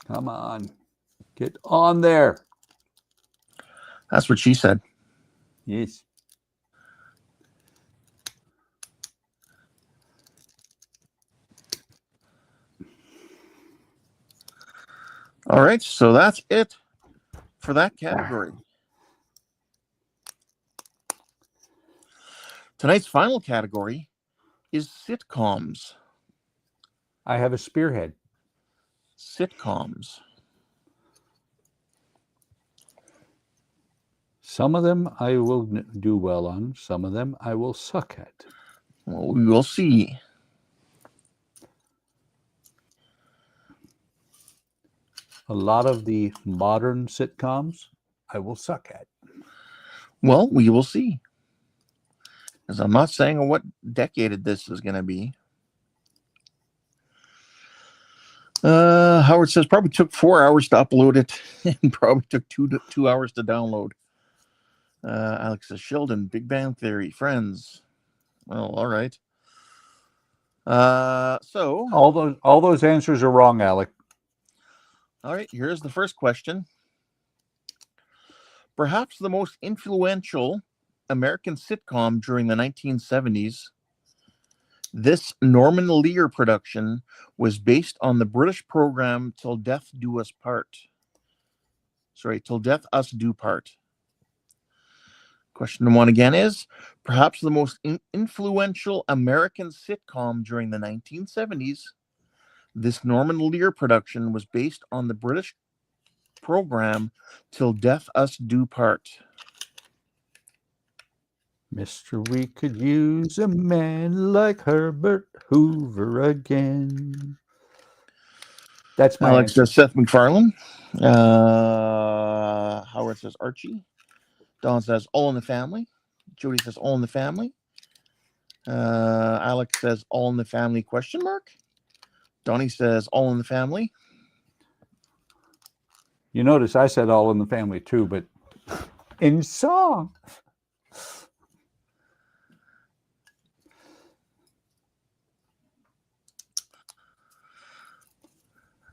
Come on. Get on there.
that's what she said.
Yes.
All right, so that's it for that category. Tonight's final category is sitcoms.
I have a spearhead.
Sitcoms.
Some of them I will do well on. Some of them I will suck at.
Well, we will see.
A lot of the modern sitcoms I will suck at.
Well, we will see. Because I'm not saying what decade this is going to be. Howard says probably took 4 hours to upload it and probably took two hours to download. Alex says Sheldon, Big Bang Theory, Friends. Well, all right. So
all those answers are wrong, Alec.
All right, here's the first question. Perhaps the most influential American sitcom during the 1970s, this Norman Lear production was based on the British program Till Death Do Us Part. Till Death Us Do Part. Question one again is, perhaps the most influential American sitcom during the 1970s, this Norman Lear production was based on the British program Till Death Us Do Part.
Mr. We could use a man like Herbert Hoover again. That's my
Alex
answer.
says Seth MacFarlane. Howard says Archie. Don says All in the Family. Jody says All in the Family. Alex says All in the Family ? Donnie says All in the Family.
You notice I said All in the Family too, but in song.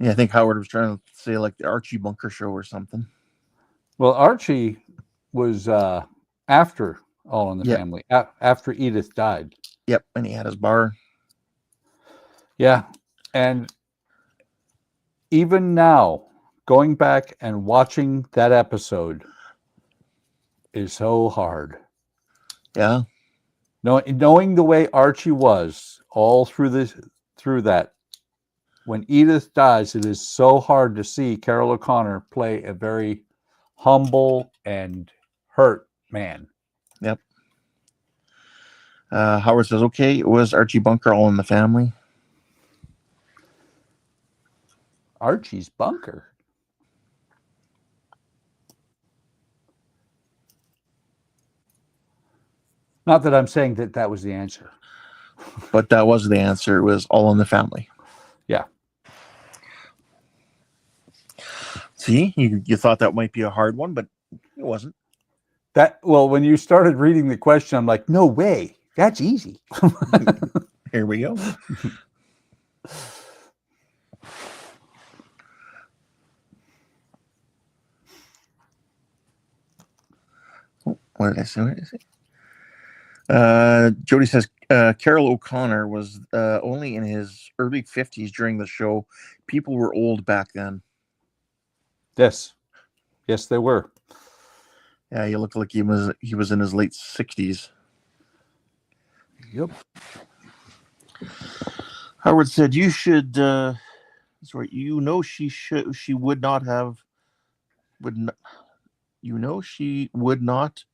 Yeah, I think Howard was trying to say like the Archie Bunker show or something.
Well, Archie was after All in the
Yep.
Family, after Edith died.
Yep, and he had his bar.
Yeah, and even now, going back and watching that episode is so hard.
Yeah.
Knowing the way Archie was all through that, when Edith dies, it is so hard to see Carol O'Connor play a very humble and hurt man.
Yep. Howard says, okay, it was Archie Bunker, All in the Family.
Archie's Bunker? Not that I'm saying that was the answer.
But that was the answer. It was All in the Family.
Yeah.
See, you thought that might be a hard one, but it wasn't.
When you started reading the question, I'm like, no way. That's easy.
Here we go. What did I say? Jody says Carol O'Connor was only in his early 50s during the show. People were old back then.
Yes, they were.
Yeah, he looked like he was in his late 60s.
Yep.
Howard said you should. Sorry, she would not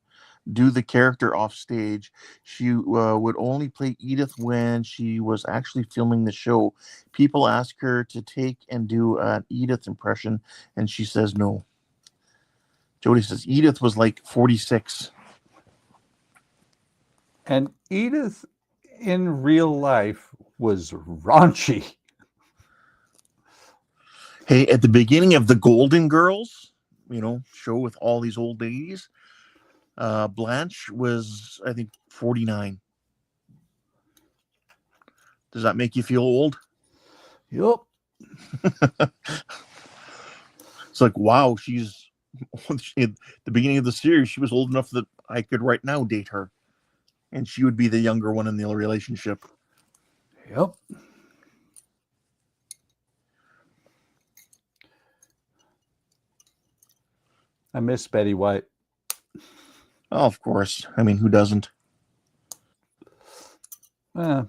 do the character off stage. She would only play Edith when she was actually filming the show. People ask her to take and do an Edith impression, and she says no. Jody says Edith was like 46.
And Edith in real life was raunchy.
Hey, at the beginning of the Golden Girls, show with all these old ladies, Blanche was, I think, 49. Does that make you feel old?
Yep.
It's like, wow, she's at the beginning of the series, she was old enough that I could right now date her. And she would be the younger one in the relationship.
Yep. I miss Betty White.
Oh, of course. I mean, who doesn't? Well,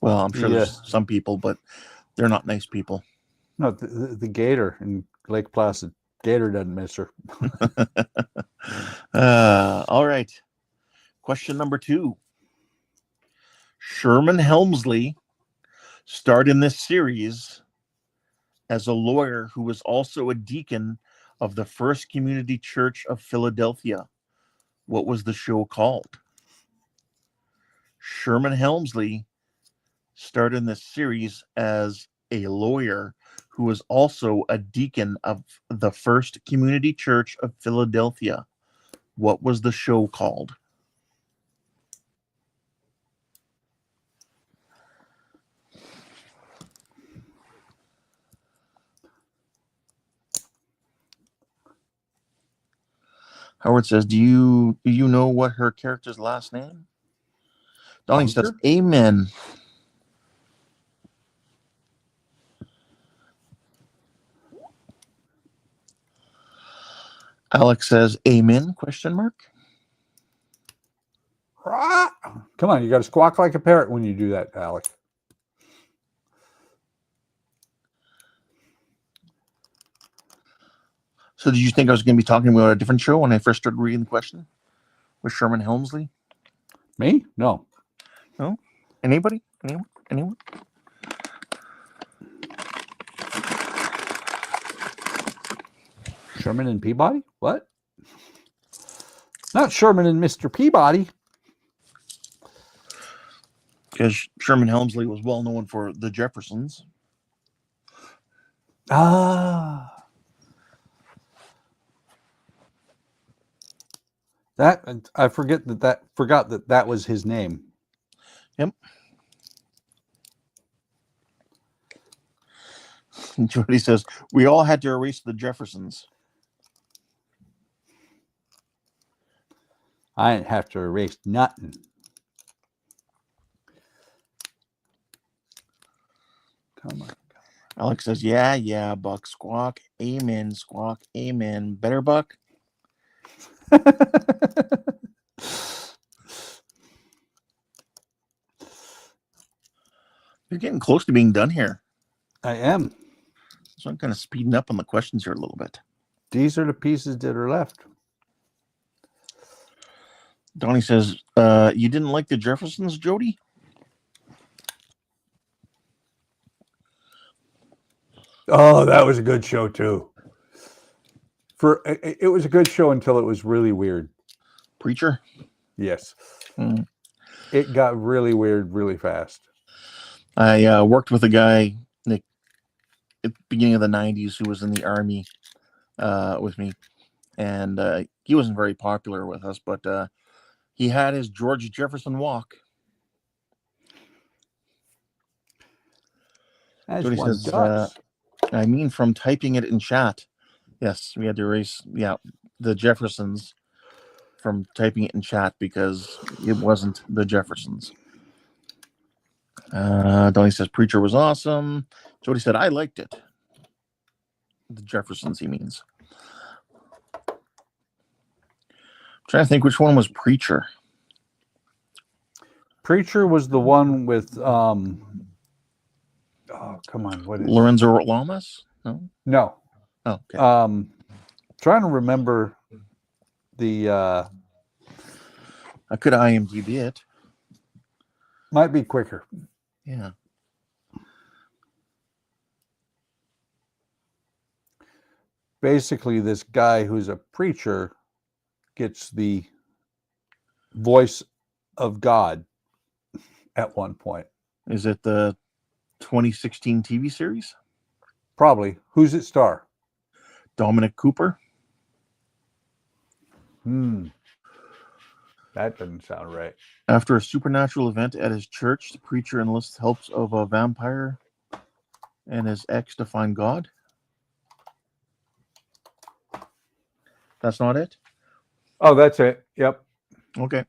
I'm sure there's some people, but they're not nice people.
No, the Gator in Lake Placid. Gator doesn't miss her.
All right. Question number 2. Sherman Helmsley starred in this series as a lawyer who was also a deacon of the First Community Church of Philadelphia. What was the show called? Sherman Helmsley starred in this series as a lawyer who was also a deacon of the First Community Church of Philadelphia. What was the show called? Howard says, do you know what her character's last name? Donnie says, amen. Alex says, amen, question mark.
Come on, you got to squawk like a parrot when you do that, Alex.
So did you think I was going to be talking about a different show when I first started reading the question? With Sherman Helmsley?
Me? No.
No? Anybody? Anyone?
Sherman and Peabody? What? Not Sherman and Mr. Peabody.
Because Sherman Helmsley was well known for the Jeffersons.
Ah. I forgot that was his name.
Yep. Jody says, we all had to erase the Jeffersons.
I didn't have to erase nothing. Come on.
Alex says, yeah, Buck. Squawk. Amen, Squawk. Amen. Better, Buck? You're getting close to being done here.
I am.
So I'm kind of speeding up on the questions here a little bit.
These are the pieces that are left.
Donnie says, you didn't like the Jeffersons, Jody?
Oh, that was a good show too. It was a good show until it was really weird.
Preacher?
Yes.
Hmm.
It got really weird really fast.
I worked with a guy at the beginning of the 90s who was in the Army with me. And he wasn't very popular with us, but he had his George Jefferson walk.
As
Jody
one
says,
does.
I mean, from typing it in chat. Yes, we had to erase, the Jeffersons from typing it in chat because it wasn't the Jeffersons. Donnie says, Preacher was awesome. Jody said, I liked it. The Jeffersons, he means. I'm trying to think which one was Preacher.
Preacher was the one with oh, come on, what is
Lorenzo Lamas?
No.
Oh, okay.
Trying to remember the
I could IMDb it.
might be quicker.
Yeah.
Basically, this guy who's a preacher gets the voice of God at one point.
Is it the 2016 TV series?
Probably. Who's it star?
Dominic Cooper?
That doesn't sound right.
After a supernatural event at his church, the preacher enlists help of a vampire and his ex to find God. That's not it?
Oh, that's it. Yep.
Okay.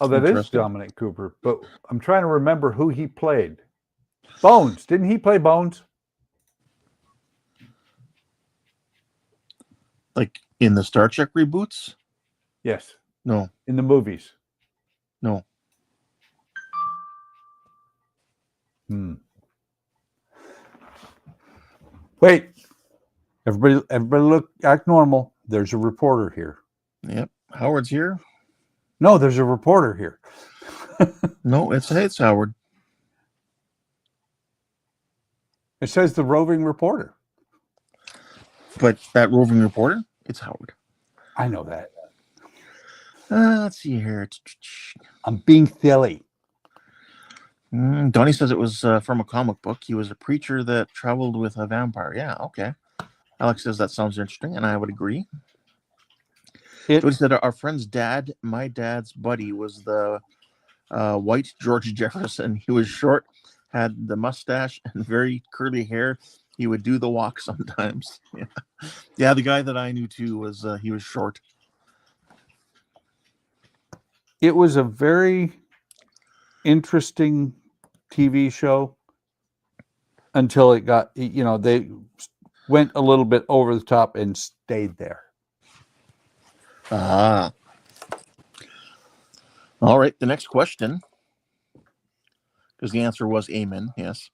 Oh, that is
Interesting.
Dominic Cooper, but I'm trying to remember who he played. Bones. Didn't he play Bones?
Like in the Star Trek reboots?
Yes.
No.
In the movies?
No.
Wait. Everybody act normal. There's a reporter here.
Yep. Howard's here?
No, there's a reporter here.
No, it's Howard.
It says the roving reporter.
But that roving reporter, it's Howard.
I know that.
Let's see here.
I'm being silly.
Donnie says it was from a comic book. He was a preacher that traveled with a vampire. Yeah, okay. Alex says that sounds interesting, and I would agree. Jody said our friend's dad, my dad's buddy, was the white George Jefferson. He was short, had the mustache, and very curly hair. He would do the walk sometimes. Yeah, the guy that I knew too was he was short.
It was a very interesting TV show until it got, they went a little bit over the top and stayed there.
All right, the next question, because the answer was amen, yes.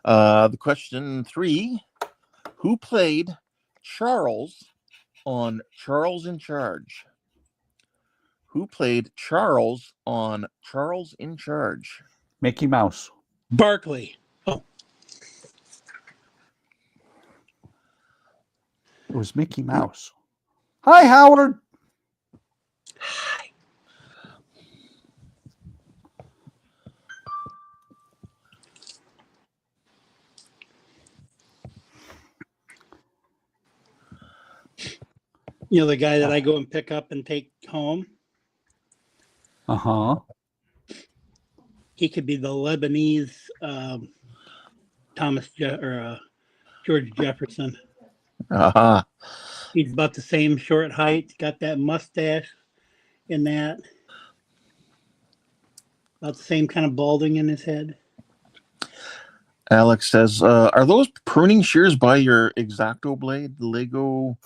The question 3, who played Charles on Charles in Charge? Who played Charles on Charles in Charge?
Mickey Mouse.
Barkley.
It was Mickey Mouse. Hi, Howard.
Hi.
You know, the guy that I go and pick up and take home.
Uh-huh.
he could be the Lebanese George Jefferson.
Uh-huh.
He's about the same short height, got that mustache in that. About the same kind of balding in his head.
Alex says, are those pruning shears by your X-Acto blade, the Lego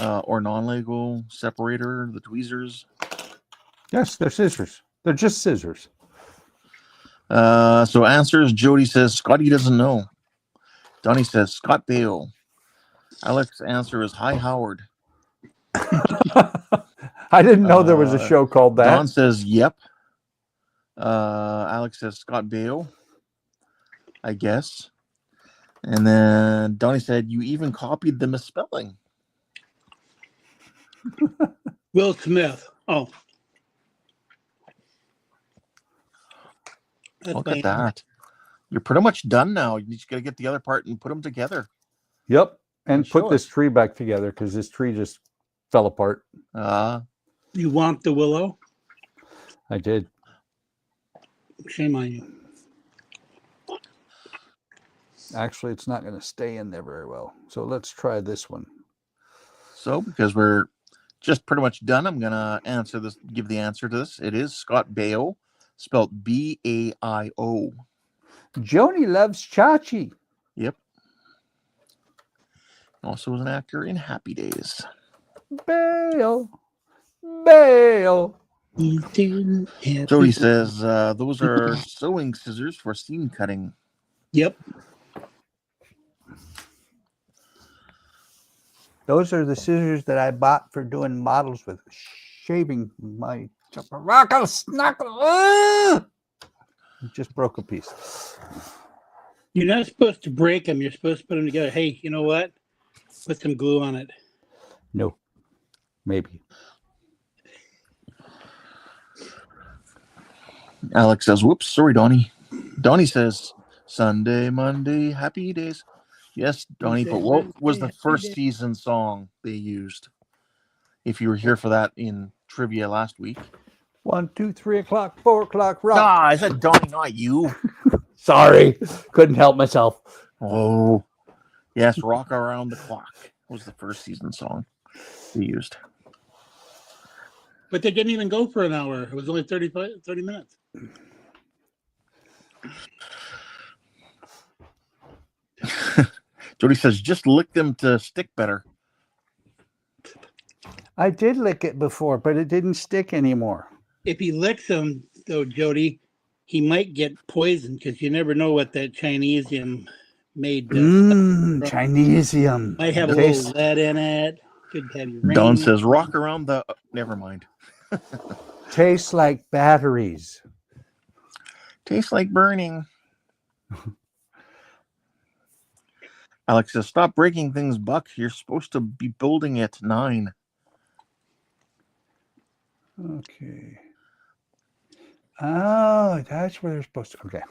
or non-Lego separator, the tweezers?
Yes, they're scissors. They're just scissors.
So answers, Jody says, Scotty doesn't know. Donnie says, Scott Bale. Alex answer is, hi, Howard.
I didn't know there was a show called that.
Don says, yep. Alex says, Scott Bale, I guess. And then Donnie said, you even copied the misspelling.
Will Smith. Oh.
Look at that. You're pretty much done now. You just got to get the other part and put them together.
Yep. And
Show
put this tree back together because this tree just fell apart.
You want the willow?
I did.
Shame on you.
Actually, it's not going to stay in there very well. So let's try this one.
So because we're just pretty much done, I'm going to answer this, give the answer to this. It is Scott Baio, spelled B-A-I-O.
Joni loves Chachi.
Yep. Also was an actor in Happy Days.
Bail. Bail.
Jody says, those are sewing scissors for seam cutting.
Yep.
Those are the scissors that I bought for doing models with, shaving my knuckle. Just broke a piece.
You're not supposed to break them. You're supposed to put them together. Hey, you know what? Put some glue on it.
No. Maybe.
Alex says, whoops, sorry, Donnie. Donnie says, Sunday, Monday, happy days. Yes, Donnie, but what was the first season song they used? If you were here for that in trivia last week.
1, 2, 3 o'clock, 4 o'clock, rock.
Ah, I said Donnie, not you.
Sorry. Couldn't help myself.
Oh, yes, Rock Around the Clock was the first season song they used.
But they didn't even go for an hour. It was only 30 minutes.
Jody says, just lick them to stick better.
I did lick it before, but it didn't stick anymore.
If he licks them, though, Jody, he might get poisoned because you never know what that Chinesium made.
Chinesium.
Might have a little lead in it. Could have you
Don says, rock around the... Never mind.
Tastes like batteries.
Tastes like burning. Alex says, stop breaking things, Buck. You're supposed to be building at 9.
Okay. Oh, that's where they're supposed to. Okay.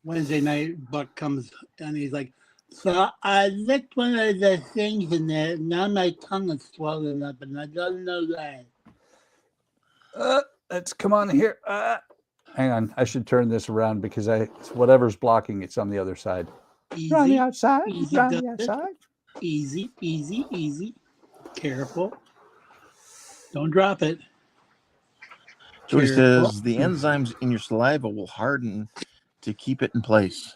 Wednesday night, Buck comes and he's like, so I licked one of the things in there. Now my tongue is swollen up and I don't know that.
Let's come on here. Hang on. I should turn this around because whatever's blocking it's on the other side.
Easy,
Round the outside.
easy
Round
does
the
it.
outside.
Easy, easy, easy. Careful. Don't drop it.
Jody
Careful.
says, the enzymes in your saliva will harden to keep it in place.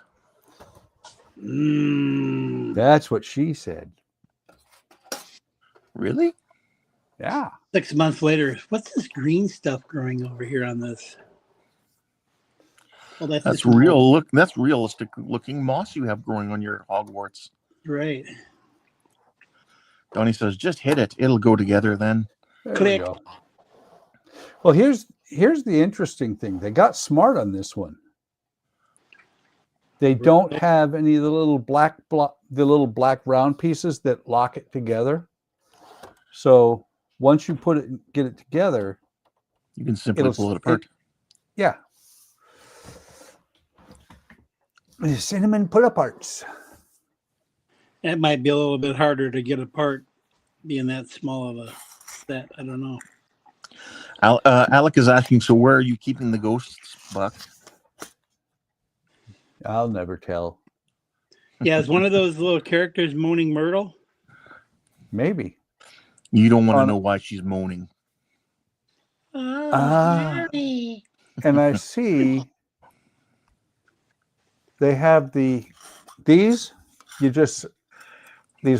That's what she said.
Really?
Yeah.
6 months later, what's this green stuff growing over here on this? Well,
That's real. Look, that's realistic looking moss you have growing on your Hogwarts.
Right.
Donnie says, just hit it. It'll go together then.
There we
Click.
go. Well, here's the interesting thing. They got smart on this one. They don't have any of the little black round pieces that lock it together. So once you get it together,
you can simply pull it apart.
Yeah. Cinnamon pull-aparts.
It might be a little bit harder to get apart being that small of a set. I don't know.
Alec is asking, so where are you keeping the ghosts, Buck?
I'll never tell.
Yeah, it's one of those little characters, Moaning Myrtle.
Maybe.
You don't want to
On-
know why she's moaning.
Oh,
Ah.
Harry.
And I see they have these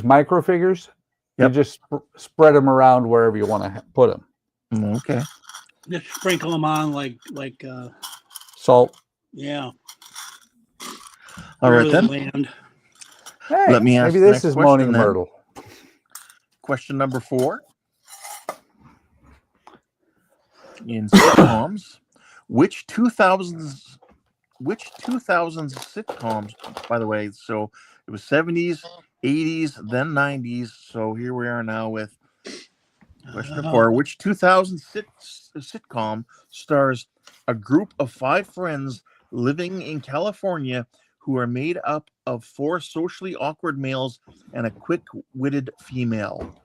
micro figures.
Yep.
You just spread them around wherever you want to put them.
Okay.
Just sprinkle them on like
Salt.
yeah.
All right,
Wherever
then.
they land.
Hey,
Let me ask
maybe
the
this
next
is
question
Moaning
then.
Myrtle.
Question number 4. In sitcoms, which 2000s sitcoms, by the way, so it was 70s, 80s, then 90s. So here we are now with question number 4. Which 2000 sitcom stars a group of 5 friends living in California who are made up of 4 socially awkward males and a quick-witted female?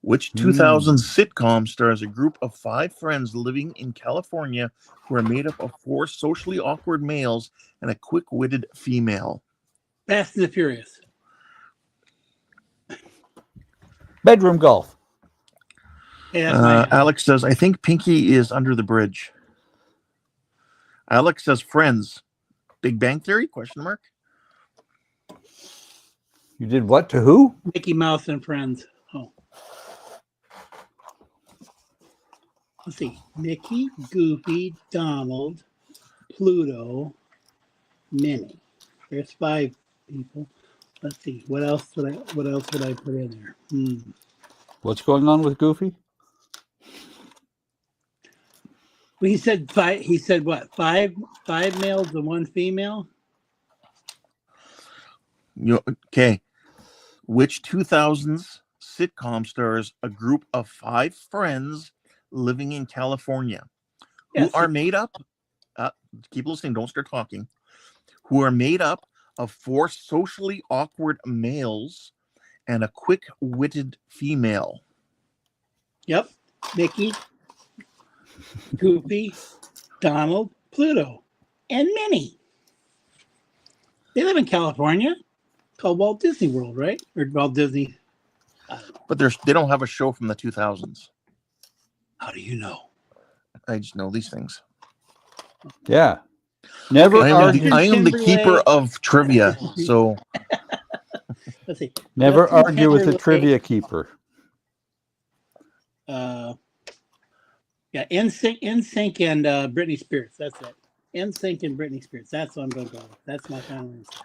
Which 2000 sitcom stars a group of 5 friends living in California who are made up of 4 socially awkward males and a quick-witted female?
Fast and the Furious.
Bedroom golf.
Yeah, that's my
Alex says, I think Pinky is under the bridge. Alex says, Friends. Big Bang Theory? Question mark.
You did what to who?
Mickey Mouse and Friends. Oh. Let's see. Mickey, Goofy, Donald, Pluto, Minnie. There's 5 people. Let's see. What else would I put in there?
What's going on with Goofy?
Well, he said 5. He said what? 5 males and 1 female.
Okay. Which 2000s sitcom stars a group of 5 friends living in California who are made up, keep listening, don't start talking, who are made up of 4 socially awkward males and a quick-witted female?
Yep. Mickey, Goofy, Donald, Pluto, and Minnie. They live in California. Called Walt Disney World, right? Or Walt Disney.
But they don't have a show from the 2000s.
How do you know?
I just know these things.
Yeah. Never
I am the
Timberlake.
keeper of trivia, so
Let's see.
Never
Justin
argue with the
Timberlake.
trivia keeper.
Yeah, NSYNC and Britney Spears. That's it. NSYNC and Britney Spears. That's what I'm going to go with. That's my final answer.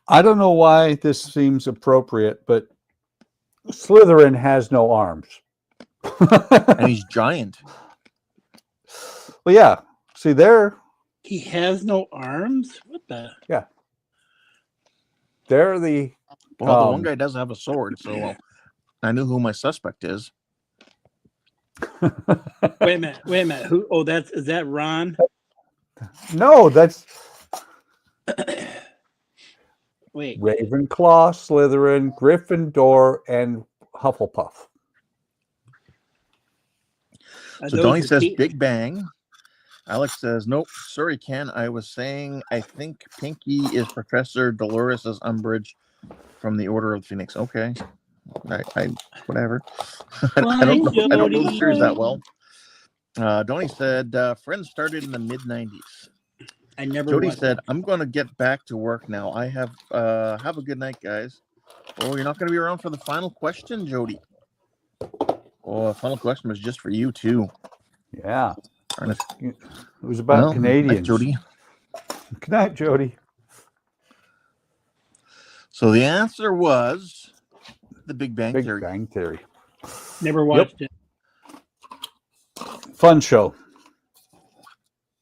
I don't know why this seems appropriate, but Slytherin has no arms.
and he's giant.
Well, yeah. See, they're
He has no arms? What the?
they're the
Well, the one guy doesn't have a sword, so I knew who my suspect is.
Wait a minute. Who? Oh, is that Ron?
No, that's
Wait.
Ravenclaw, Slytherin, Gryffindor, and Hufflepuff.
So Donnie says Big Bang. Alex says, nope, sorry, Ken. I was saying I think Pinky is Professor Dolores Umbridge from the Order of the Phoenix. Okay. I whatever. I don't know the series that well. Donnie said Friends started in the mid-90s.
I never
Jody
watched
said,
it.
I'm going to get back to work now. I have a good night, guys. Oh, you're not going to be around for the final question, Jody. Oh, the final question was just for you, too.
Yeah. It was about Canadians.
Good night, Jody.
Good night, Jody.
So the answer was the Big Bang
Big
Theory.
Bang Theory.
Never watched it.
Fun show.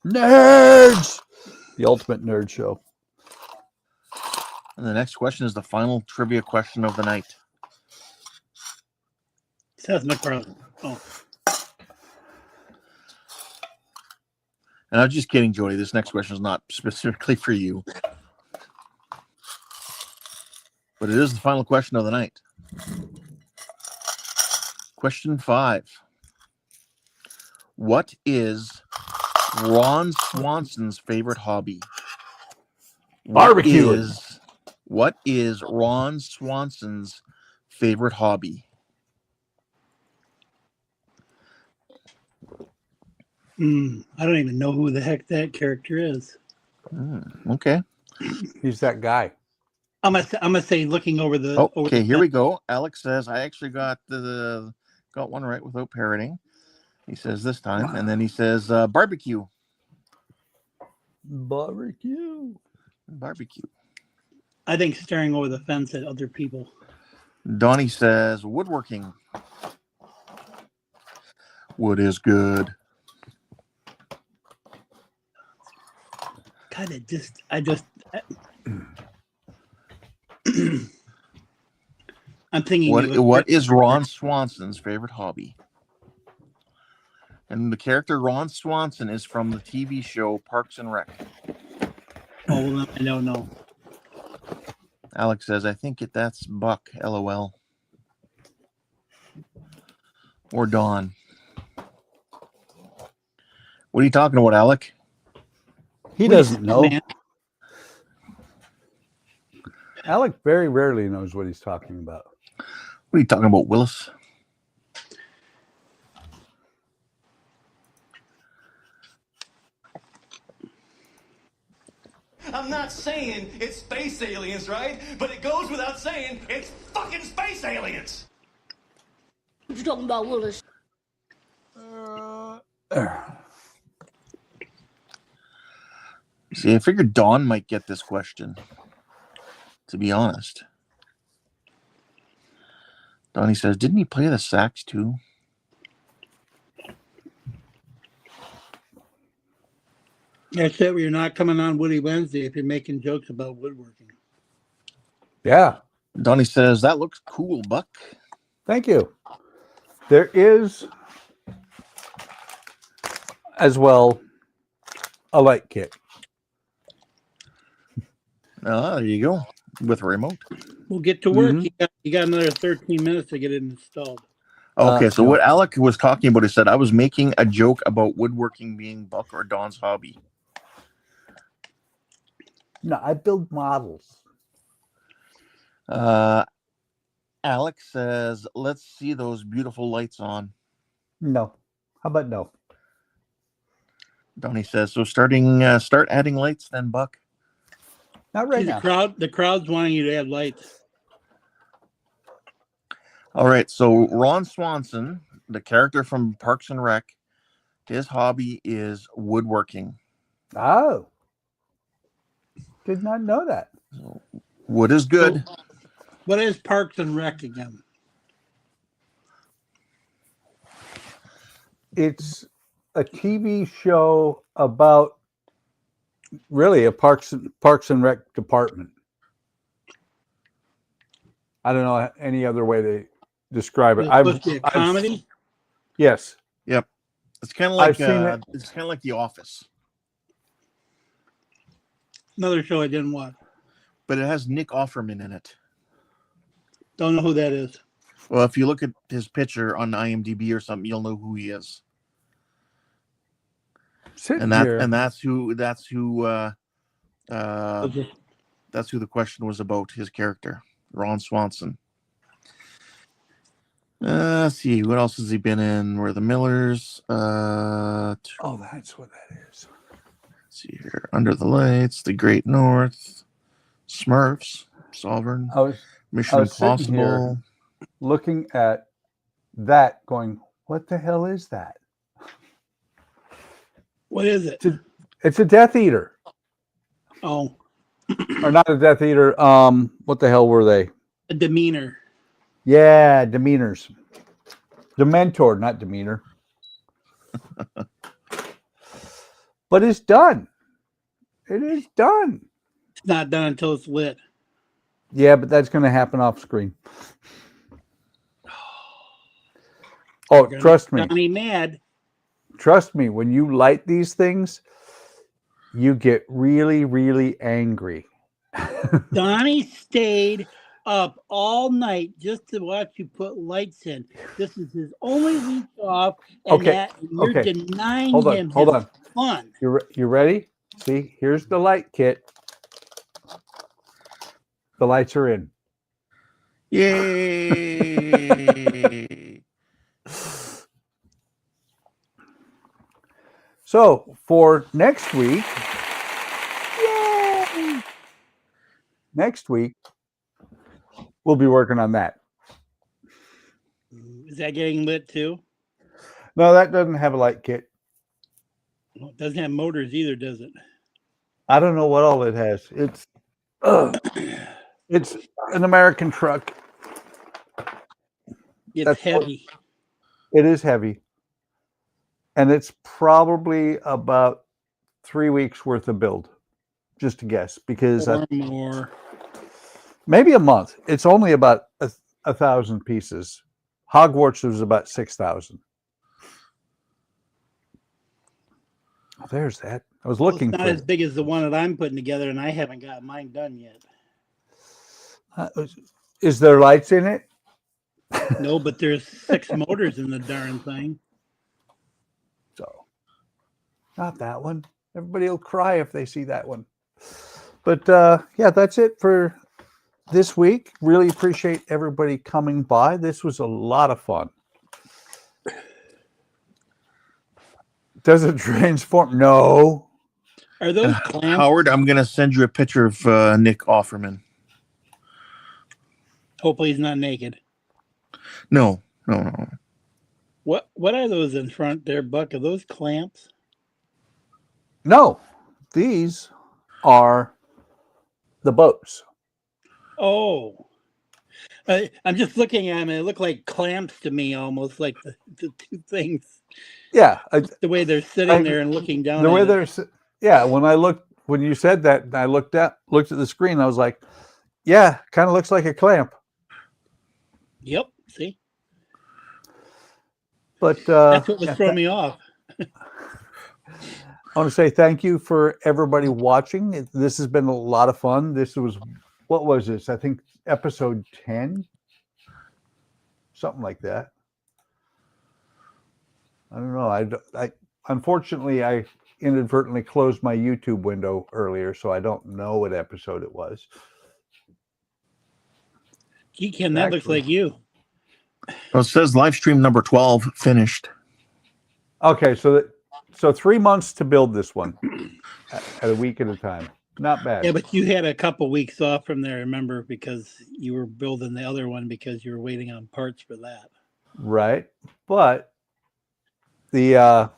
Nerds! The ultimate nerd show.
And the next question is the final trivia question of the night.
Seth MacFarlane. Oh.
And I'm just kidding, Jody. This next question is not specifically for you. But it is the final question of the night. Question 5. What is Ron Swanson's favorite hobby?
Barbecue.
What is Ron Swanson's favorite hobby?
I don't even know who the heck that character is.
Okay.
He's that guy.
I'm gonna say looking over the.
Oh,
over
okay.
the
Here we go. Alex says I actually got one right without parroting. He says this time, and then he says barbecue.
Barbecue.
I think staring over the fence at other people.
Donnie says woodworking. Wood is good.
God, I'm thinking.
What is Ron Swanson's favorite hobby? And the character Ron Swanson is from the TV show Parks and Rec.
Oh, well, I don't know.
Alex says, I think that's Buck, LOL. Or Dawn. What are you talking about, Alec?
He doesn't know. Alec very rarely knows what he's talking about.
What are you talking about, Willis?
I'm not saying it's space aliens, right? But it goes without saying it's fucking space aliens.
What you talking about, Willis?
See, I figured Dawn might get this question, to be honest. Donnie says, didn't he play the sax too?
That's it. You're not coming on Woody Wednesday if you're making jokes about woodworking.
Yeah.
Donnie says, that looks cool, Buck.
Thank you. There is, as well, a light kit.
There you go. With a remote.
We'll get to work. You got another 13 minutes to get it installed.
Okay, so
no.
what Alec was talking about, he said, I was making a joke about woodworking being Buck or Dawn's hobby.
No, I build models.
Alex says, let's see those beautiful lights on.
No. How about no?
Donnie says, so start adding lights then, Buck.
Not right
See,
now.
the crowd's wanting you to add lights.
All right, so Ron Swanson, the character from Parks and Rec, his hobby is woodworking.
Oh. Did not know that.
Wood is good.
So, what is Parks and Rec again?
It's a TV show about really a Parks and Rec department. I don't know any other way to describe it.
It's supposed to be a comedy?
Yes.
Yep. It's kind of like
I've seen it.
It's kind of like The Office,
Another show I didn't watch.
but it has Nick Offerman in it.
Don't know who that is.
Well, if you look at his picture on IMDb or something, you'll know who he is. That's who the question was about, his character, Ron Swanson. Let's see, what else has he been in? We're the Millers.
Oh, that's what that is.
Let's see here. Under the Lights, The Great North, Smurfs, Sovereign, Mission Impossible.
Looking at that, going, what the hell is that?
What is it?
It's a Death Eater.
Oh,
Or not a Death Eater. What the hell were they?
a demeanor.
Yeah, Demeanors. Dementor, not Demeanor. But it's done. It is done.
It's not done until it's lit.
Yeah, but that's going to happen off screen. Oh, trust me.
Johnny mad.
Trust me, when you light these things, you get really, really angry.
Donnie stayed up all night just to watch you put lights in. This is his only week off, and you're denying him his fun.
You ready? See, here's the light kit. The lights are in.
Yay!
So for next week, yay! Next week, we'll be working on that.
Is that getting lit too?
No, that doesn't have a light kit.
Well, it doesn't have motors either, does it?
I don't know what all it has. It's an American truck.
It's
That's
heavy.
It is heavy. And it's probably about 3 weeks worth of build, just to guess, because
Or more.
maybe a month. It's only about 1,000 pieces. Hogwarts was about 6,000. Oh, there's that. I was looking
It's
for
not as
it.
big as the one that I'm putting together, and I haven't got mine done yet.
Is there lights in it?
No, but there's 6 motors in the darn thing.
So, not that one. Everybody will cry if they see that one. But yeah, that's it for this week. Really appreciate everybody coming by. This was a lot of fun. Does it transform? No.
Are those clamps?
Howard, I'm going to send you a picture of Nick Offerman.
Hopefully he's not naked.
No.
What are those in front there, Buck? Are those clamps?
No. These are the boats.
Oh. I'm just looking at them, and they look like clamps to me, almost like the two things.
Yeah.
The way they're sitting there and looking down.
The way
at
they're, yeah. When you said that, and I looked at the screen, I was like, yeah, kind of looks like a clamp.
Yep. See,
But
that's what was throwing me off.
I want to say thank you for everybody watching. This has been a lot of fun. This was, what was this? I think episode 10, something like that. I don't know. I unfortunately I inadvertently closed my YouTube window earlier, so I don't know what episode it was.
Gee, Ken, that looks like you.
Well, it says live stream number 12 finished.
Okay, so 3 months to build this one at a week at a time. Not bad.
Yeah, but you had a couple weeks off from there, remember, because you were building the other one because you were waiting on parts for that.
Right, but the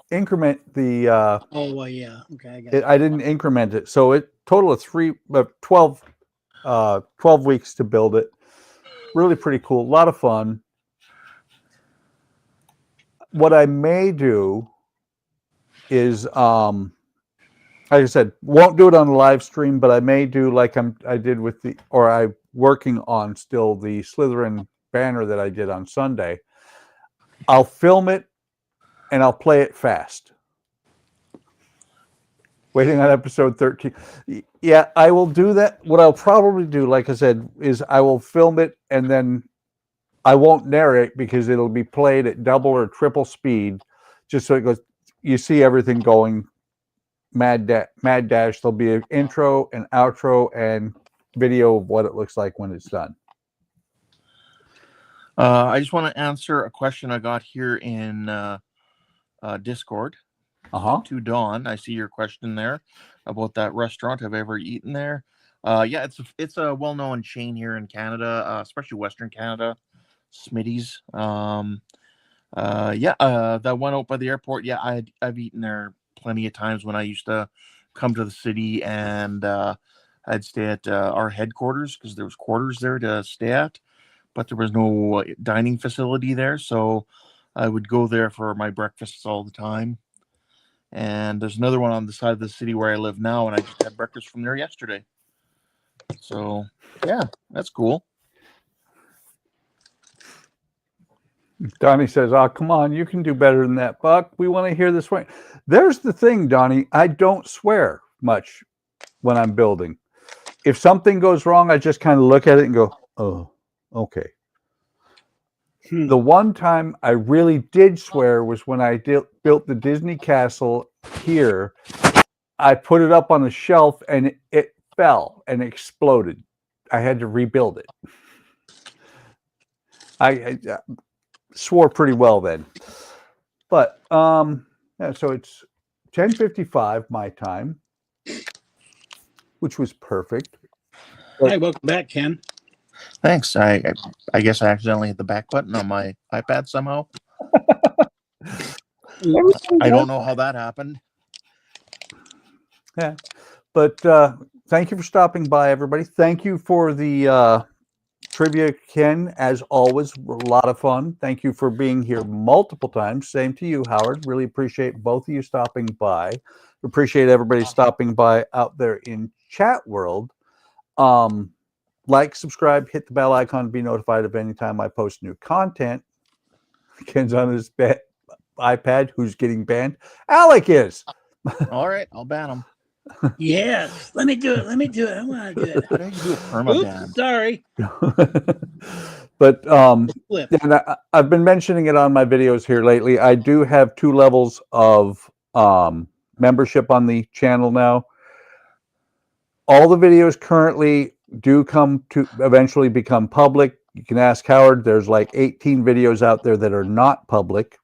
increment
oh well, yeah, okay, I got it.
I didn't increment it, so it total of 12 weeks to build it. Really pretty cool, a lot of fun. What I may do is like I said, won't do it on the live stream, but I may do like I'm working on still the Slytherin banner that I did on Sunday. I'll film it and I'll play it fast. Waiting on episode 13. Yeah, I will do that. What I'll probably do, like I said, is I will film it and then I won't narrate because it'll be played at double or triple speed, just so it goes. You see everything going mad dash. There'll be an intro, an outro, and video of what it looks like when it's done.
I just want to answer a question I got here in Discord. To Dawn, I see your question there about that restaurant. Have I ever eaten there? Yeah, it's a well-known chain here in Canada, especially Western Canada. Smitty's. That one out by the airport. Yeah, I've eaten there plenty of times when I used to come to the city, and I'd stay at our headquarters because there was quarters there to stay at, but there was no dining facility there, so I would go there for my breakfasts all the time. And there's another one on the side of the city where I live now, and I just had breakfast from there yesterday. So yeah, that's cool.
Donnie says, "Oh, come on, you can do better than that, Buck. We want to hear this way." There's the thing, Donnie. I don't swear much when I'm building. If something goes wrong, I just kind of look at it and go, "Oh, okay." The one time I really did swear was when I built the Disney castle here. I put it up on the shelf, and it fell and exploded. I had to rebuild it. I swore pretty well then. But yeah, so it's 10:55 my time, which was perfect.
Hi, welcome back, Ken.
Thanks. I guess I accidentally hit the back button on my iPad somehow. I don't know how that happened.
Yeah, but thank you for stopping by, everybody. Thank you for the trivia, Ken. As always, a lot of fun. Thank you for being here multiple times. Same to you, Howard. Really appreciate both of you stopping by. Appreciate everybody stopping by out there in chat world. Like, subscribe, hit the bell icon to be notified of any time I post new content. Ken's on his iPad. Who's getting banned? Alec is.
All right, I'll ban him.
Yes, let me do it. Let me do it. I want to do it.
How do you do a permaban?
Oops, sorry.
But
Flip.
and I've been mentioning it on my videos here lately. I do have 2 levels of membership on the channel now. All the videos currently do come to eventually become public. You can ask Howard. There's like 18 videos out there that are not public.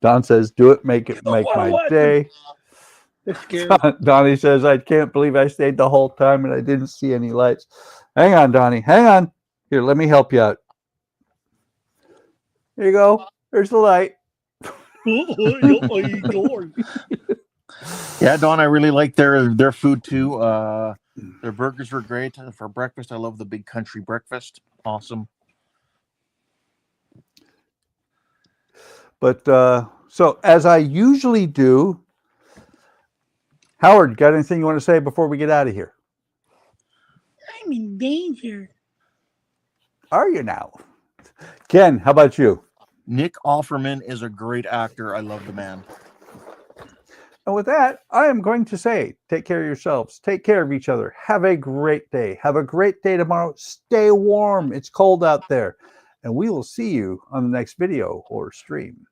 Don says, "Do it, make my day."
They're scary.
Donnie says, "I can't believe I stayed the whole time and I didn't see any lights." Hang on, Donnie. Hang on. Here, let me help you out. There you go. There's the light.
Yeah, Don, I really like their food too. Their burgers were great. For breakfast, I love the Big Country breakfast. Awesome.
But so as I usually do, Howard, got anything you want to say before we get out of here?
I'm in danger.
Are you now? Ken, how about you?
Nick Offerman is a great actor. I love the man.
And with that, I am going to say, take care of yourselves. Take care of each other. Have a great day. Have a great day tomorrow. Stay warm. It's cold out there. And we will see you on the next video or stream.